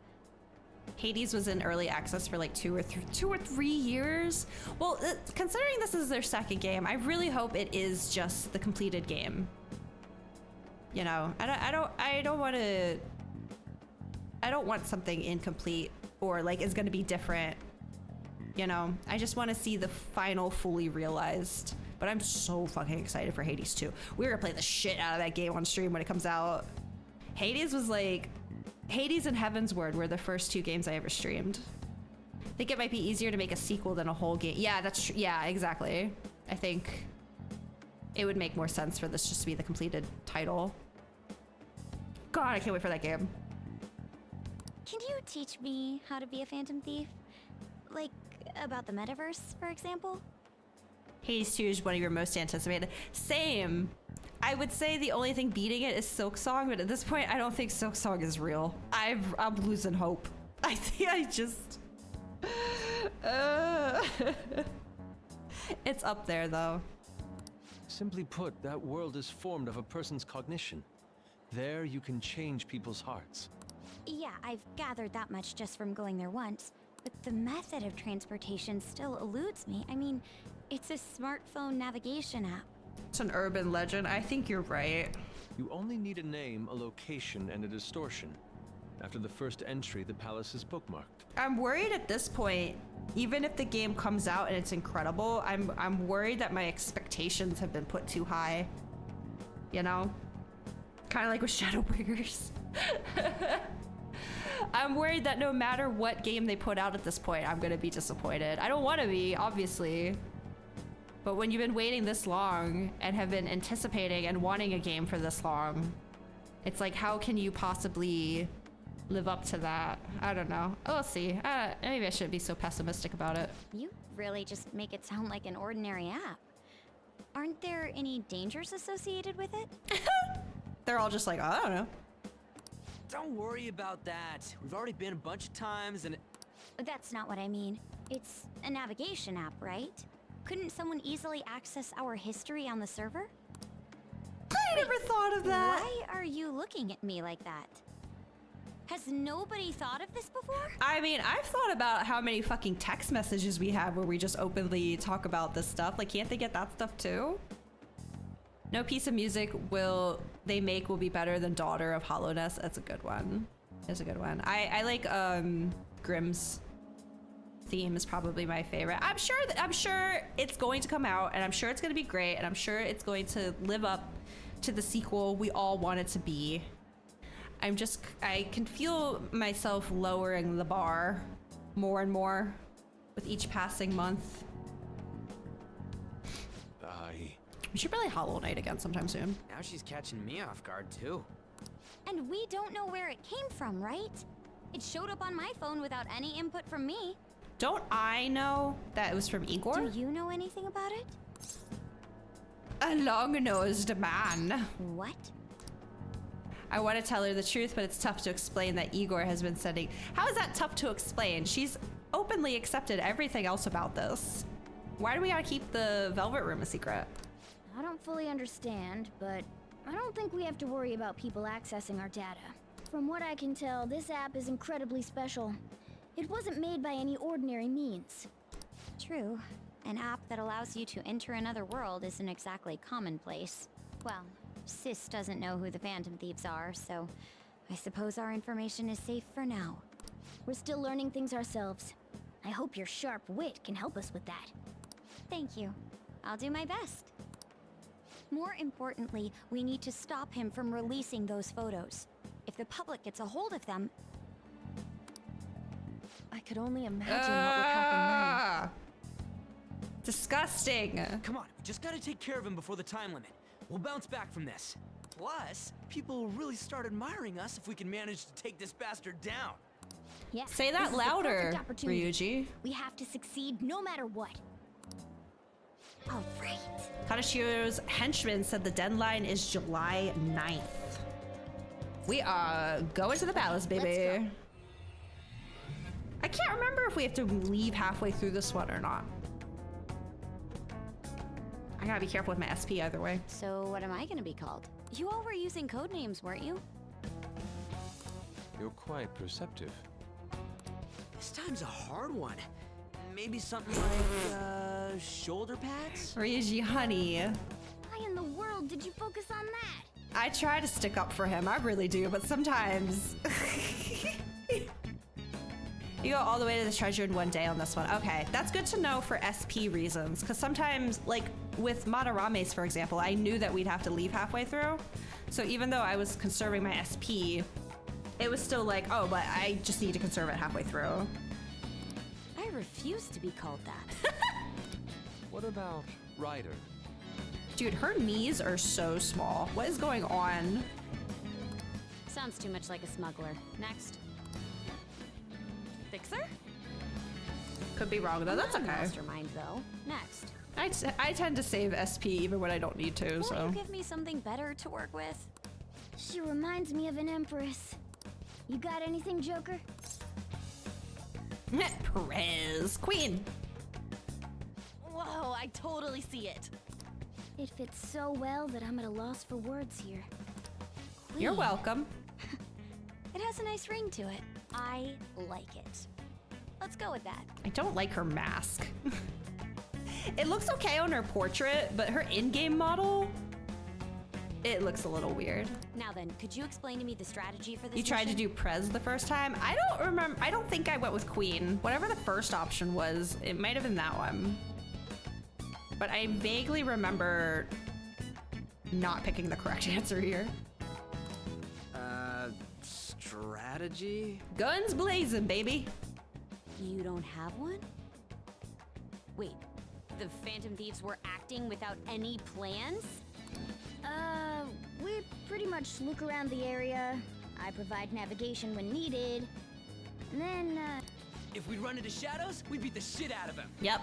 Hades was in early access for like 2 or 3 years. Well, considering this is their second game, I really hope it is just the completed game. You know, I don't want something incomplete or like is going to be different. You know, I just want to see the final fully realized. But I'm so fucking excited for Hades 2. We're gonna play the shit out of that game on stream when it comes out. Hades was like, Hades and Heavensward were the first 2 games I ever streamed. I think it might be easier to make a sequel than a whole game. Yeah, that's true. Yeah, exactly. I think it would make more sense for this just to be the completed title. God, I can't wait for that game. Can you teach me how to be a Phantom Thief? Like, about the metaverse, for example? Hades 2 is one of your most anticipated. Same. I would say the only thing beating it is Silksong, but at this point, I don't think Silksong is real. I'm losing hope. I think I just... It's up there, though. Simply put, that world is formed of a person's cognition. There you can change people's hearts. Yeah, I've gathered that much just from going there once. But the method of transportation still eludes me. I mean, it's a smartphone navigation app. It's an urban legend. I think you're right. You only need a name, a location, and a distortion. After the first entry, the palace is bookmarked. I'm worried at this point, even if the game comes out and it's incredible, I'm worried that my expectations have been put too high. You know? Kind of like with Shadowbringers. I'm worried that no matter what game they put out at this point, I'm gonna be disappointed. I don't want to be, obviously. But when you've been waiting this long and have been anticipating and wanting a game for this long, it's like, how can you possibly live up to that? I don't know. We'll see. Maybe I shouldn't be so pessimistic about it. You really just make it sound like an ordinary app. Aren't there any dangers associated with it? They're all just like, I don't know. Don't worry about that. We've already been a bunch of times and... That's not what I mean. It's a navigation app, right? Couldn't someone easily access our history on the server? I never thought of that. Why are you looking at me like that? Has nobody thought of this before? I mean, I've thought about how many fucking text messages we have where we just openly talk about this stuff. Like, can't they get that stuff too? No piece of music they make will be better than Daughter of Hollowness. That's a good one. That's a good one. I like Grimm's theme is probably my favorite. I'm sure it's going to come out, and I'm sure it's going to be great, and I'm sure it's going to live up to the sequel we all want it to be. I can feel myself lowering the bar more and more with each passing month. We should play Hollow Knight again sometime soon. Now she's catching me off guard, too. And we don't know where it came from, right? It showed up on my phone without any input from me. Don't I know that it was from Igor? Do you know anything about it? A long-nosed man. What? I want to tell her the truth, but it's tough to explain that Igor has been sending... How is that tough to explain? She's openly accepted everything else about this. Why do we gotta keep the Velvet Room a secret? I don't fully understand, but I don't think we have to worry about people accessing our data. From what I can tell, this app is incredibly special. It wasn't made by any ordinary means. True. An app that allows you to enter another world isn't exactly commonplace. Well, Sis doesn't know who the Phantom Thieves are, so I suppose our information is safe for now. We're still learning things ourselves. I hope your sharp wit can help us with that. Thank you. I'll do my best. More importantly, we need to stop him from releasing those photos. If the public gets a hold of them... I could only imagine what would happen Disgusting. Come on, we just gotta take care of him before the time limit. We'll bounce back from this. Plus, people will really start admiring us if we can manage to take this bastard down. Yeah. Say that this is the louder, perfect opportunity. Ryuji. We have to succeed no matter what. All right. Kanashiro's henchman said the deadline is July 9th. We are going to the palace, baby. I can't remember if we have to leave halfway through this one or not. I gotta be careful with my SP either way. So what am I gonna be called? You all were using code names, weren't you? You're quite perceptive. This time's a hard one. Maybe something like, shoulder pads? Ryuji, honey. Why in the world did you focus on that? I try to stick up for him, I really do, but sometimes... You go all the way to the treasure in one day on this one. Okay, that's good to know for SP reasons, because sometimes, like with Madarame's, for example, I knew that we'd have to leave halfway through. So even though I was conserving my SP, it was still like, oh, but I just need to conserve it halfway through. I refuse to be called that. What about Ryder? Dude, her knees are so small. What is going on? Sounds too much like a smuggler. Next. Fixer? Could be wrong though, that's Not a okay. Mastermind though. Next. I tend to save SP even when I don't need to, Won't so. you give me something better to work with? She reminds me of an empress. You got anything, Joker? Perez. Queen. Whoa, I totally see it. It fits so well that I'm at a loss for words here. You're welcome. It has a nice ring to it. I like it. Let's go with that. I don't like her mask. It looks okay on her portrait, but her in-game model, it looks a little weird. Now then, could you explain to me the strategy for this You tried to mission? do Prez the first time? I don't remember. I don't think I went with Queen. Whatever the first option was, it might have been that one. But I vaguely remember not picking the correct answer here. Strategy? Guns blazing, baby. You don't have one? Wait, the Phantom Thieves were acting without any plans? We pretty much look around the area. I provide navigation when needed. And then, If we run into Shadows, we beat the shit out of him. Yep.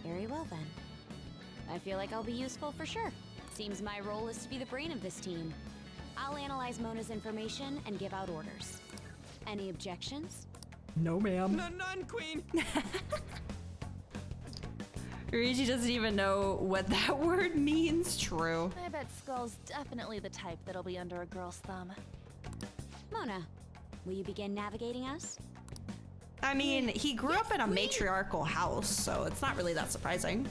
Very well then. I feel like I'll be useful for sure. Seems my role is to be the brain of this team. I'll analyze Mona's information and give out orders. Any objections? No, ma'am. None, Queen. Ryuji doesn't even know what that word means. True. I bet Skull's definitely the type that'll be under a girl's thumb. Mona, will you begin navigating us? I mean, he grew up in a matriarchal house, so it's not really that surprising.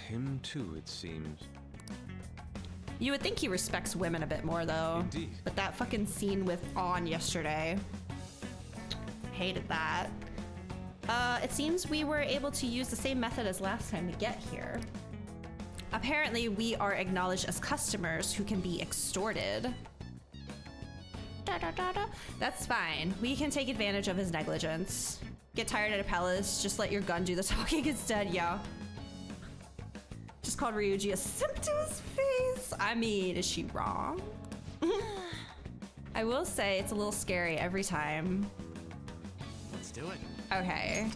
Him too, it seems. You would think he respects women a bit more, though. Indeed. But that fucking scene with On yesterday, hated that. It seems we were able to use the same method as last time to get here. Apparently, we are acknowledged as customers who can be extorted. That's fine. We can take advantage of his negligence. Get tired at a palace, just let your gun do the talking instead, yeah. Just called Ryuji a simp to his face. I mean, is she wrong? I will say it's a little scary every time. Let's do it. Okay.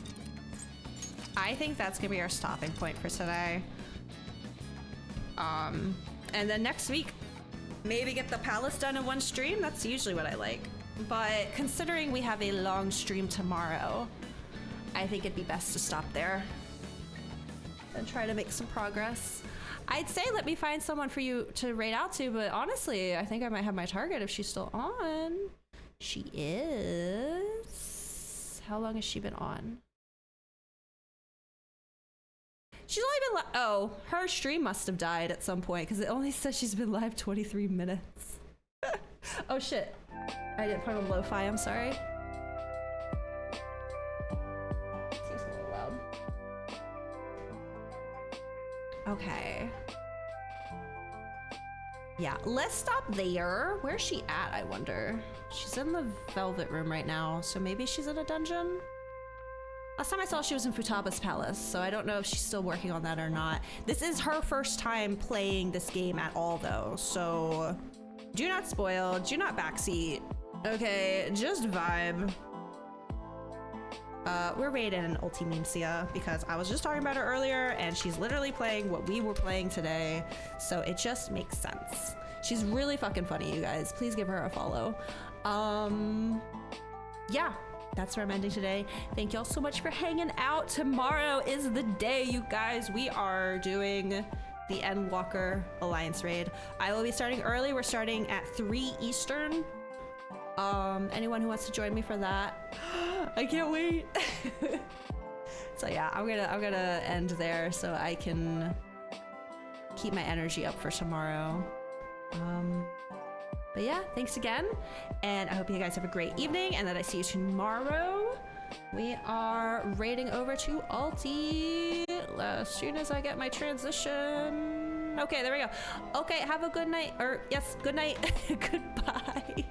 I think that's gonna be our stopping point for today. And then next week, maybe get the palace done in one stream. That's usually what I like. But considering we have a long stream tomorrow, I think it'd be best to stop there and try to make some progress. I'd say let me find someone for you to raid out to, but honestly, I think I might have my target if she's still on. She is. How long has she been on? She's only been oh, her stream must have died at some point because it only says she's been live 23 minutes. Oh shit. I didn't put on lo-fi, I'm sorry. Seems a little loud. Okay. Yeah, let's stop there. Where's she at, I wonder? She's in the Velvet Room right now, so maybe she's in a dungeon? Last time I saw she was in Futaba's palace, so I don't know if she's still working on that or not. This is her first time playing this game at all though, so do not spoil, do not backseat. Okay, just vibe. We're raiding Ultimecia because I was just talking about her earlier and she's literally playing what we were playing today, so it just makes sense. She's really fucking funny, you guys. Please give her a follow. Yeah, that's where I'm ending today. Thank y'all so much for hanging out. Tomorrow is the day, you guys. We are doing the Endwalker Alliance raid. I will be starting early. We're starting at 3 Eastern. Anyone who wants to join me for that, I can't wait. So yeah, I'm gonna end there so I can keep my energy up for tomorrow. But yeah, thanks again, and I hope you guys have a great evening, and that I see you tomorrow. We are raiding over to Alti as soon as I get my transition. Okay, there we go. Okay, have a good night, or yes, good night. Goodbye.